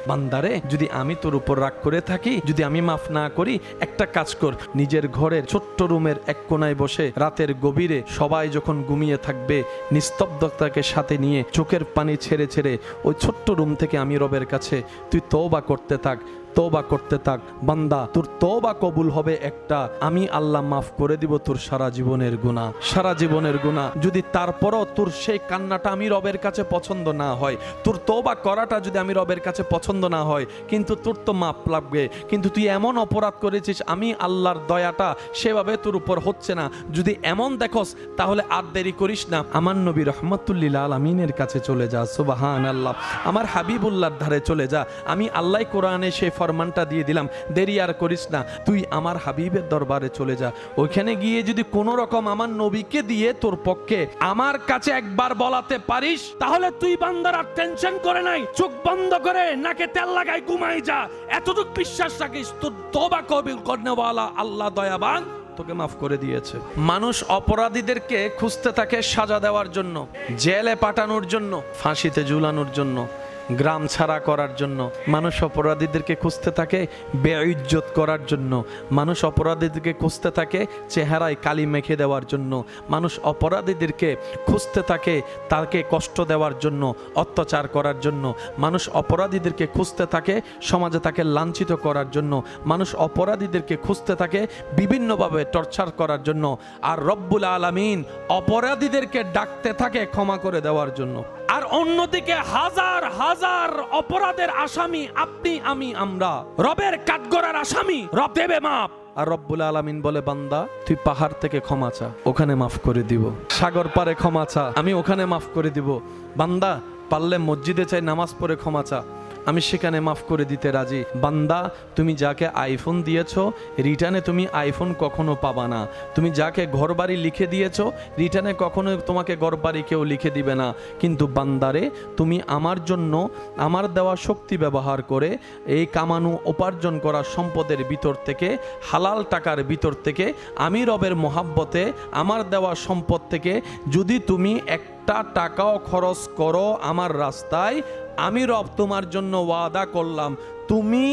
বান্দারে যদি আমি তোর উপর রাগ করে থাকি যদি আমি মাফ না করি একটা কাজ কর নিজের ঘরের ছোট্ট রুমের এক কোনায় বসে রাতের গভীরে সবাই যখন ঘুমিয়ে থাকবে নিস্তব্ধতাকে সাথে নিয়ে চোখের পানি ছেড়ে ছেড়ে ওই ছোট্ট রুম থেকে আমি রবের কাছে তুই তওবা করতে থাক তওবা করতে থাক বান্দা তোর তওবা কবুল হবে একটা আমি আল্লাহ মাফ করে দিব তোর সারা জীবনের গুনাহ সারা জীবনের গুনাহ যদি তারপরও তোর সেই কান্নাটা আমি রবের কাছে পছন্দ না হয় তোর তওবা করাটা যদি আমি রবের কাছে পছন্দ না হয় কিন্তু তোর তো মাপ লাগবে কিন্তু তুই এমন অপরাধ করেছিস আমি আল্লাহর দয়াটা সেভাবে তোর উপর হচ্ছে না যদি এমন দেখোস তাহলে আর দেরি করিস না আমার নবী রহমাতুল্লিল আলামিনের কাছে চলে যা সুবহানাল্লাহ আমার হাবিবুল্লাহর ধারে চলে যা আমি আল্লাহ কোরআনে সে ফরমানটা দিয়ে দিলাম দেরি আর করিস না তুই আমার হাবিবের দরবারে চলে যা ওইখানে গিয়ে যদি কোনো রকম আমার নবীকে দিয়ে তোর পক্ষে আমার কাছে একবার বলাতে পারিস তাহলে তুই বান্দার আর টেনশন করে নাই চোখ বন্ধ করে নাকে তেল লাগাই ঘুমাই যা এতটুকু বিশ্বাস রাখিস তোর তওবা কবুল করনেওয়ালা আল্লাহ দয়াবান তোকে মাফ করে দিয়েছে। মানুষ অপরাধীদেরকে খুঁজতে থাকে সাজা দেওয়ার জন্য জেলে পাঠানোর জন্য ফাঁসিতে ঝুলানোর জন্য গ্রাম ছাড়া করার জন্য মানুষ অপরাধীদেরকে খুঁজতে থাকে বেইজ্জত করার জন্য মানুষ অপরাধীদেরকে খুঁজতে থাকে চেহারায় কালি মেখে দেওয়ার জন্য মানুষ অপরাধীদেরকে খুঁজতে থাকে তাকে কষ্ট দেওয়ার জন্য অত্যাচার করার জন্য মানুষ অপরাধীদেরকে খুঁজতে থাকে সমাজে তাকে লাঞ্ছিত করার জন্য মানুষ অপরাধীদেরকে খুঁজতে থাকে বিভিন্নভাবে টর্চার করার জন্য আর রব্বুল আলামিন অপরাধীদেরকে ডাকতে থাকে ক্ষমা করে দেওয়ার জন্য আর অন্যদিকে হাজার হাজার অপরাধের আসামি আপনি আমি আমরা রবের কাঠগড়ার আসামি রব দেবে মাপ আর রব্বুল আলামিন বলে বান্দা তুই পাহাড় থেকে ক্ষমা চা ওখানে মাফ করে দিব সাগর পারে ক্ষমা চা আমি ওখানে মাফ করে দিব বান্দা পারলে মসজিদে চাই নামাজ পড়ে ক্ষমা চা আমি সেখানে মাফ করে দিতে রাজি বান্দা তুমি যাকে আইফোন দিয়েছো রিটার্নে তুমি আইফোন কখনো পাবা না তুমি যাকে ঘরবাড়ি লিখে দিয়েছো রিটার্নে কখনো তোমাকে ঘরবাড়ি কেউ লিখে দিবে না কিন্তু বান্দারে তুমি আমার জন্য আমার দেওয়া শক্তি ব্যবহার করে এই কামানো উপার্জন করা সম্পদের ভিতর থেকে হালাল টাকার ভিতর থেকে আমি রবের মহাব্বতে আমার দেওয়া সম্পদ থেকে যদি তুমি একটা টাকাও খরচ করো আমার রাস্তায় আমি রব তোমার জন্য ওয়াদা করলাম তুমি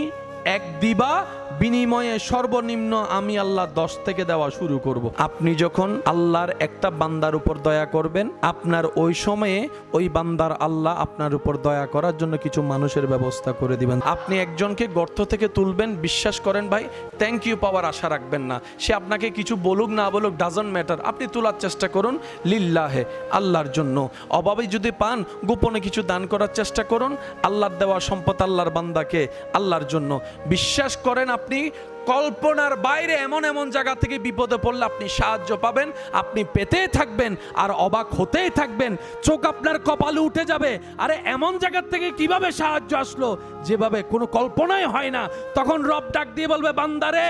এক দিবা বিনিময়ে সর্বনিম্ন আমি আল্লাহ 10 থেকে দেওয়া শুরু করব। আপনি যখন আল্লাহর একটা বান্দার উপর দয়া করবেন আপনার ওই সময়ে ওই বান্দার আল্লাহ আপনার উপর দয়া করার জন্য কিছু মানুষের ব্যবস্থা করে দিবেন। আপনি একজনকে গর্ত থেকে তুলবেন বিশ্বাস করেন ভাই থ্যাংক ইউ পাওয়ার আশা রাখবেন না সে আপনাকে কিছু বলুক না বলুক ডাজন্ট ম্যাটার আপনি তোলার চেষ্টা করুন লিল্লাহে আল্লাহর জন্য অভাবে যদি পান গোপনে কিছু দান করার চেষ্টা করুন আল্লাহর দেওয়া সম্পদ আল্লাহর বান্দাকে আল্লাহর জন্য বিশ্বাস করেন আপনি কল্পনার বাইরে এমন এমন জায়গা থেকে বিপদে পড়লে আপনি সাহায্য পাবেন আপনি পেতেই থাকবেন আর অবাক হতেই থাকবেন চোখ আপনার কপালে উঠে যাবে আরে এমন জায়গা থেকে কিভাবে সাহায্য আসলো যেভাবে কোনো কল্পনাই হয় না তখন রব ডাক দিয়ে বলবে বান্দারে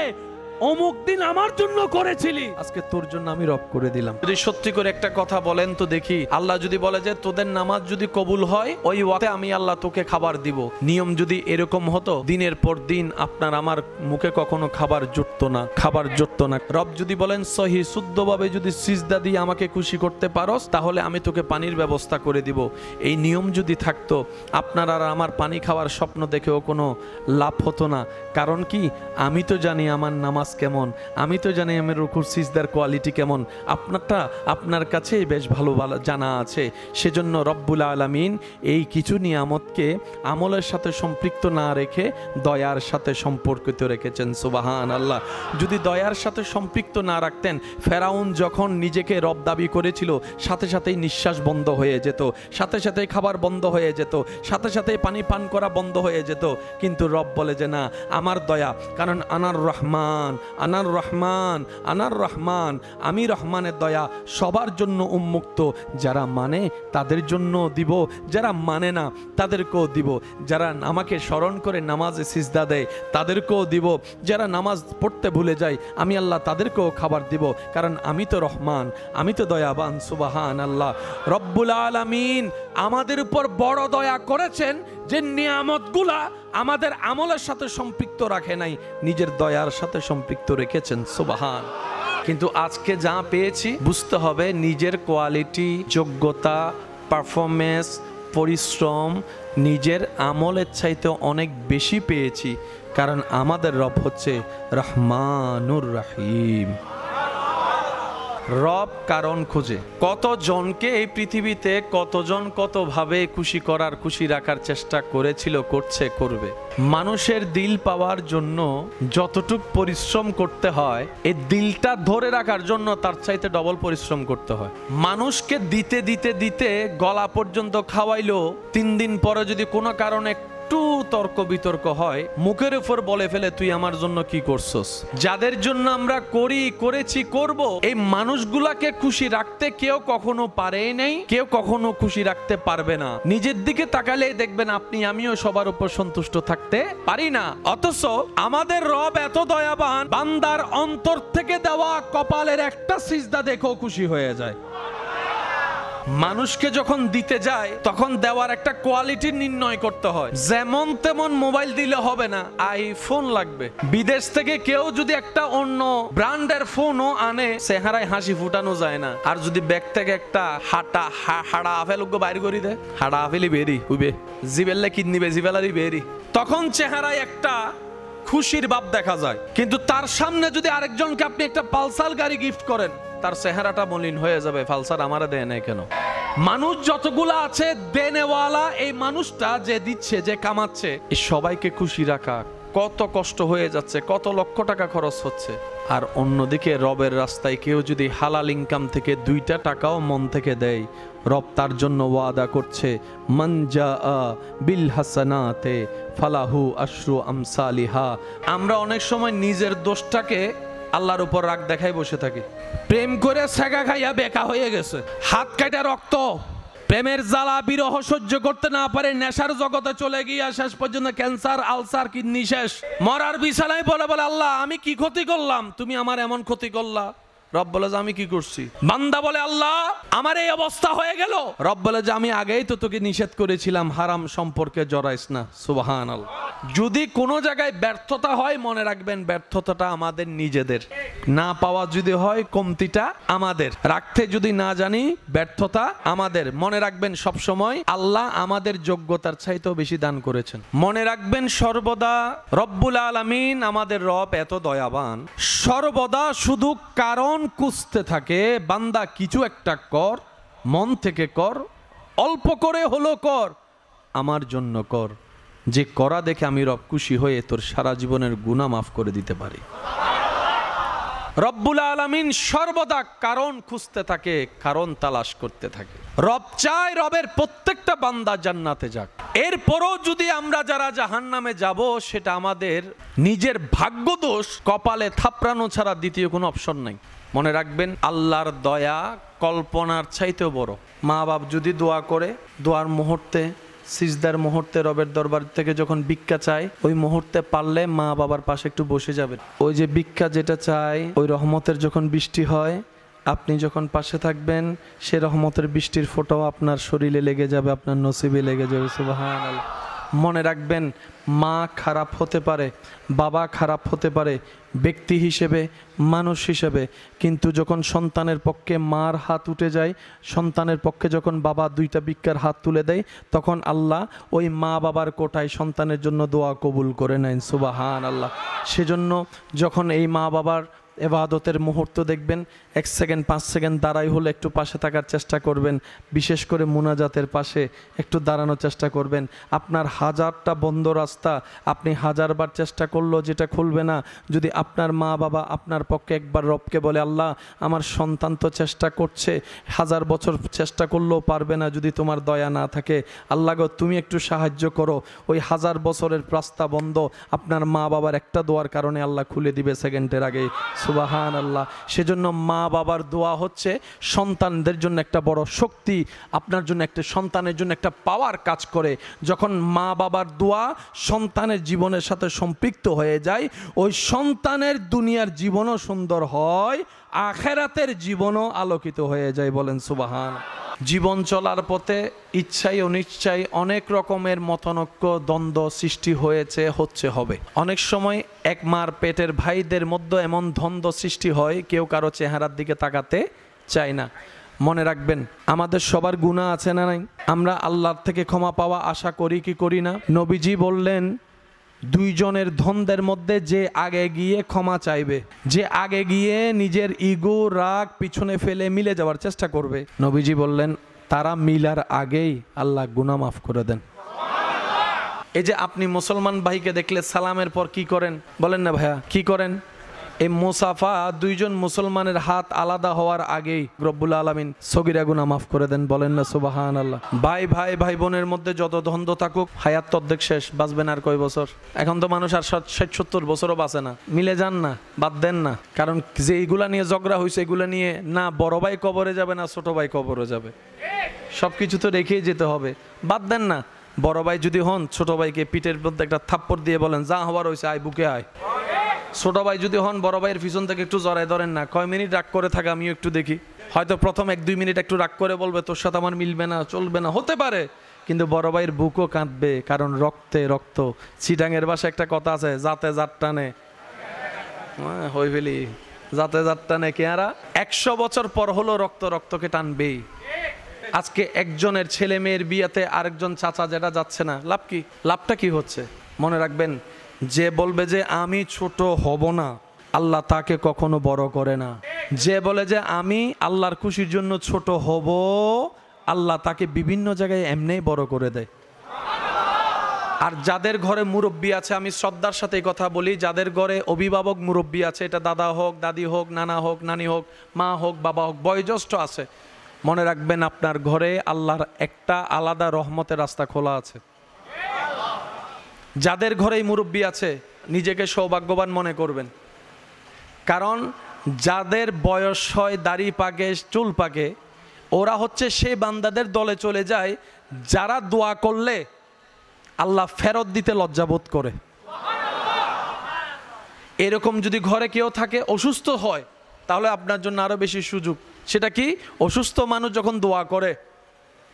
অমুক দিন আমার জন্য করেছিলি, আজকে তোর জন্য আমি রব করে দিলাম। যদি সত্যি করে একটা কথা বলেন তো দেখি, আল্লাহ যদি বলে যে তোদের নামাজ যদি কবুল হয় ওই ওয়াক্তে আমি আল্লাহ তোকে খাবার দিব, নিয়ম যদি এরকম হতো দিনের পর দিন আপনার আমার মুখে কখনো খাবার জুটতো না। রব যদি বলেন সহি শুদ্ধভাবে যদি সিজদা দিয়ে আমাকে খুশি করতে পারোস তাহলে আমি তোকে পানির ব্যবস্থা করে দিব, এই নিয়ম যদি থাকতো আপনার আর আমার পানি খাওয়ার স্বপ্ন দেখেও কোনো লাভ হতো না। কারণ কি, আমি তো জানি আমার নামাজ কেমন, আমি তো জানি আমার রুকুর সিজদার কোয়ালিটি কেমন, আপনারটা আপনার কাছেই বেশ ভালো জানা আছে। সেজন্য রব্বুল আলামিন এই কিছু নিয়ামতকে আমলের সাথে সম্পৃক্ত না রেখে দয়ার সাথে সম্পর্কিত রেখেছেন। সুবহানাল্লাহ। যদি দয়ার সাথে সম্পৃক্ত না রাখতেন, ফেরাউন যখন নিজেকে রব দাবি করেছিল সাথে সাথেই নিঃশ্বাস বন্ধ হয়ে যেত, সাথে সাথেই খাবার বন্ধ হয়ে যেত, সাথে সাথেই পানি পান করা বন্ধ হয়ে যেত। কিন্তু রব বলে যে না, আমার দয়া, কারণ আনার রহমান, আমি রহমানের দয়া সবার জন্য উন্মুক্ত। যারা মানে তাদের জন্য দিব, যারা মানে না তাদেরকেও দিব, যারা আমাকে স্মরণ করে নামাজে সিজদা দেয় তাদেরকেও দিব, যারা নামাজ পড়তে ভুলে যায় আমি আল্লাহ তাদেরকেও খাবার দিব, কারণ আমি তো রহমান, আমি তো দয়াবান। সুবহানাল্লাহ। রব্বুল আলামিন আমাদের উপর বড় দয়া করেছেন যে নিয়ামতগুলা আমাদের আমলের সাথে সম্পৃক্ত রাখে নাই, নিজের দয়ার সাথে সম্পৃক্ত রেখেছেন। সুবহান। কিন্তু আজকে যা পেয়েছি বুঝতে হবে নিজের কোয়ালিটি, যোগ্যতা, পারফরমেন্স, পরিশ্রম নিজের আমলের চাইতে অনেক বেশি পেয়েছি, কারণ আমাদের রব হচ্ছে রহমানুর রহিম। রব কারণ খোঁজে। কতজনকে এই পৃথিবীতে কতজন কতভাবে খুশি করার, খুশি রাখার চেষ্টা করেছিল, করছে, করবে। মানুষের দিল পাওয়ার জন্য যতটুক পরিশ্রম করতে হয় এই দিলটা ধরে রাখার জন্য তার চাইতে ডবল পরিশ্রম করতে হয়। মানুষকে দিতে দিতে দিতে গলা পর্যন্ত খাওয়াইলো, 3 দিন পরে যদি কোনো কারণে একটু তর্ক বিতর্ক হয় মুখের উপর বলে ফেলে তুই আমার জন্য কি করছস। যাদের জন্য আমরা করেছি, করব, এই মানুষগুলাকে খুশি রাখতে কেউ কখনো পারে নাই, কেউ কখনো খুশি রাখতে পারবে না। নিজের দিকে তাকালেই দেখবেন আপনি আমিও সবার উপর সন্তুষ্ট থাকতে পারি না, অথচ আমাদের রব এত দয়াবান, বান্দার অন্তর থেকে দেওয়া কপালের একটা সিজদা দেখেও খুশি হয়ে যায়। মানুষকে যখন দিতে যায় তখন দেওয়ার একটা কোয়ালিটি নির্ণয় করতে হয়। যেমন তেমন মোবাইল দিলে হবে না, আইফোন লাগবে। বিদেশ থেকে কেউ যদি একটা অন্য ব্র্যান্ডের ফোনও আনে, চেহারায় হাসি ফুটানো যায় না। আর যদি ব্যাগ থেকে একটা হাড়া আপেল বাইর করি দেয়, হাড়া আপেলই বেরি হইবে, জিবেল্লে কিডনিবে জিবেলারই বেরি, তখন চেহারায় একটা খুশির ভাব দেখা যায়। কিন্তু তার সামনে যদি আরেকজনকে আপনি একটা পালসার গাড়ি গিফট করেন, তার চেহারাটা মলিন হয়ে যাবে, পালসার আমারে দেয় না কেন। মানুষ যতগুলা আছে দেনেওয়ালা, এই মানুষটা যে দিচ্ছে, যে কামাচ্ছে, এই সবাইকে খুশি রাখা কত কষ্ট হয়ে যাচ্ছে, কত লক্ষ টাকা খরচ হচ্ছে। আর অন্যদিকে রবের রাস্তায় কেউ যদি হালাল ইনকাম থেকে 2টা টাকাও মন থেকে দেয়, রব তার জন্য ওয়াদা করছে মান জাআ বিল হাসানাতে ফালাহু আশরু আমসালিহা। আমরা অনেক সময় নিজের দোষটাকে আল্লাহর উপর রাগ দেখাই বসে থাকি। প্রেম করে সেগা খাইয়া বেকা হয়ে গেছে, হাত কাটা রক্ত, প্রেমের জ্বালা বিরহ সহ্য করতে না পারে নেশার জগতে চলে গিয়া শেষ পর্যন্ত ক্যান্সার, আলসার, কিডনি শেষ, মরার বিছানায় বলে আল্লাহ আমি কি ক্ষতি করলাম, তুমি আমার এমন ক্ষতি করলা। রব বলে যে আমি কি করছি? বান্দা বলে আল্লাহ আমার এই অবস্থা হয়ে গেল। রব বলে যে আমি আগেই তো তোকে নিষেধ করেছিলাম হারাম সম্পর্কে জড়াইস না। সুবহানাল্লাহ। যদি কোনো জায়গায় ব্যর্থতা হয় মনে রাখবেন ব্যর্থতাটা আমাদের নিজেদের, না পাওয়া যদি হয় কমতিটা আমাদের, রাখতে যদি না জানি ব্যর্থতা আমাদের। মনে রাখবেন সব সময় আল্লাহ আমাদের যোগ্যতার চাইতেও বেশি দান করেছেন। মনে রাখবেন সর্বদা রব্বুল আলামিন আমাদের রব এত দয়াবান, সর্বদা শুধু কারণ খুঁজতে থাকে, বান্দা কিছু একটা কর, মন থেকে কর, অল্প করে হলো কর, আমার জন্য কর, যে করা দেখে আমি রব খুশি হয়ে তোর সারা জীবনের গুনাহ মাফ করে দিতে পারি। রব্বুল আলামিন সর্বদা কারণ খুঁজতে থাকে, কারণ তালাশ করতে থাকে। রব চায় রবের প্রত্যেকটা বান্দা জান্নাতে যাক। এরপরও যদি আমরা যারা জাহান্নামে যাব সেটা আমাদের নিজের ভাগ্য দোষ, কপালে থাপড়ানো ছাড়া দ্বিতীয় কোনো অপশন নাই। মনে রাখবেন আল্লাহর দয়া কল্পনার চাইতেও বড়। মা বাপ যদি দোয়া করে, দোয়ার মুহূর্তে সিজদার মুহূর্তে রবের দরবার থেকে যখন ভিক্ষা চায়, ওই মুহূর্তে পারলে মা বাবার পাশে একটু বসে যাবেন। ওই যে ভিক্ষা যেটা চায়, ওই রহমতের যখন বৃষ্টি হয়, আপনি যখন পাশে থাকবেন, সে রহমতের বৃষ্টির ফোঁটাও আপনার শরীরে লেগে যাবে, আপনার নসিবে লেগে যাবে। সুবহানাল্লাহ। মনে রাখবেন, মা খারাপ হতে পারে, বাবা খারাপ হতে পারে ব্যক্তি হিসেবে, মানুষ হিসেবে, কিন্তু যখন সন্তানের পক্ষে মার হাত উঠে যায়, সন্তানের পক্ষে যখন বাবা দুইটা ভিক্ষার হাত তুলে দেয়, তখন আল্লাহ ওই মা বাবার কোটায় সন্তানের জন্য দোয়া কবুল করে নেন। সুবহানাল্লাহ। সেজন্য যখন এই মা বাবার এবাদতের মুহূর্ত দেখবেন, 1 সেকেন্ড 5 সেকেন্ড দাঁড়াই হলে একটু পাশে থাকার চেষ্টা করবেন। বিশেষ করে মুনাজাতের পাশে একটু দাঁড়ানোর চেষ্টা করবেন। আপনার হাজারটা বন্ধ রাস্তা, আপনি হাজারবার চেষ্টা করলেও যেটা খুলবে না। যদি আপনার মা বাবা আপনার পক্ষে একবার রবকে বলে, আল্লাহ আমার সন্তান তো চেষ্টা করছে, 1000 বছর চেষ্টা করলেও পারবে না যদি তোমার দয়া না থাকে, আল্লাহ গো তুমি একটু সাহায্য করো, ওই 1000 বছরের রাস্তা বন্ধ আপনার মা বাবার একটা দোয়ার কারণে আল্লাহ খুলে দিবে সেকেন্ডের আগে। সুবহানাল্লাহ। সেজন্য মা বাবার দোয়া হচ্ছে সন্তানদের জন্য একটা বড় শক্তি, আপনার জন্য একটা সন্তানের জন্য একটা পাওয়ার কাজ করে। যখন মা বাবার দোয়া সন্তানের জীবনের সাথে সম্পৃক্ত হয়ে যায়, ওই সন্তানের দুনিয়ার জীবনও সুন্দর হয়, আখেরাতের জীবনও আলোকিত হয়ে যায়। বলেন সুবহানাল্লাহ। জীবন চলার পথে ইচ্ছাই অনিচ্ছাই অনেক রকমের মতানৈক্য দ্বন্দ্ব সৃষ্টি হয়েছে, হচ্ছে, হবে। অনেক সময় এক মার পেটের ভাইদের মধ্যে এমন দ্বন্দ্ব সৃষ্টি হয়, কেউ কারো চেহারার দিকে তাকাতে চায় না। মনে রাখবেন, আমাদের সবার গুনাহ আছে না নাই? আমরা আল্লাহর থেকে ক্ষমা পাওয়া আশা করি কি করি না? নবীজি বললেন, দুইজনের দ্বন্দ্বের মধ্যে যে আগে গিয়ে ক্ষমা চাইবে, যে আগে গিয়ে নিজের ইগো রাগ পিছনে ফেলে মিলে যাওয়ার চেষ্টা করবে, নবীজি বললেন তারা মিলার আগেই আল্লাহ গুনাহ মাফ করে দেন। এই যে আপনি মুসলমান ভাইকে দেখলে সালামের পর কি করেন বলেন না ভাইয়া, কি করেন? এই মুসাফা, দুইজন মুসলমানের হাত আলাদা হওয়ার আগেই রব্বুল আলামিন সগীরা গুনাহ মাফ করে দেন। বলেন না সুবহানাল্লাহ। ভাই বোনের মধ্যে যত দ্বন্দ্ব থাকুক, হায়াত তো অর্ধেক শেষ, বাঁচবেন আর কয় বছর? এখন তো মানুষ আর 60-70 বছরও বাঁচে না। মিলে যান না, বাদ দেন না। কারণ যে এইগুলা নিয়ে ঝগড়া হয়েছে, এগুলা নিয়ে না বড় ভাই কবরে যাবে না ছোট ভাই কবরে যাবে, সবকিছু তো রেখেই যেতে হবে। বাদ দেন না। বড় ভাই যদি হন, ছোট ভাইকে পিঠের মধ্যে একটা থাপ্পড় দিয়ে বলেন, যা হওয়ার হয়েছে আয়, বুকে আয়। ছোট ভাই যদি হন, বড় ভাইয়ের পিছন থেকে একটু জড়ায় ধরেন না, কয় মিনিট রাগ করে থাকে আমিও একটু দেখি। হয়তো প্রথম 1-2 মিনিট একটু রাগ করে বলবে তোর সাথে আমার মিলবে না, চলবে না, হতে পারে, কিন্তু বড় ভাইয়ের বুকও কাঁদবে, কারণ রক্তে রক্ত। চিটাঙের ভাষায় একটা কথা আছে, জাতে জাত টানে, হই ফেলি, জাতে জাত টানে কেয়ারা। 100 বছর পর হলো রক্ত রক্তকে টানবেই। আজকে একজনের ছেলে মেয়ের বিয়েতে আরেকজন চাচা যেটা যাচ্ছে না, লাভ কি? লাভটা কি হচ্ছে? মনে রাখবেন, যে বলবে যে আমি ছোট হব না, আল্লাহ তাকে কখনো বড় করে না। যে বলে যে আমি আল্লাহর খুশির জন্য ছোট হব, আল্লাহ তাকে বিভিন্ন জায়গায় এমনিই বড় করে দেয়। আর যাদের ঘরে মুরব্বী আছে, আমি শ্রদ্ধার সাথে এই কথা বলি, যাদের ঘরে অভিভাবক মুরব্বী আছে, এটা দাদা হোক, দাদি হোক, নানা হোক, নানি হোক, মা হোক, বাবা হোক, বয়োজ্যেষ্ঠ আছে, মনে রাখবেন আপনার ঘরে আল্লাহর একটা আলাদা রহমতের রাস্তা খোলা আছে। যাদের ঘরেই মুরব্বী আছে, নিজেকে সৌভাগ্যবান মনে করবেন। কারণ যাদের বয়স হয়, দাড়ি পাকে, চুল পাকে, ওরা হচ্ছে সেই বান্দাদের দলে চলে যায় যারা দোয়া করলে আল্লাহ ফেরত দিতে লজ্জাবোধ করে। এরকম যদি ঘরে কেউ থাকে, অসুস্থ হয়, তাহলে আপনার জন্য আরো বেশি সুযোগ। সেটা কি? অসুস্থ মানুষ যখন দোয়া করে,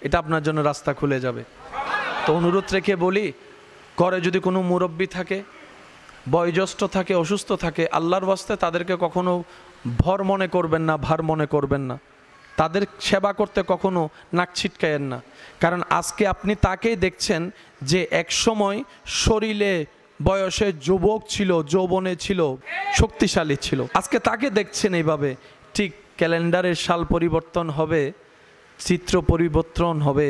এটা আপনার জন্য রাস্তা খুলে যাবে। তো অনুরোধ রেখে বলি, ঘরে যদি কোনো মুরব্বী থাকে, বয়োজ্যেষ্ঠ থাকে, অসুস্থ থাকে, আল্লাহর ওয়াস্তে তাদেরকে কখনো ভর মনে করবেন না, ভার মনে করবেন না। তাদের সেবা করতে কখনো নাক ছিটকায়েন না। কারণ আজকে আপনি তাকেই দেখছেন যে এক সময় শরীরে বয়সে যুবক ছিল, যৌবনে ছিল, শক্তিশালী ছিল, আজকে তাকে দেখছেন এইভাবে। ঠিক ক্যালেন্ডারের সাল পরিবর্তন হবে, চিত্র পরিবর্তন হবে,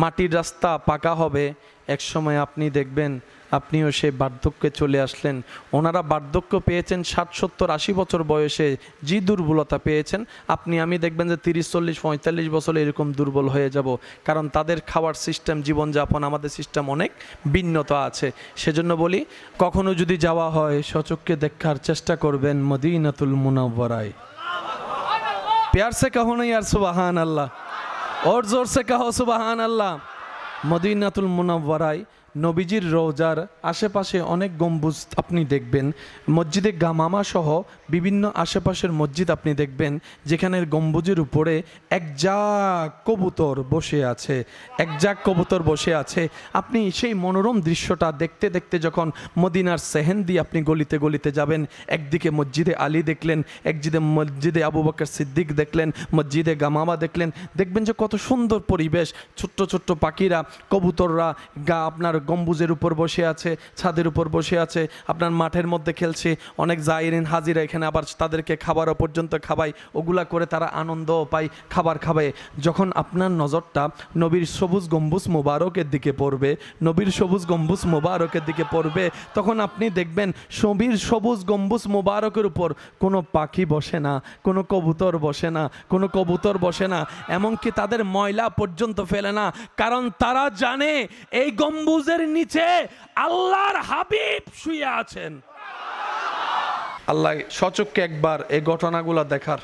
মাটির রাস্তা পাকা হবে, এক সময় আপনি দেখবেন আপনিও সেই বার্ধক্যে চলে আসলেন। ওনারা বার্ধক্য পেয়েছেন 60, 70, 80 বছর বয়সে, যে দুর্বলতা পেয়েছেন, আপনি আমি দেখবেন যে 30, 40, 45 বছরে এরকম দুর্বল হয়ে যাব। কারণ তাদের খাওয়ার সিস্টেম, জীবনযাপন, আমাদের সিস্টেম অনেক ভিন্নতা আছে। সেজন্য বলি, কখনো যদি যাওয়া হয়, সচক্ষে দেখার চেষ্টা করবেন মদিনাতুল মুনাওয়ারায়। प्यार से कहो ना यार सुबहान अल्लाह, और जोर से कहो सुबहान अल्लाह। মদিনাতুল মুনাওয়ারায় নবীজির রওজার আশেপাশে অনেক গম্বুজ আপনি দেখবেন, মসজিদে গামামা সহ বিভিন্ন আশেপাশের মসজিদ আপনি দেখবেন যেখানের গম্বুজের উপরে এক ঝাঁক কবুতর বসে আছে, এক ঝাঁক কবুতর বসে আছে। আপনি সেই মনোরম দৃশ্যটা দেখতে দেখতে যখন মদিনার সেহেন দিয়ে আপনি গলিতে গলিতে যাবেন, একদিকে মসজিদে আলী দেখলেন, একদিকে মসজিদে আবু বকর সিদ্দিক দেখলেন, মসজিদে গামামা দেখলেন, দেখবেন যে কত সুন্দর পরিবেশ, ছোট্ট ছোট্ট পাখিরা, কবুতররা আপনার গম্বুজের উপর বসে আছে, ছাদের উপর বসে আছে, আপনার মাঠের মধ্যে খেলছে। অনেক জায়রিন হাজিরা এখানে আবার তাদেরকে খাবারও পর্যন্ত খাবায়, ওগুলা করে তারা আনন্দও পায়, খাবার খাবায়। যখন আপনার নজরটা নবীর সবুজ গম্বুজ মোবারকের দিকে পড়বে, নবীর সবুজ গম্বুজ মোবারকের দিকে পড়বে, তখন আপনি দেখবেন নবীর সবুজ গম্বুজ মোবারকের উপর কোনো পাখি বসে না, কোনো কবুতর বসে না, কোনো কবুতর বসে না, এমনকি তাদের ময়লা পর্যন্ত ফেলে না, কারণ তারা জানে এই গম্বুজের নিচে আল্লাহর হাবিব শুয়ে আছেন। আল্লাহ সচক্ষে একবার এই ঘটনাগুলো দেখার।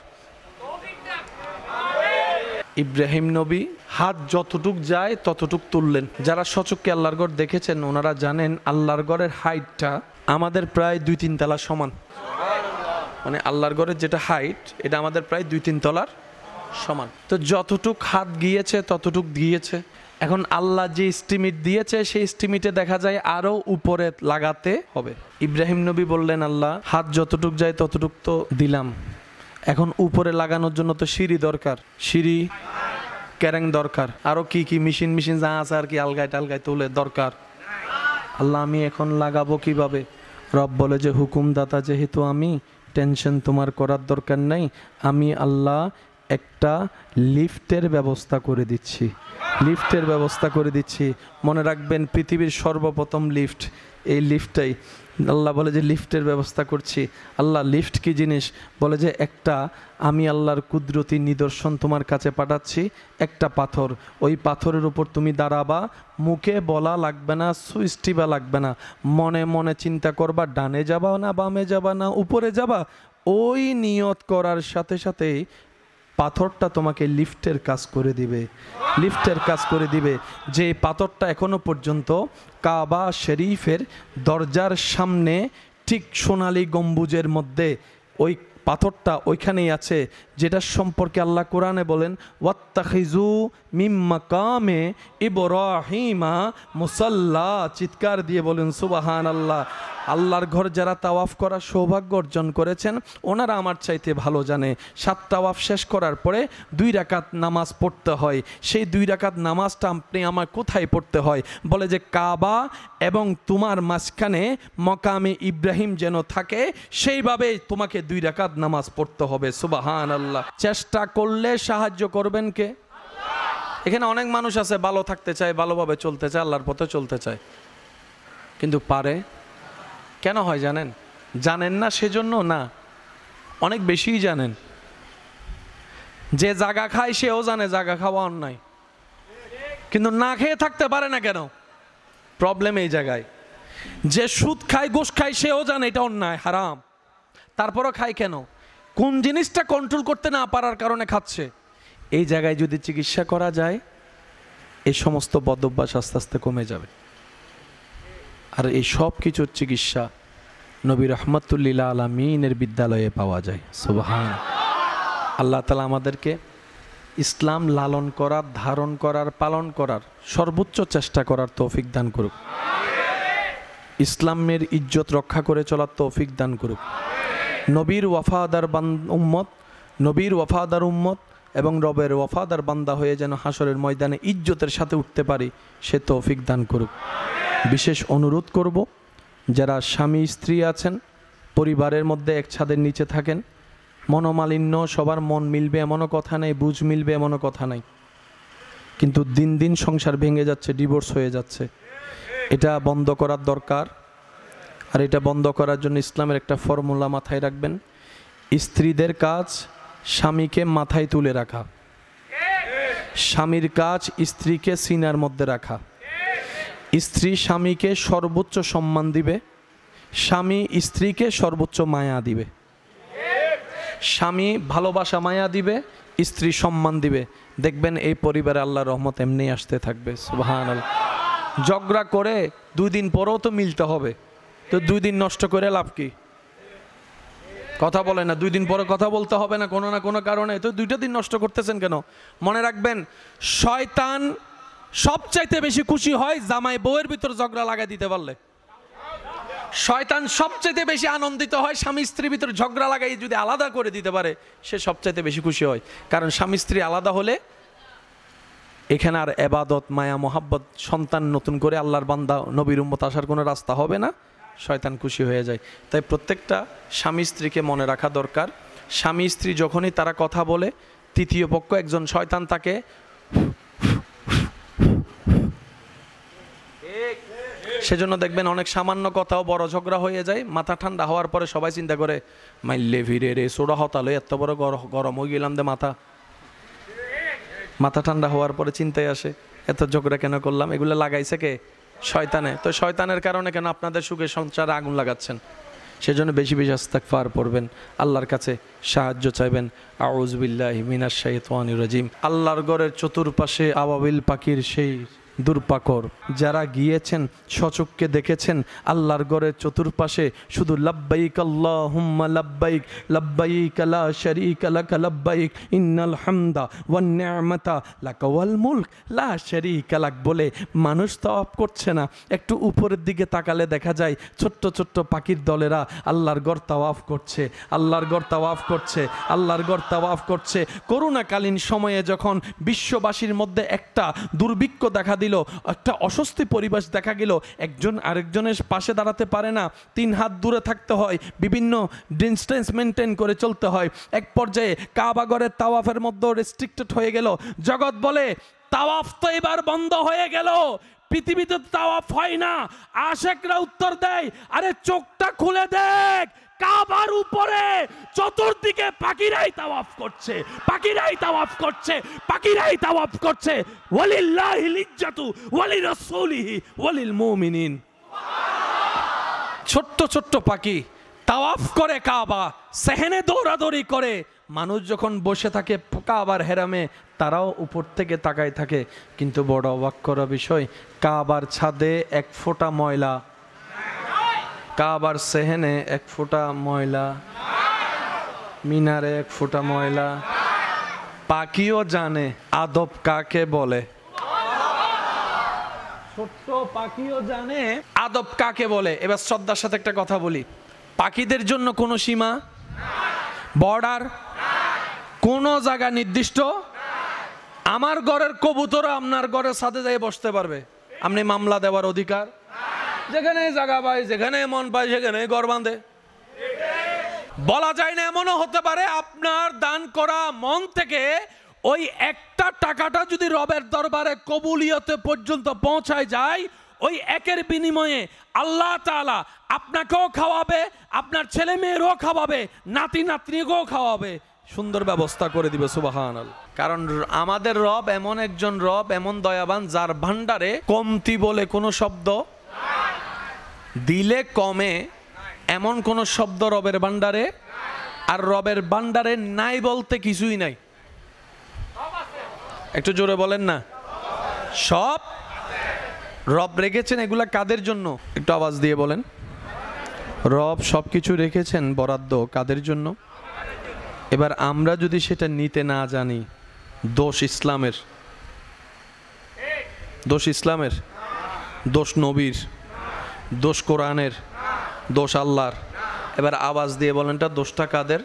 ইব্রাহিম নবী হাত যতটুক যায় ততটুক তুললেন। যারা সচক্ষে আল্লাহর ঘর দেখেছেন ওনারা জানেন আল্লাহর ঘরের হাইটটা আমাদের প্রায় 2-3 তলা সমান। মানে আল্লাহর ঘরের যেটা হাইট এটা আমাদের প্রায় 2-3 তলার সমান। তো যতটুক হাত গিয়েছে ততটুক গিয়েছে। এখন আল্লাহ যে এস্টিমেট দিয়েছে সেই এস্টিমেটে দেখা যায় আরো উপরে লাগাতে হবে। ইব্রাহিম নবী বললেন, আল্লাহ হাত যতটুক যায় ততটুক তো দিলাম, এখন উপরে লাগানোর জন্য তো সিঁড়ি দরকার, সিঁড়ি ক্যারেং দরকার, আরো কি কি মেশিন যা আছে আর কি আলগায় টালগায় তুলে দরকার। আল্লাহ আমি এখন লাগাবো কিভাবে? রব বলে যে হুকুমদাতা যেহেতু আমি, টেনশন তোমার করার দরকার নাই, আমি আল্লাহ একটা লিফটের ব্যবস্থা করে দিচ্ছি, লিফটের ব্যবস্থা করে দিচ্ছি। মনে রাখবেন পৃথিবীর সর্বপ্রথম লিফট এই লিফটটাই। আল্লাহ বলে যে লিফটের ব্যবস্থা করছি। আল্লাহ লিফট কি জিনিস? বলে যে একটা আমি আল্লাহর কুদরতি নিদর্শন তোমার কাছে পাঠাচ্ছি, একটা পাথর, ওই পাথরের উপর তুমি দাঁড়াবা, মুখে বলা লাগবে না, সুইচ টিপা লাগবে না, মনে মনে চিন্তা করবা ডানে যাবা না বামে যাবা না উপরে যাবা, ওই নিয়ত করার সাথে সাথেই পাথরটা তোমাকে লিফটের কাজ করে দিবে, লিফটের কাজ করে দিবে। যে পাথরটা এখনো পর্যন্ত কাবা শরীফের দরজার সামনে ঠিক সোনালী গম্বুজের মধ্যে ওই পাথরটা ওইখানেই আছে, যেটা সম্পর্কে আল্লাহ কোরআনে বলেন ওয়াত্তাখিজু মিম মাকামে ইব্রাহিমা মুসাল্লা। চিৎকার দিয়ে বলেন সুবহানাল্লাহ। আল্লাহর ঘর যারা তাওয়াফ করার সৌভাগ্য অর্জন করেছেন ওনারা আমার চাইতে ভালো জানে 7 তাওয়াফ শেষ করার পরে 2 রাকাত নামাজ পড়তে হয়। সেই 2 রাকাত নামাজটা আপনি আমার কোথায় পড়তে হয়? বলে যে কাবা এবং তোমার মাঝখানে মকামে ইব্রাহিম যেন থাকে সেইভাবে তোমাকে 2 রাকাত নামাজ পড়তে হবে। সুবহানাল্লাহ। চেষ্টা করলে সাহায্য করবেন কে? এখানে অনেক মানুষ আছে ভালো থাকতে চায়, ভালোভাবে চলতে চায়, আল্লাহর পথে চলতে চায়, কিন্তু পারে কেন হয় জানেন? জানেন না সেজন্য না, অনেক বেশিই জানেন। যে জাগা খায় সেও জানে জাগা খাওয়া অন্যায়, কিন্তু না খেয়ে থাকতে পারে না কেন? প্রবলেম এই জায়গায়। যে সুদ খায় ঘুষ খায় সেও জানে এটা অন্যায় হারাম, তারপরও খায় কেন? কোন জিনিসটা কন্ট্রোল করতে না পারার কারণে খাচ্ছে। এই জায়গায় যদি চিকিৎসা করা যায় এই সমস্ত বদ অভ্যাস আস্তে আস্তে কমে যাবে। আর এই সব কিছুর চিকিৎসা নবী রহমাতুল্লিল আলামিনের বিদ্যালয়ে পাওয়া যায়। সুবহান আল্লাহ তাআলা আমাদেরকে ইসলাম লালন করার, ধারণ করার, পালন করার সর্বোচ্চ চেষ্টা করার তৌফিক দান করুক। ইসলামের ইজ্জত রক্ষা করে চলার তৌফিক দান করুক। নবীর ওয়াফাদার উম্মত, নবীর ওয়াফাদার উম্মত এবং রবের ওয়াফাদার বান্দা হয়ে যেন হাসরের ময়দানে ইজ্জতের সাথে উঠতে পারি সে তৌফিক দান করুক। বিশেষ অনুরোধ করব, যারা স্বামী স্ত্রী আছেন, পরিবারের মধ্যে এক ছাদের নিচে থাকেন, মনোমালিন্য, সবার মন মিলবে এমনও কথা নেই, বুঝ মিলবে এমনও কথা নাই, কিন্তু দিন দিন সংসার ভেঙে যাচ্ছে, ডিভোর্স হয়ে যাচ্ছে। এটা বন্ধ করার দরকার। আর এটা বন্ধ করার জন্য ইসলামের একটা ফর্মুলা মাথায় রাখবেন। স্ত্রীদের কাজ স্বামীকে মাথায় তুলে রাখা, স্বামীর কাজ স্ত্রীকে সিনার মধ্যে রাখা। স্ত্রী স্বামীকে সর্বোচ্চ সম্মান দিবে, স্বামী স্ত্রীকে সর্বোচ্চ মায়া দিবে। স্বামী ভালোবাসা মায়া দিবে, স্ত্রী সম্মান দিবে। দেখবেন এই পরিবারে আল্লাহর রহমত এমনি আসতে থাকবে। সুবহানাল্লাহ। ঝগড়া করে 2 দিন পরেও তো মিলতে হবে, তো 2 দিন নষ্ট করে লাভ কি? কথা বলে না, 2 দিন পরে কথা বলতে হবে না কোনো কারণে, তো 2টা দিন নষ্ট করতেছেন কেন? মনে রাখবেন, শয়তান সবচাইতে বেশি খুশি হয় জামাই বউয়ের ভিতর ঝগড়া লাগাই দিতে পারলে। শয়তান সবচাইতে বেশি আনন্দিত হয় স্বামী স্ত্রীর ভিতর ঝগড়া লাগাই যদি আলাদা করে দিতে পারে, সে সবচাইতে বেশি খুশি হয়। কারণ স্বামী স্ত্রী আলাদা হলে এখানে আর এবাদত, মায়া, মোহাব্বত, সন্তান, নতুন করে আল্লাহর বান্দা, নবীর উম্মত আসার কোনো রাস্তা হবে না, শয়তান খুশি হয়ে যায়। তাই প্রত্যেকটা স্বামী স্ত্রীকে মনে রাখা দরকার, স্বামী স্ত্রী যখনই তারা কথা বলে, তৃতীয় পক্ষ একজন শয়তান তাকে সেজন্য দেখবেন অনেক সামান্য কথাও বড় ঝগড়া হয়ে যায়। মাথা ঠান্ডা হওয়ার পরে সবাই চিন্তা করে, মাইলে ভিড়ে রে সোডা হতালো, এত বড় গরম হয়ে গেলাম দে মাথা ঠান্ডা হওয়ার পরে চিন্তায় আসে এত ঝগড়া কেন করলাম, এগুলো লাগাইছে কে? শয়তানে। তো শয়তানের কারণে কেন আপনাদের সুখে সংসারে আগুন লাগাচ্ছেন? সেজন্য বেশি বেশি ইস্তিগফার পড়বেন, আল্লাহর কাছে সাহায্য চাইবেন। আউযু বিল্লাহি মিনাশ শাইতানির রাজিম। আল্লাহর ঘরের চতুর্পাশে আবাবিল পাখির সেই দুর্পাকর, যারা গিয়েছেন সচক্ষে দেখেছেন আল্লাহর ঘরের চতুর্পাশে শুধু লাব্বাইক আল্লাহুম্মা লাব্বাইক, লাব্বাইক লা শারীকা লাক লাব্বাইক, ইন্নাল হামদা ওয়ান নি'মাতা লাকা ওয়াল মুলক লা শারীকা লাক বলে মানুষ তাওয়াফ করছে না। একটু উপরের দিকে তাকালে দেখা যায় ছোট্ট ছোট্ট পাখির দলেরা আল্লাহর ঘর তাওয়াফ করছে, আল্লাহর ঘর তাওয়াফ করছে, আল্লাহর ঘর তাওয়াফ করছে। করোনাকালীন সময়ে যখন বিশ্ববাসীর মধ্যে একটা দুর্ভিক্ষ দেখা দিল, একটা অস্বস্তি পরিবেশ দেখা গেল, একজন আরেকজনের পাশে দাঁড়াতে পারে না, 3 হাত দূরে থাকতে হয়, বিভিন্ন ডিস্টেন্স মেনটেন করে চলতে হয়। এক পর্যায়ে কাবা ঘরের তাওয়াফের মধ্যে রেস্ট্রিক্টেড হয়ে গেল। জগৎ বলে তাওয়াফ তো এবার বন্ধ হয়ে গেল, পৃথিবীতে তাওয়াফ হয় না। আশেকরা উত্তর দেয়, আরে চোখটা খুলে দেখ, কাবার উপরে চতুর্দিকে পাখিরাই তাওয়াফ করছে, পাখিরাই তাওয়াফ করছে, পাখিরাই তাওয়াফ করছে। ওয়ালিল্লাহিল ইজ্জাতু ওয়ালিরাসূলিহি ওয়ালিল মুমিনিন। ছোট্ট ছোট্ট পাখি তাওয়াফ করে কাবা, সেহেনে দৌড়াদৌড়ি করে। মানুষ যখন বসে থাকে কাবার হেরামে, তারাও উপর থেকে তাকায় থাকে। কিন্তু বড় অবাক করা বিষয়, কাবার ছাদে 1 ফোঁটা ময়লা, কাবার সেহেনে 1 ফোঁটা ময়লা, মিনারে 1 ফোঁটা ময়লা। পাখিও জানে আদব কাকে বলে, ছোট্ট পাখিও জানে আদব কাকে বলে। এবার শ্রদ্ধার সাথে একটা কথা বলি, পাখিদের জন্য কোনো সীমা, বর্ডার, কোনো জায়গা নির্দিষ্ট। আমার ঘরের কবুতর আপনার ঘরের সাথে যাই বসতে পারবে, আপনি মামলা দেওয়ার অধিকার, যেখানে জায়গা পায়, যেখানে মন পায় সেখানে ঘর বাঁধে। বলা যায় না, এমনও হতে পারে আপনার দান করা মন থেকে ওই একটা টাকাটা যদি রবের দরবারে কবুলিয়তে পর্যন্ত পৌঁছায় যায়, ওই একের বিনিময়ে আল্লাহ তাআলা আপনাকেও খাওয়াবে, আপনার ছেলে মেয়েরও খাওয়াবে, নাতি নাতনিকেও খাওয়াবে, সুন্দর ব্যবস্থা করে দিবে। সুবহানাল্লাহ। কারণ আমাদের রব এমন একজন রব, এমন দয়াবান, যার ভান্ডারে কমতি বলে কোনো শব্দ, দিলে কমে এমন কোন শব্দ রবের ভান্ডারে, আর রবের ভান্ডারে নাই বলতে কিছুই নাই। একটু জোরে বলেন না, সব রব রেখেছেন। এগুলা কাদের জন্য? একটু আওয়াজ দিয়ে বলেন। রব সবকিছু রেখেছেন বরাদ্দ কাদের জন্য? এবার আমরা যদি সেটা নিতে না জানি, দোষ ইসলামের, দোষ ইসলামের, দোষ নবীর, দোষ কোরআনের, দোষ আল্লাহর। এবার আওয়াজ দিয়ে বলেন, দোষটা কাদের?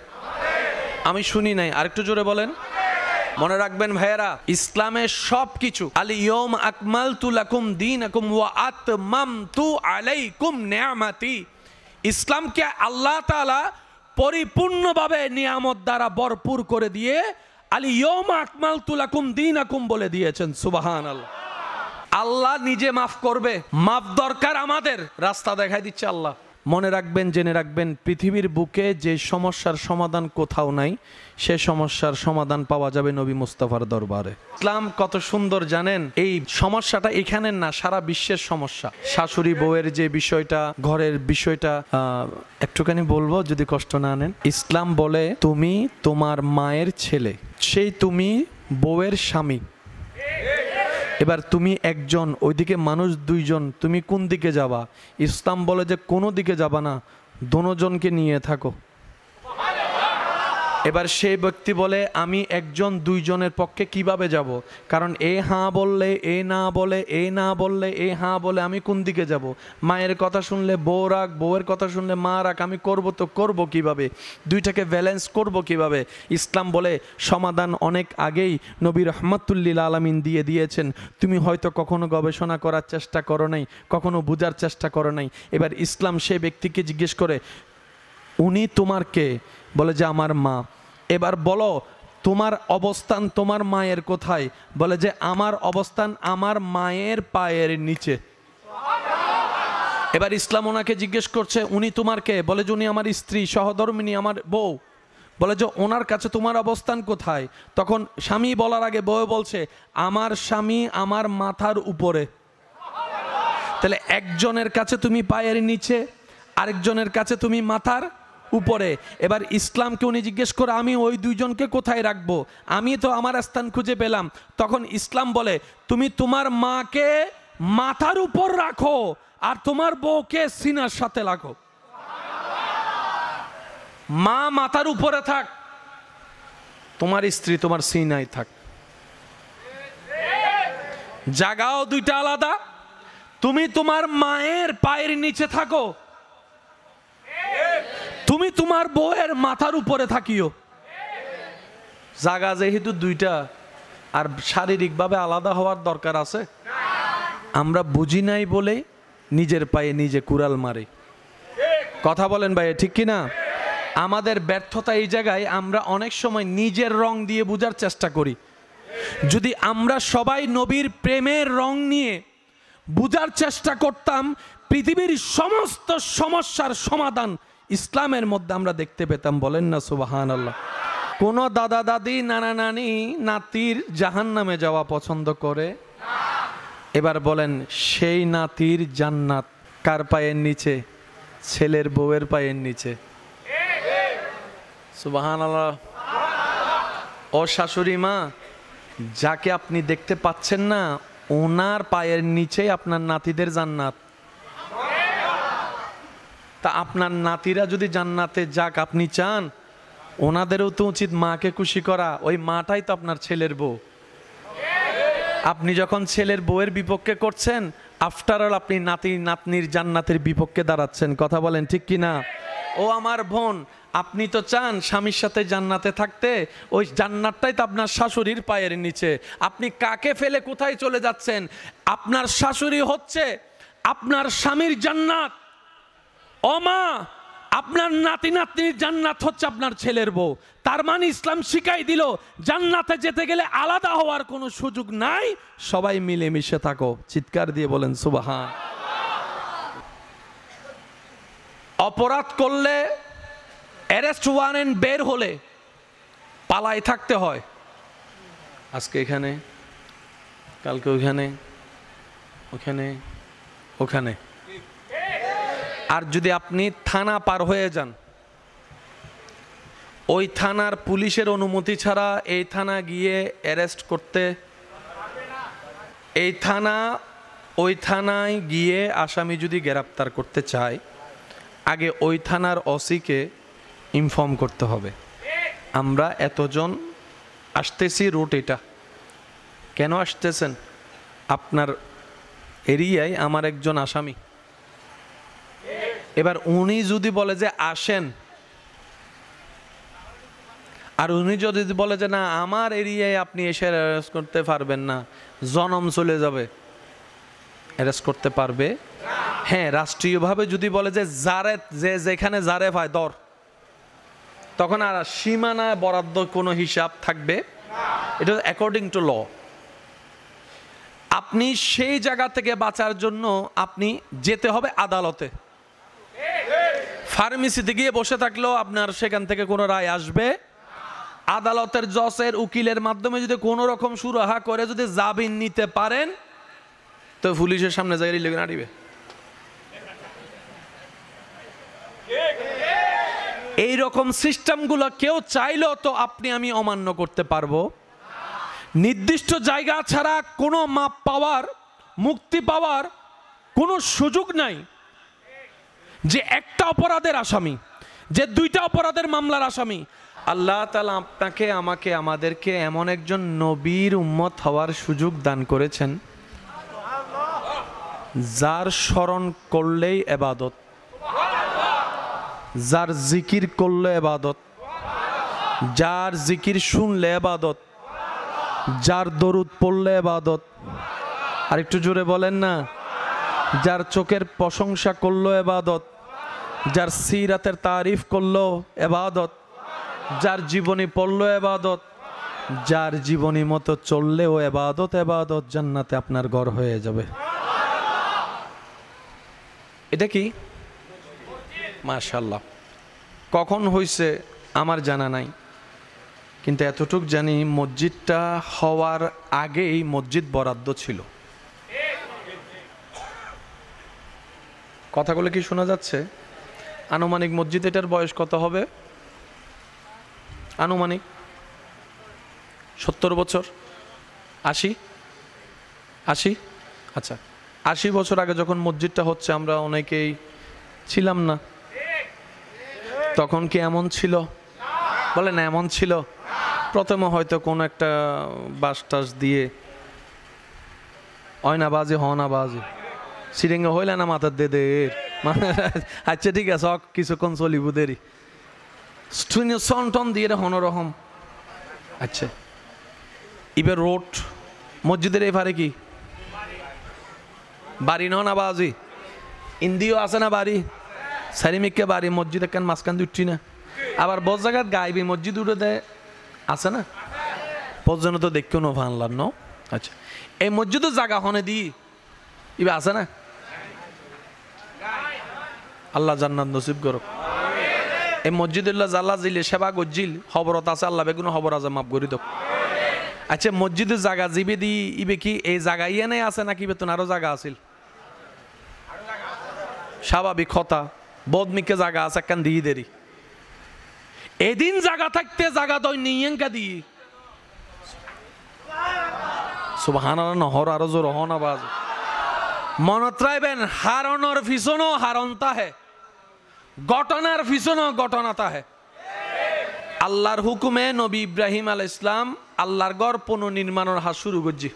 আমি শুনি নাই, আরেকটু জোরে বলেন। মনে রাখবেন ভাইয়েরা, ইসলামের সবকিছু, আল ইয়াউমা আকমালতু লাকুম দীনাকুম ওয়া আতমামতু আলাইকুম নিআমাতি, ইসলামকে আল্লাহ তাআলা পরিপূর্ণভাবে নিয়ামত দ্বারা ভরপুর করে দিয়ে আল ইয়াউমা আকমালতু লাকুম দীনাকুম বলে দিয়েছেন। সুবহানাল্লাহ। আল্লাহ নিজে মাফ করবে, মাফ দরকার আমাদের, রাস্তা দেখাই দিচ্ছে আল্লাহ। মনে রাখবেন, জেনে রাখবেন, পৃথিবীর বুকে যে সমস্যার সমাধান কোথাও নাই, সে সমস্যার সমাধান পাওয়া যাবে নবী মুস্তাফার দরবারে। ইসলাম কত সুন্দর জানেন, এই সমস্যাটা এখানের না, সারা বিশ্বের সমস্যা। শাশুড়ি বউয়ের যে বিষয়টা, ঘরের বিষয়টা, একটুখানি বলবো যদি কষ্ট না নেন। ইসলাম বলে তুমি তোমার মায়ের ছেলে, সেই তুমি বউয়ের স্বামী, এবার তুমি একজন, ওইদিকে মানুষ দুইজন, তুমি কোন দিকে যাবা? ইসলাম বলে যে কোনো দিকে যাবা না, দোনোজনকে নিয়ে থাকো। এবার সেই ব্যক্তি বলে আমি একজন দুইজনের পক্ষে কিভাবে যাব? কারণ এ হাঁ বললে এ না বলে, এ না বললে এ হাঁ বলে, আমি কোন দিকে যাব? মায়ের কথা শুনলে বউ রাখ, বউয়ের কথা শুনলে মা রাখ, আমি করব তো করব কিভাবে? দুইটাকে ব্যালেন্স করব কিভাবে? ইসলাম বলে সমাধান অনেক আগেই নবী রহমাতুল্লিল আলামিন দিয়ে দিয়েছেন। তুমি হয়তো কখনো গবেষণা করার চেষ্টা করো নাই, কখনো বোঝার চেষ্টা করো নাই। এবার ইসলাম সেই ব্যক্তিকে জিজ্ঞেস করে উনি তোমার কে? বলে যে আমার মা। এবার বলো তোমার অবস্থান তোমার মায়ের কোথায়? বলে যে আমার অবস্থান আমার মায়ের পায়ের নিচে। এবার ইসলাম ওনাকে জিজ্ঞেস করছে উনি তোমার কে? বলে যে উনি আমার স্ত্রী, সহধর্মিনী, আমার বউ। বলে যে ওনার কাছে তোমার অবস্থান কোথায়? তখন স্বামী বলার আগে বউ বলছে আমার স্বামী আমার মাথার উপরে। তাহলে একজনের কাছে তুমি পায়ের নিচে, আরেকজনের কাছে তুমি মাথার উপরে। এবার ইসলামকে উনি জিজ্ঞেস করে আমি ওই দুইজনকে কোথায় রাখবো? আমি তো আমার স্থান খুঁজে পেলাম। তখন ইসলাম বলে তুমি তোমার মাকে মাথার উপর রাখো আর তোমার বউকে সিনার সাথে রাখো। মা মাথার উপরে থাক, তোমার স্ত্রী তোমার সিনায় থাক। জায়গাও দুইটা আলাদা। তুমি তোমার মায়ের পায়ের নিচে থাকো, তুমি তোমার বউয়ের মাথার উপরে থাকিও। জায়গা যেহেতু দুইটা, আর শারীরিকভাবে আলাদা হওয়ার দরকার আছে? আমরা বুঝি নাই বলে নিজের পায়ে নিজে কুড়াল মারি। কথা বলেন ভাই, ঠিক কিনা? আমাদের ব্যর্থতা এই জায়গায়, আমরা অনেক সময় নিজের রং দিয়ে বোঝার চেষ্টা করি। যদি আমরা সবাই নবীর প্রেমের রং নিয়ে বোঝার চেষ্টা করতাম, পৃথিবীর সমস্ত সমস্যার সমাধান ইসলামের মধ্যে আমরা দেখতে পেতাম। বলেন না সুবহানাল্লাহ। কোন দাদা দাদি নানা নানি নাতির জাহান্নামে যাওয়া পছন্দ করে? এবার বলেন সেই নাতির জান্নাত কার পায়ের নিচে? ছেলের বউয়ের পায়ের নিচে। সুবহানাল্লাহ। ও শাশুড়ি মা, যাকে আপনি দেখতে পাচ্ছেন না, ওনার পায়ের নিচেই আপনার নাতিদের জান্নাত। তা আপনার নাতিরা যদি জান্নাতে যাক আপনি চান, ওনাদেরও তো উচিত মাকে খুশি করা। ওই মাটাই তো আপনার ছেলের বউ। আপনি যখন ছেলের বউয়ের বিপক্ষে করছেন, আফটার অল আপনি নাতি নাতনির জান্নাতের বিপক্ষে দাঁড়াচ্ছেন। কথা বলেন ঠিক কিনা? ও আমার বোন, আপনি তো চান স্বামীর সাথে জান্নাতে থাকতে, ওই জান্নাতটাই তো আপনার শাশুড়ির পায়ের নিচে। আপনি কাকে ফেলে কোথায় চলে যাচ্ছেন? আপনার শাশুড়ি হচ্ছে আপনার স্বামীর জান্নাত। ও মা, আপনার নাতি নাতনির জান্নাত হচ্ছে আপনার ছেলের বউ। তার মানে ইসলাম শিখাই দিল জান্নাতে যেতে গেলে আলাদা হওয়ার কোনো সুযোগ নাই, সবাই মিলেমিশে থাকো। চিৎকার দিয়ে বলেন সুবহান। অপরাধ করলে অ্যারেস্ট ওয়ারেন্ট বের হলে পালায় থাকতে হয়। আজকে এখানে, কালকে ওখানে, ওখানে, ওখানে। আর যদি আপনি থানা পার হয়ে যান, ওই থানার পুলিশের অনুমতি ছাড়া এই থানা গিয়ে অ্যারেস্ট করতে, এই থানা ওই থানায় গিয়ে আসামি যদি গ্রেপ্তার করতে চায়, আগে ওই থানার ওসিকে ইনফর্ম করতে হবে আমরা এতজন আসতেছি, রুট এটা। কেন আসতেছেন? আপনার এরিয়ায় আমার একজন আসামি। এবার উনি যদি বলে যে আসেন, আর উনি যদি বলে যে না আমার এরিয়ায় আপনি এসে অ্যারেস্ট করতে পারবেন না, জনম চলে যাবে, অ্যারেস্ট করতে পারবে? হ্যাঁ, রাষ্ট্রীয়ভাবে যদি বলে যে যারে যে যেখানে যারে পায় দর, তখন আর সীমানা বরাদ্দ কোনো হিসাব থাকবে? এটা অ্যাকর্ডিং টু ল। আপনি সেই জায়গা থেকে বাঁচার জন্য আপনি যেতে হবে আদালতে। ফার্মেসিতে গিয়ে বসে থাকলেও আপনার সেখান থেকে কোনো রায় আসবে। আদালতের জজের উকিলের মাধ্যমে যদি কোনো রকম সুরাহা করে যদি জামিন নিতে পারেন, তো পুলিশের সামনে যাই লেগে নাড়িবে। এই রকম সিস্টেমগুলো কেউ চাইলেও তো আপনি আমি অমান্য করতে পারবো। নির্দিষ্ট জায়গা ছাড়া কোনো মাপ পাওয়ার, মুক্তি পাওয়ার কোনো সুযোগ নাই। যে একটা অপরাধের আসামি, যে দুইটা অপরাধের মামলার আসামি, আল্লাহ তাআলা আপনাকে, আমাকে, আমাদেরকে এমন একজন নবীর উম্মত হওয়ার সুযোগ দান করেছেন যার স্মরণ করলেই ইবাদত, যার জিকির করলে ইবাদত, যার জিকির শুনলে ইবাদত, যার দরুদ পড়লে ইবাদত। আর একটু জোরে বলেন না, যার চোখের প্রশংসা করলো ইবাদত, যার সিরাতের তারিফ করলো ইবাদত, যার জীবনী পড়লো ইবাদত, যার জীবনী মতো চললেও ইবাদত। ইবাদত জান্নাতে আপনার ঘর হয়ে যাবে। এটা কি? মাশাআল্লাহ। কখন হইছে আমার জানা নাই, কিন্তু এতটুক জানি মসজিদটা হওয়ার আগেই মসজিদ বরাদ্দ ছিল। কথাগুলো কি শোনা যাচ্ছে? আনুমানিক মসজিদ এটার বয়স কত হবে? আনুমানিক 70 বছর, 80? আচ্ছা, 80 বছর আগে যখন মসজিদটা হচ্ছে আমরা অনেকেই ছিলাম না। তখন কি এমন ছিল? বলে না, এমন ছিল। প্রথমে হয়তো কোনো একটা বাস টাস দিয়ে অয়না বাজে, হনা বাজে, সিরিঙ্গা হইলে না মাথার দেদের। আচ্ছা ঠিক আছে, কিছুক্ষণ চলিব দেরি, সন টন দিয়ে হনরকম। আচ্ছা, এবার রোড মসজিদের এবারে কি বাড়ি না বাজি ইন্দিও আছে না বাড়ি, সারিমিককে বাড়ি, মসজিদ একখান মাঝখান উঠছি না। আবার বস জায়গার গাইবি মসজিদ উঠে দেয় আছে না, পর্যন্ত তো দেখকেও নো ভানলাম ন। আচ্ছা, এই মসজিদও জায়গা হনে দি ইবে আছে না। আল্লাহ জান্নাত নসিব করুক। এই মসজিদুল্লাহ জাল্লা জিলে সেবা গজ্জিল খবরত আছে, আল্লাহ বেগুন খবর আছে মাফ করি দক। আচ্ছা, মসজিদের জায়গা জিবে দি ইবে কি এই জায়গা ইয়ে নেই আছে নাকি বেতন আরো জায়গা আছিল? স্বাভাবিক কথা, বদমিকে জায়গা আছে একখান দিয়ে দেরি। এদিন জায়গা থাকতে জায়গা দই নিয়েঙ্কা দি সুবহানাল্লাহ। নহর আরো জোর হনা বাজ মনত রাখবেন, হারনের পিছনও হারনতা হে, ঘটনার পিছনও ঘটনাতা হে। আল্লাহর হুকুমে নবী ইব্রাহিম আলাইহিস সালাম আল্লাহর ঘর পুনর্নির্মাণের হাত শুরু করছি।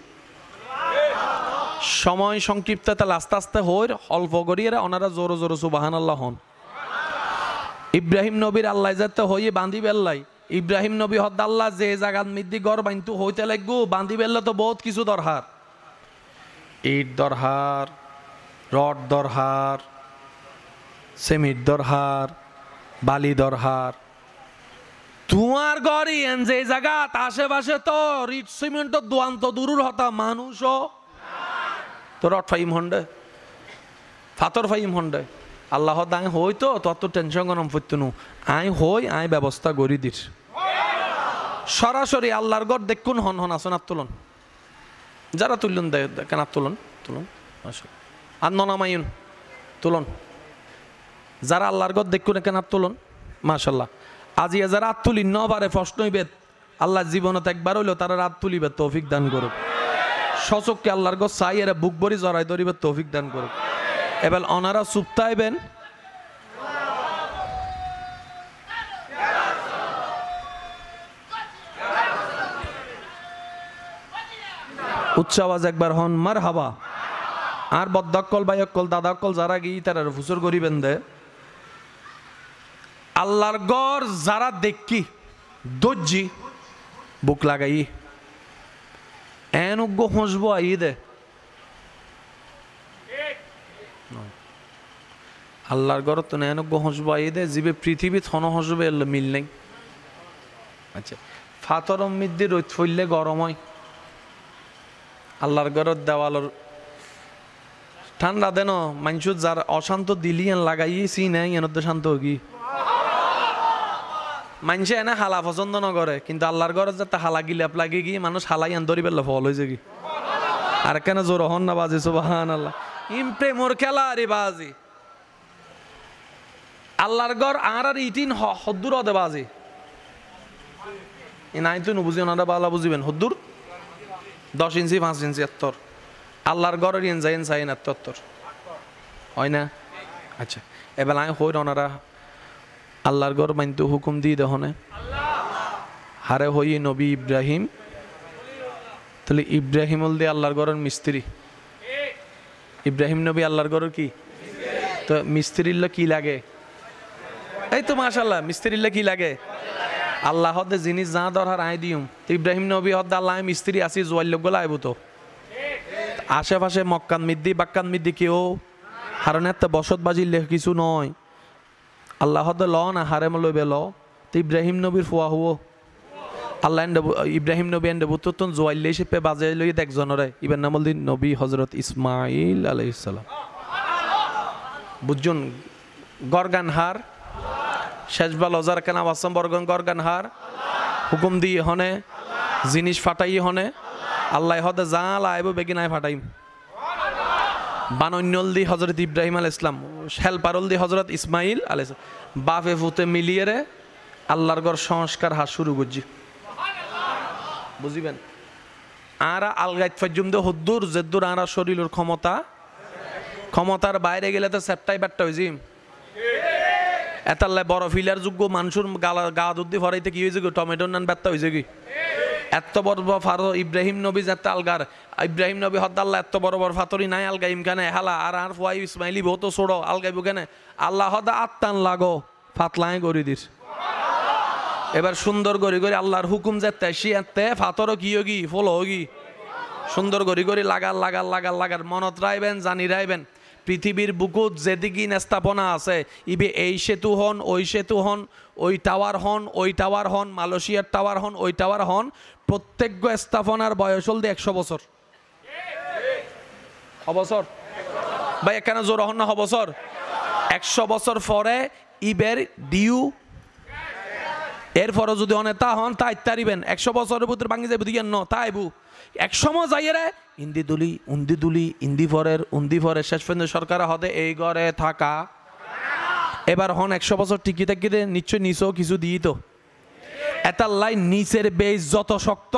সময় সংক্ষিপ্ত, তাহলে আস্তে আস্তে হইর অল্প করিয়ে ওনারা জোরো জোরো সুবহানাল্লাহ হন। ইব্রাহিম নবীর আল্লাহ যাতে হইয়ে বান্ধি বেল্লাই, ইব্রাহিম নবী হদ আল্লাহ যে জায়গার মধ্যে গড় বান্ধু হইতে লাগবো, বান্ধি বেললে তো বহুত কিছু দরকার। ইট দরকার, রড দরকার, সিমেন্ট দরকার, বালি দরকার। তোমার গড়ি এন যে জায়গা আশেপাশে তো ইট সিমেন্ট দোয়ান তো দূরের হতা, মানুষও তো রড ফাইম হন্ডে, ফাতর ফাইম হন্ডে। আল্লাহ দায় হইতো তত টেনশন গরম করতো নু, আই হই আই ব্যবস্থা করি দিস। সরাসরি আল্লাহর গড় দেখুন হন হন আসন আর তুলন, যারা তুলুন দেখেন আর তুলন তুলন আর ননামাইন তুলন, যারা আল্লাহর গড় দেখুন এখানে আর তুলন। মাশাল্লাহ, আজি যারা আর তুলি ন পারে প্রশ্নই বেদ, আল্লাহ জীবনত একবার হইলো তারা রাত তুলিবে তৌফিক দান করুক। সচককে আল্লাহর গড় চাই এরা বুক ভরি জড়াই ধরিবে তৌফিক দান করুক। এবার ওনারা চুপতাইবেন, উচ্চ আওয়াজ একবার হন মারহাবা। আর বদ্দকল বাইকল দাদাকল যারা গিয়ে তারা ফুসুর করিবেন দে। আল্লাহর গড় যারা দেখি দর্জি বুক লাগাই এন উগ্র হসবো আই দে। আল্লাহর গড় তো এন উগ্র হসবো আই দে, জীবে পৃথিবীত হন হসবে মিল নেই। আচ্ছা, ফাতর মধ্যে রোদ ফইলে গরম হয়, আল্লাহর ঘরের দেওয়ালর ঠান্ডা দেন মানুষ যার অশান্ত দিলি লাগাইছি নাই এনত শান্ত কি মানুষে এনে হালা পছন্দ নকরে, কিন্তু আল্লাহর ঘরে যাতে হালা গিলাপ লাগে কি মানুষ হালাই আন ধরি পেলে ফল হয়েছে কি। আর কেন জোর হন না বাজি সুবহানাল্লাহ, ইম প্রেমর খেলা আরে বাজি। আল্লাহর ঘর আর আর ইটিন হদ্দুর হদে বাজি, নাই তুই নুবুঝি ওনারা বালা বুঝিবেন হদ্দুর 10 ইঞ্চি 5 ইঞ্চি এত্তর আল্লাহর গড়ের ইন যাইন চাইন এত্তর হয় না। আচ্ছা এবার আমি হই ওনারা আল্লাহর গড় মানতে হুকুম দিয়ে দহনে হারে হই নবী ইব্রাহিম, তাহলে ইব্রাহিম হল দিয়ে আল্লাহর গড়ের মিস্ত্রি। ইব্রাহিম নবী আল্লাহর গড়ের কি, তো মিস্ত্রিল্লা কি লাগে? এই তো মাশাআল্লাহ, মিস্ত্রিল্লা কি লাগে? আল্লাহ হদে জিনিস যা দরকার আই দিউম। তো ইব্রাহিম নবী হদে আল্লাহ মিস্ত্রি আসি জোয়াল লোকগুলো আইব তো আশেপাশে মক্কান মিদ্দি বাক্কান মিদ্দি কেউ হারণ একটা বসত বাজির লেখ কিছু নয়। আল্লাহ হদে ল না হারেম লইবে ল। তো ইব্রাহিম নবীর ফুয়া হুও আল্লাহ ইব্রাহিম নবী এন্ড বুতুন জোয়াইলে শিপে বাজে লই একজনরে ইবেন নামল দিন নবী হযরত ইসমাইল আলাইহিস সালাম। বুঝুন গরগান হার শেষবাল অজার কেনা বাসম বরগন গরগান হার হুকুম দিয়ে হনে জিনিস ফাটাই হনে আল্লাহ হদে যা লাইব বেগিনায় ফাটাইম। বানন্যল দি হজরত ইব্রাহিম আলাইহিস সালাম, হেলপারল দি হজরত ইসমাইল আলাইহিস বাপে ফুতে মিলিয়ে রে আল্লাহর গড় সংস্কার হাত শুরু করছি। বুঝিবেন আরা আলগাইত ফাজুম দে হদ্দুর জেদ্দুর আরা শরীরের ক্ষমতার বাইরে গেলে তো সেপটাই ব্যাটটা হয়ে জিম এতাল্লাই বড় ফিলার যোগ্য মানুষের গা দুধ ভরাইতে কি হয়েছে টমেটোর নান ব্যাটটা হয়েছে কি এত বড় ফার ইব্রাহিম নবী যাতে আলগার ইব্রাহিম নবী হদ্দাল্লাহ এত বড় বড় ফাতরি নাই আলগাইম কেন হেলা আর ফুয়াই ইসমাইলি বহুত ছোড়ো আলগাইব কেন আল্লাহ হদা আত্মান লাগো ফাতলাই গড়ি দিস। এবার সুন্দর গড়ি গড়ি আল্লাহর হুকুম যেতে শিয়াতে ফাতরও কি হোগি ফল হোগি সুন্দর গড়ি গড়ি লাগার মনত রাইবেন জানি রাইবেন পৃথিবীর বুকুত যেদিকে স্থাপনা আছে ইবে এই সেতু হন ওই সেতু হন ওই টাওয়ার হন মালয়েশিয়ার টাওয়ার হন ওই টাওয়ার হন প্রত্যেক স্থাপনার বয়স হল 100 বছর। বছর ভাই এখানে জোর হন না বছর 100 বছর পরে ইবের ডিউ এরপরে যদি অনেক তা হন তা ইত্যারিবেন 100 বছরের ভিতরে ভাঙি যাবে দিকে ন তাইবু এক সময় যাইয়ে রে ইন্দি ফরের শেষ পর্যন্ত সরকার হদে এই ঘরে থাকা এবার হন 100 বছর টিকি থাকিতে নিশ্চয় নিচেও কিছু দিই তো এটার লাই নিচের বেশ যত শক্ত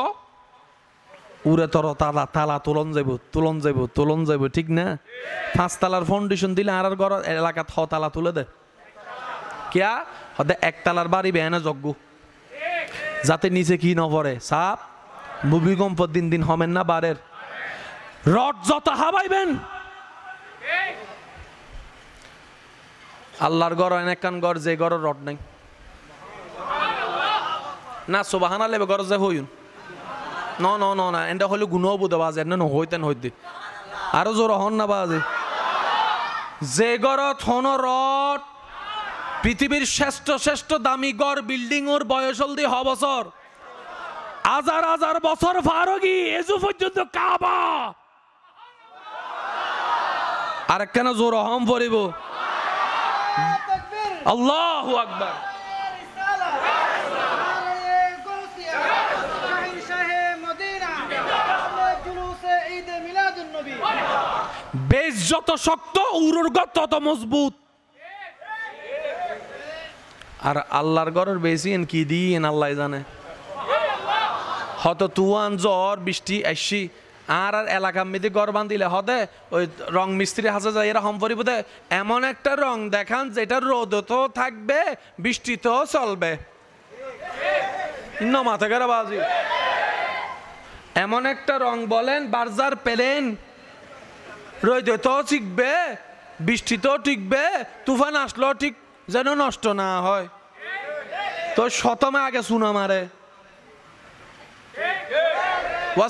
উড়ে তর তালা তুলন যাইব ঠিক না। 5 তালার ফাউন্ডেশন দিলে আর ঘর এলাকা 6 তালা তুলে দে কিয়া হদে 1 তালার বাড়ি বেহানা যজ্ঞ যাতে নিচে কি ন পড়ে সাপ ভূমিকম্প দিন হমেন না বারের রড যত হাবাইবেন আল্লাহর ঘর এনেকান ঘর যে ঘর রড নাই না সুবহানাল্লাহ লেবে ঘর যে হইন না এটা হলে গুণও বুধ বাজে না হইতেন হইতে আরো জোর হন না বাজে যে ঘরত হন রড পৃথিবীর শ্রেষ্ঠ দামি গড় বিল্ডিং ওর বয়স হল দি বছর হাজার বছর ফারগি এজু পর্যন্ত কাবা আর কেন জোর হম পড়িব আল্লাহু আকবার। বেশ যত শক্ত উরুর গত তত মজবুত আর আল্লাহর ঘরের বেশি কি দিন আল্লাহ জানে হয়তো তুয়ান জ্বর বৃষ্টি আসি আর এলাকার মেয়েদের ঘর বান্ধিলে হতে ওই রং মিস্ত্রি হাসে যায় এরা হম পরিব এমন একটা রং দেখান যেটা রোদ তো থাকবে বৃষ্টি তো চলবে মাথা খারাপ বাজি এমন একটা রং বলেন বার্জার পেলেন রোদ তো ঠিকবে বৃষ্টি তো ঠিকবে তুফান আসলো ঠিক যেন নষ্ট না হয় তো শতমে আগে সুনা মারে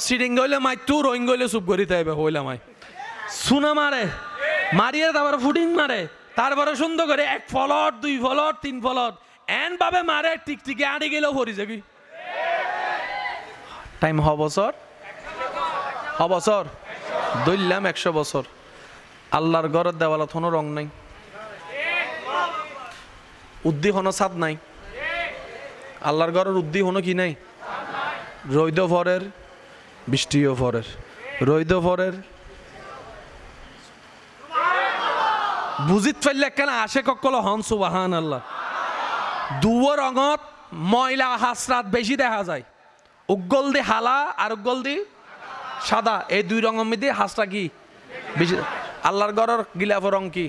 সিডিং গইলে মাই তু রোহিং গইলে চুপ করি তাইবে হইলাম সুনা মারে মারিয়ে তারপরে ফুডিং মারে তারপরে সুন্দর করে 1 ফলট 2 ফলট 3 ফলট এন ভাবে মারে টিকটিকে আড়ে গেলেও ভরি যাবি টাইম বছর দইলাম 100 বছর আল্লাহর ঘরের দেওয়ালত কোনো রং নাই উদ্দি হনো ছাদ নাই আল্লাহর ঘরের উদ্দি হনো কি নাই রৈদ ফরের বৃষ্টিও ফরের রৈদ ফরের বুঝিত ফেললে কেন আসে ককল হন সুবহানাল্লাহ। দুয়ো রঙত ময়লা হাসরাত বেশি দেখা যায় উজ্জ্বল দি হালা আর উজ্জ্বল দি সাদা, এই দুই রঙের মধ্যে হাঁসটা কি বেশি? আল্লাহর ঘরের গিলাফ রং কি?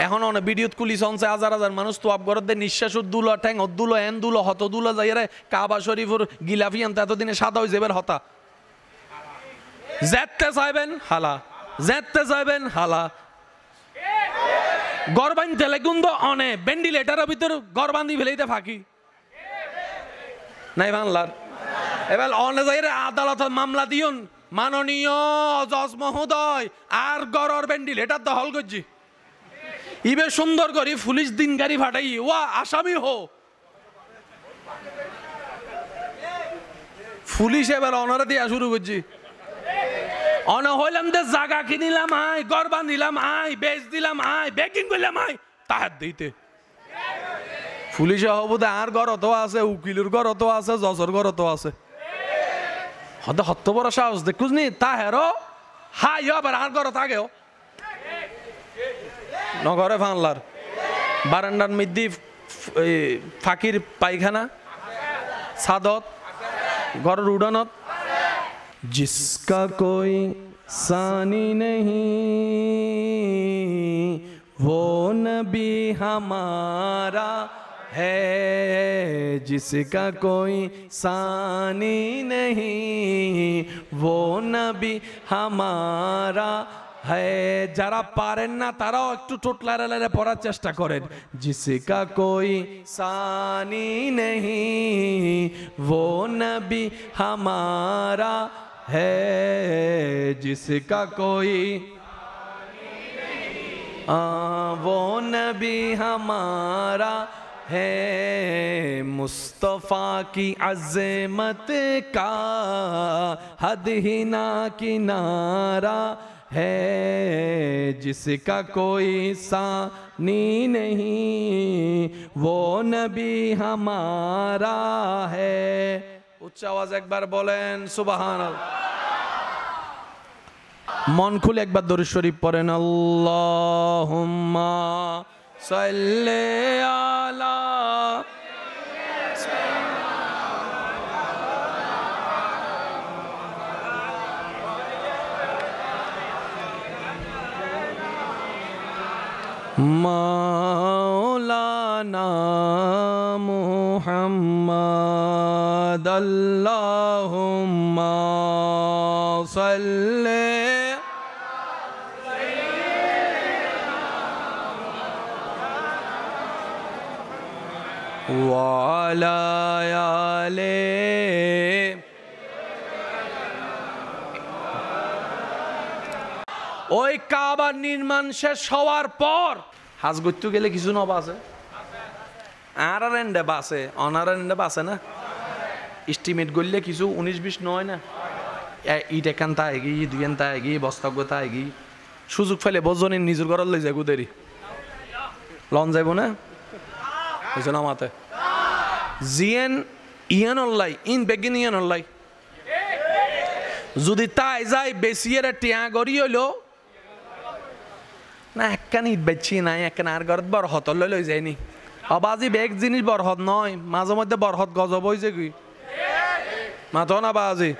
এখন অনেক ভিডিওত কুলি চলছে, হাজার হাজার মানুষ তো আপগরত দে নিঃশ্বাস দুলো ঠ্যাং দুলো এন দুলো হত দুলো যাইরে কাবা শরীফর গিলাফি আনতে এতদিনে সাদা হয়ে যাবে হতা। যেতে চাইবেন হালা, যেতে চাইবেন হালা। গড় বাঁধতে গুন্দ অনে ভেন্টিলেটারের ভিতর গড় বান্ধি ফেলেইতে ফাঁকি নাই বাংলার। এবার অনে যাইরে আদালতের মামলা দিয়ন, মাননীয় জজ মহোদয় আর গড়র ভেন্টিলেটার দখল করছি, ইবে সুন্দর করি পুলিশ দিন গাড়ি ফাটাই ওয়া আসামি হো। পুলিশ এবার অনারা দিয়া শুরু করছি, অন হইলাম দে জায়গা কিনিলাম আয়, গড় বান্ধিলাম আয়, বেচ দিলাম আয়, বেকিং করলাম আয়, তাহার দিতে পুলিশে হবুদে আর গড়ত আছে, উকিলের গড়ত আছে, জজর গড়ত আছে। হতে হত্য বড় সাহস দেখুস নি তাহেরও হাই আবার আর গড়ত আগেও নগরে ফানলার বারান্ডার মধ্যে ফাঁকির পায়খানা সাদত ঘরের উড়ানত। जिसका कोई सानी नहीं वो नबी हमारा है, जिसका कोई सानी नहीं वो नबी हमारा है। যারা পারেন না তারাও একটু ঠোঁট লাড়ালাড়ে পড়ার চেষ্টা করেন। जिसका कोई सानी नहीं वो नबी हमारा है, जिसका कोई वो नबी हमारा है। मुस्तफ़ा की अज़मत का हद ही ना किनारा है, जिसका कोई सानी नहीं वो नबी हमारा है। উচ্চ আওয়াজ একবার বলেন সুবহানাল্লাহ। মন খুলে একবার দরুদ শরীফ পড়েন, আল্লাহুম্মা সাল্লি আলা মাওলানা মুহাম্মদ আল্লাহুম্মা সাল্লি ওয়া আলা আলি। ওই কাবার নির্মাণ শেষ হওয়ার পর হাজ করতে গেলে কিছু নব আছে আর এন্ডে বাসে অনার এন্ডে বাসে না, এস্টিমেট করলে কিছু 19-20 নয় না, ইট একান তা এগি দুই তা এগি বস্তাগ তা এগি সুযোগ ফেলে বজনে নিজের ঘর লই যাবো দেরি লন যাইব না বুঝছো না মাতে জিএন ইয়ান অল্লাই ইন বেগিন ইয়ান অল্লাই যদি তাই যাই বেশিয়ের টিয়া গড়ি হইলো না একখান ইট বেচছি নাই একখান আর ঘর বরহত লই যায়নি অবাজি বেগ জিনিস বরহত নয়, মাঝে মধ্যে বরহত গজব হয়েছে কি মাথো না বাজি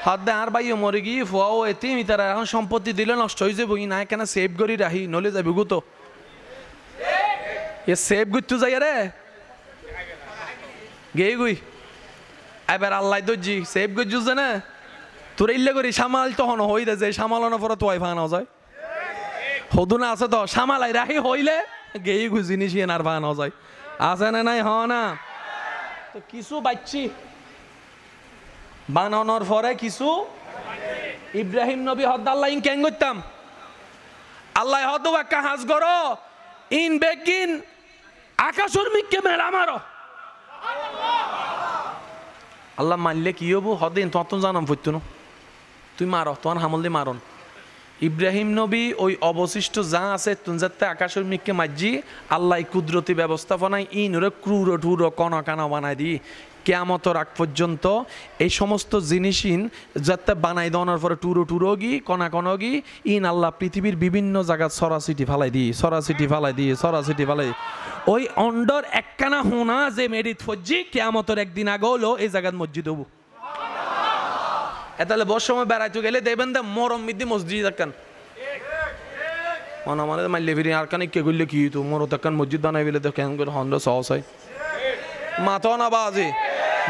হাত দে আর ভাই মরে গিয়ে ফুয়াও এতে তারা এখন সম্পত্তি দিলে নষ্ট হয়ে যাবো না কেন সেভ করি রাহি নলে যাবি গো তো এ সেভ করতে যাই রে গে গুই এবার আল্লাহ দর্জি সেভ করছিস না তোর ইল্লে করি সামাল তখন হই দে যে সামালানোর পরে তোয়াই ফানাও যায় হদুনা আছে তো সামালাই রাহি হইলে গেই গু জিনিস আর ফানাও যায় আছে না নাই হ না তো কিছু বাচ্চি বানানোর পরে কিছু ইব্রাহিম নবী হদ্দাল্লাহ ইন কেন করতাম আল্লাহ হদ একটা হাজ করো ইন বেগিন আকাশুর মিককে মেরা মারো আল্লাহ মারলে কি হবো হদিন তোমার জানাম পড়তো না তুই মারো তোমার হামল দিয়ে মারন ইব্রাহিম নবী ওই অবশিষ্ট যা আছে তুই যাতে আকাশের মিককে মারজি আল্লাহ কুদরতি ব্যবস্থাপনায় ইনরে ক্রুর ঠুর কনা কানা বানাই দি কেয়ামতের আগ পর্যন্ত এই সমস্ত জিনিসইন যাতে বানাই দেওয়ার পরে টুরো গি কনা কনগি ইন আল্লাহ পৃথিবীর বিভিন্ন জায়গা সরাসিটি ফালাই ওই অন্ডর একখানা হোনা যে মেরিত ফজ্জি কেয়ামতের একদিন আগে হলো এই জায়গার মসজিদ হবো এতালে বস সময় বেড়াইতে গেলে দেবেন দে মরম মিদ্দি মসজিদ একখান মানে আমাদের মাইলে ফিরি আর কানে কে করলে কি তো মরত একখান মসজিদ বানাই ফেলে তো কেন করে হন্ড সহজ হয় মাথা না বাজে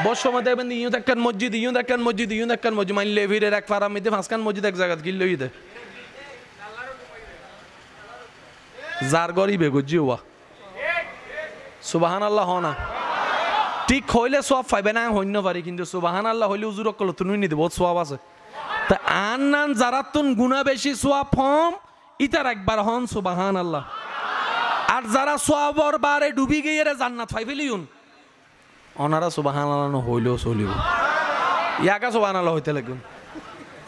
বস সময় দেখবেন ইউন একখান মসজিদ ইউন একখান মসজিদ ইউন একখান মসজিদ মাইলে ফিরে এক ফারাম মিদ্দি পাঁচখান মসজিদ এক জায়গা গিল্লে দে যার গরিবে গজি হওয়া সুবাহান আল্লাহ না ঠিক হইলে সব পাইবে না হইন্য পারি কিন্তু সুবাহান আল্লাহ হইলে উজুর কল তুমি নিতে বহুত সওয়াব আছে তা আন নান যারা তুন গুণা বেশি সওয়াব হম ইতার একবার হন সুবাহান আল্লাহ আর যারা সওয়াবর বারে ডুবি গিয়ে জান্নাত পাই ফেলিউন ওনারা সুবাহান আল্লাহ হইলেও চলিব ইয়াকা সুবাহান আল্লাহ হইতে লাগুন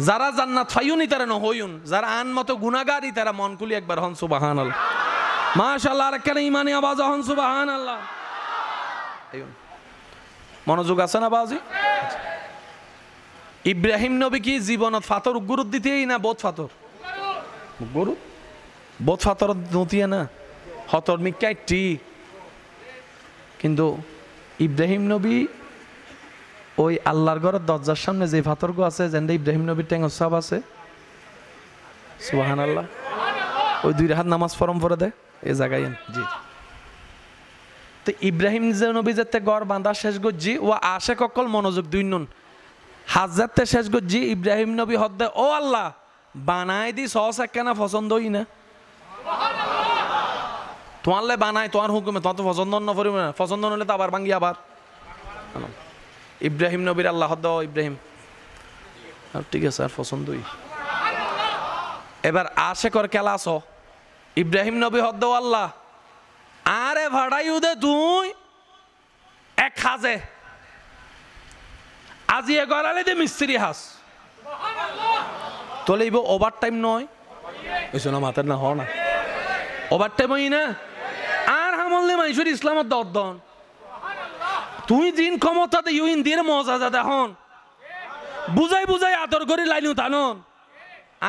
যারা জান্নাত পাইউন ইতারা ন হইউন যারা আন মতো গুনাহগার ইতারা মন খুলি একবার হন সুবাহান আল্লাহ মাশাআল্লাহ আর কেন ইমানি আওয়াজ হন সুবাহান আল্লাহ মনোযোগ আছে না বাজি ইব্রাহিম নবী কি জীবনত ফাতর গুরুত দিতেই না বোধ ফাতর গুরু বোধ ফাতর নতিয়া না হতর মিকাইটি কিন্তু ইব্রাহিম নবী ওই আল্লাহর ঘরের দরজার সামনে যে ফাতর গো আছে যেন ইব্রাহিম নবীর ট্যাঙ্গ সব আছে সুবহানাল্লাহ ওই দুই হাত নামাজ ফরম পড়ে দেয় এ জায়গায় জি তো ইব্রাহিম নবী যাতে গড় বাঁধা শেষ গজ্জি ও আশে ককল মনোযোগ দুই নুন হাজারতে শেষ গজ্জি ইব্রাহিম নবী হদ্দে ও আল্লাহ বানাই দি সস একখানা পছন্দ হই না তোমারলে বানাই তোমার হুকুমে তোমার তো পছন্দ ন করিব না পছন্দ নলে তো আবার ভাঙ্গি আবার ইব্রাহিম নবীর আল্লাহ হদ্দ ইব্রাহিম ঠিক আছে আর পছন্দই এবার আশে কর খেলা আস ইব্রাহিম নবী হদ্দ আল্লাহ আরে ভাড়াই উদে তুই এক হাজে আজি এগারালে দে মিস্ত্রি হাস তোলে ইব ওভার টাইম নয় ওইসব না মাথার না হ না ওভার টাইম হই না আর হামললে মানুষের ইসলামত দর্দন তুই দিন ক্ষমতাতে ইউইন দিয়ে মজা যাতে হন বুঝাই বুঝাই আদর করে লাইনু তানন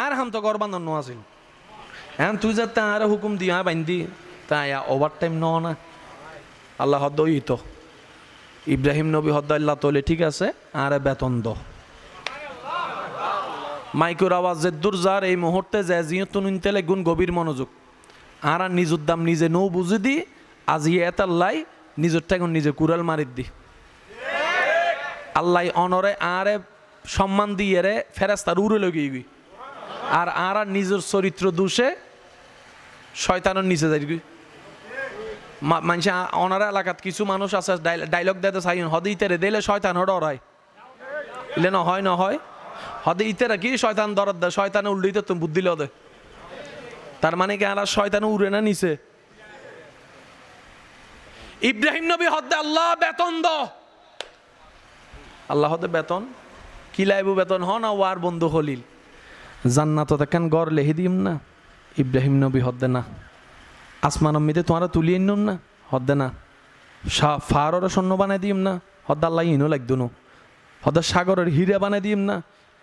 আর হাম তো গরবান ন আসিল হ্যাঁ তুই যাতে আর হুকুম দিয়া বাইন্দি তাই ওভার টাইম ন না আল্লাহ হদ্দ তো ইব্রাহিম নবী হদ্দ আল্লাহ তোলে ঠিক আছে আর বেতন দ মাইকুর আওয়াজ যে দূর যার এই মুহূর্তে যে জিয়তুন ইনতেলে গুণ গভীর মনোযোগ আর নিজের দাম নিজে নৌ বুঝে দি আজি এতাল্লাই নিজের টাইম নিজে কুড়াল মারিত দি আল্লাহ অনরে আরে সম্মান দিয়ে রে ফেরেস্তার উড়ে লগিয়ে গই আর নিজের চরিত্র দোষে শয়তানের নিচে যাই গই মানুষ অনারা এলাকাত কিছু মানুষ আছে ডাইলগ দিতে চাই হদে ইতেরে দিলে শয়তান ডরায় ইলে না হয় হদে ইতেরা কি শয়তান দরদ দেয় শয়তানে উল্লিতে তুমি বুদ্ধি লদে তার মানে কি আর শয়তান উড়ে না নিচে ইব্রাহিম নবী হদে আল্লাহ বেতন দ আল্লাহ হদে বেতন কি লাইব বেতন হ না ওয়ার বন্ধু হলিল জান্নাত দেখেন গড় লেহি দিম না ইব্রাহিম নবী হদে না আসমান অম্মিতে তোমারা তুলিয়ে নুন না হদ্দে না ফারর সৈন্য বানাই দিম না হদ্দা আল্লাহ ইনো লাগতো নো হদ্দা সাগরের হিরে বানাই দিম না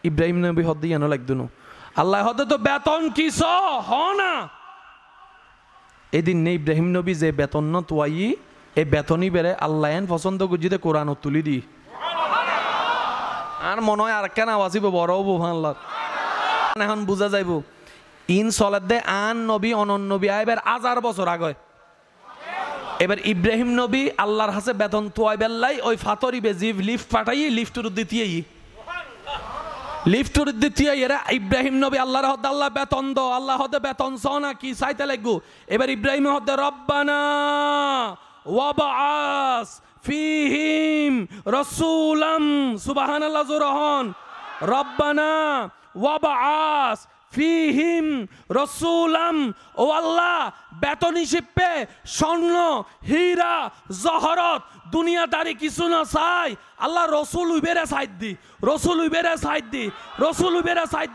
ইব্রাহিম নবী হদ্দে ইনো লাগতো নো আল্লাহ হদ্দে তো বেতন কিস হ না এদিন নেই ইব্রাহিম নবী যে বেতন ন তোয়াই এই বেতনই বেড়ে আল্লাহ এন পছন্দ গুজিতে কোরআন তুলি দি আর মনে হয় আর কেন আওয়াজিব বড় হবো আল্লাহ এখন বুঝা যাইব ইন চলে দে আন নবী অনন নবী আইবার 1000 বছর আগে এবার ইব্রাহিম নবী আল্লাহর হাতে বেতন তোয়াই বেল্লাই ওই ফাতরি বেজিব লিফট পাঠাই লিফটের দ্বিতীয় এরা ইব্রাহিম নবী আল্লাহর হদ আল্লাহ বেতন দো আল্লাহ হদে বেতন সনা কি চাইতে লাগবো এবার ইব্রাহিম হদে রব্বানা ওয়াবাস ফিহিম রাসূলাম সুবহানাল্লাহ জোরহন রব্বানা ওয়াবাস ফিহিম রসুলাম ও আল্লাহ বেতন হিসেবে স্বর্ণ হীরা জহরত দুনিয়াদারি কিছু না চাই আল্লাহ রসুল উইবেরে সাইড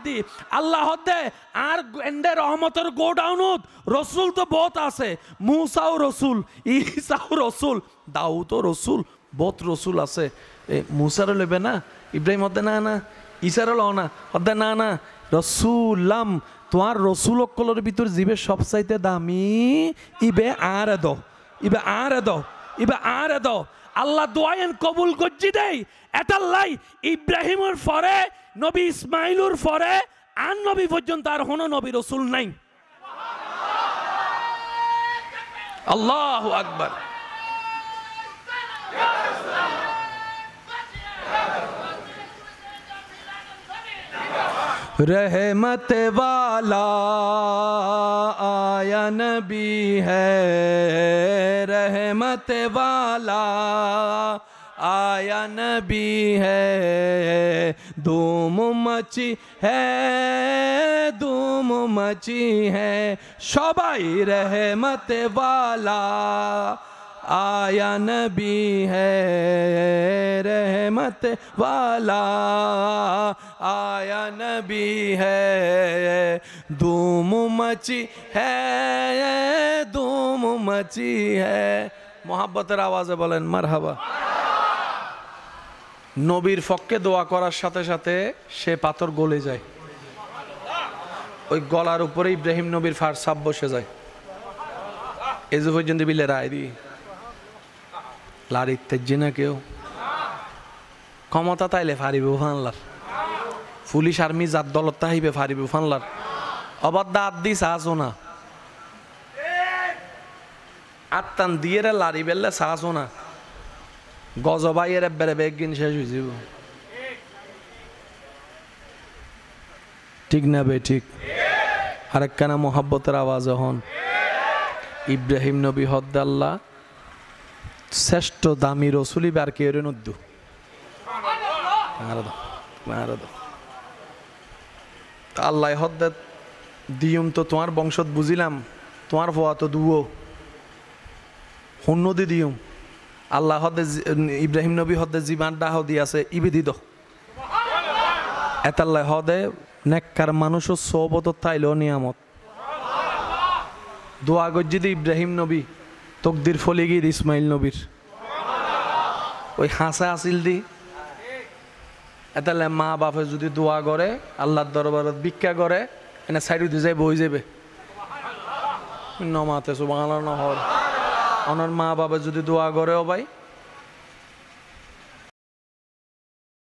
দি আল্লাহ হদে আর এন্ডে রহমতের গোডাউনত রসুল তো বহুত আছে মুসাও রসুল ঈসাও রসুল দাউদও রসুল বহুত রসুল আছে মুসারও লেবে না ইব্রাহিম হদে না ঈসারও লও না হদে না রসুলাম তোমার রসুল কলর ভিতর জীবের সবচাইতে দামি ইবে আরে দ আল্লাহ দোয়ায়েন কবুল করছি দেই এটাল্লাই ইব্রাহিমের পরে নবী ইসমাইলুর পরে আর নবী পর্যন্ত আর কোনো নবী রসুল নাই। আল্লাহু আকবার। रहमत वाला आया नबी है, रहमत वाला आया नबी है, धूम मची है, धूम मची है, सबाई रहमत वाला आया नबी है, रहमत वाला आया नबी है, धूम मची है, धूम मची है। मोहब्बतेर आवाजे बोलेन मारहाबा। নবীর পক্ষে দোয়া করার সাথে সাথে সে পাথর গলে যায়, ওই গলার উপরে ইব্রাহিম নবীর ফার সাপ বসে যায়। এই যে পর্যন্ত বিলে রায় দি লারির তেজি না কেউ ক্ষমতা তাইলে ফারিব ফানলার, পুলিশ আর্মি যার দলত তাহিবে ফারিব ফানলার, অবাদ দাঁত দি সাহসো না, আত্মান দিয়ে লারি বেললে সাহসো না, গজবাইয়ের বেড়ে বেগিন শেষ হয়ে যাব। ঠিক না বে ঠিক? আরেকখানা মোহাব্বতের আওয়াজ হন ইব্রাহিম নবী হদ্দাল্লাহ শ্রেষ্ঠ দামি রসুলি বার কে নদ্দু আল্লাহ হদ্দা দিয়ম তো তোমার বংশত বুঝিলাম, তোমার ফোয়া তো দুও শূন্য দি দিয়ম। আল্লাহ হদে ইব্রাহিম নবী হদে জীবান ডাহ দি আছে ইবিদি দ এতাল্লাহ হদে নেককার মানুষও সবত তাইলেও নিয়ামত দোয়া গজ্জিদি ইব্রাহিম নবী তকদির ফলি গিয়ে ইসমাইল নবীর ওই হাসা আসিল দি এতালে মা বাপে যদি দোয়া করে আল্লাহর দরবারত ভিক্ষা করে এনে সাইড দিয়ে যাই বই যাবে নমাতে সুবহানাল্লাহ নহর অনর মা বাবা যদি দোয়া করে ও ভাই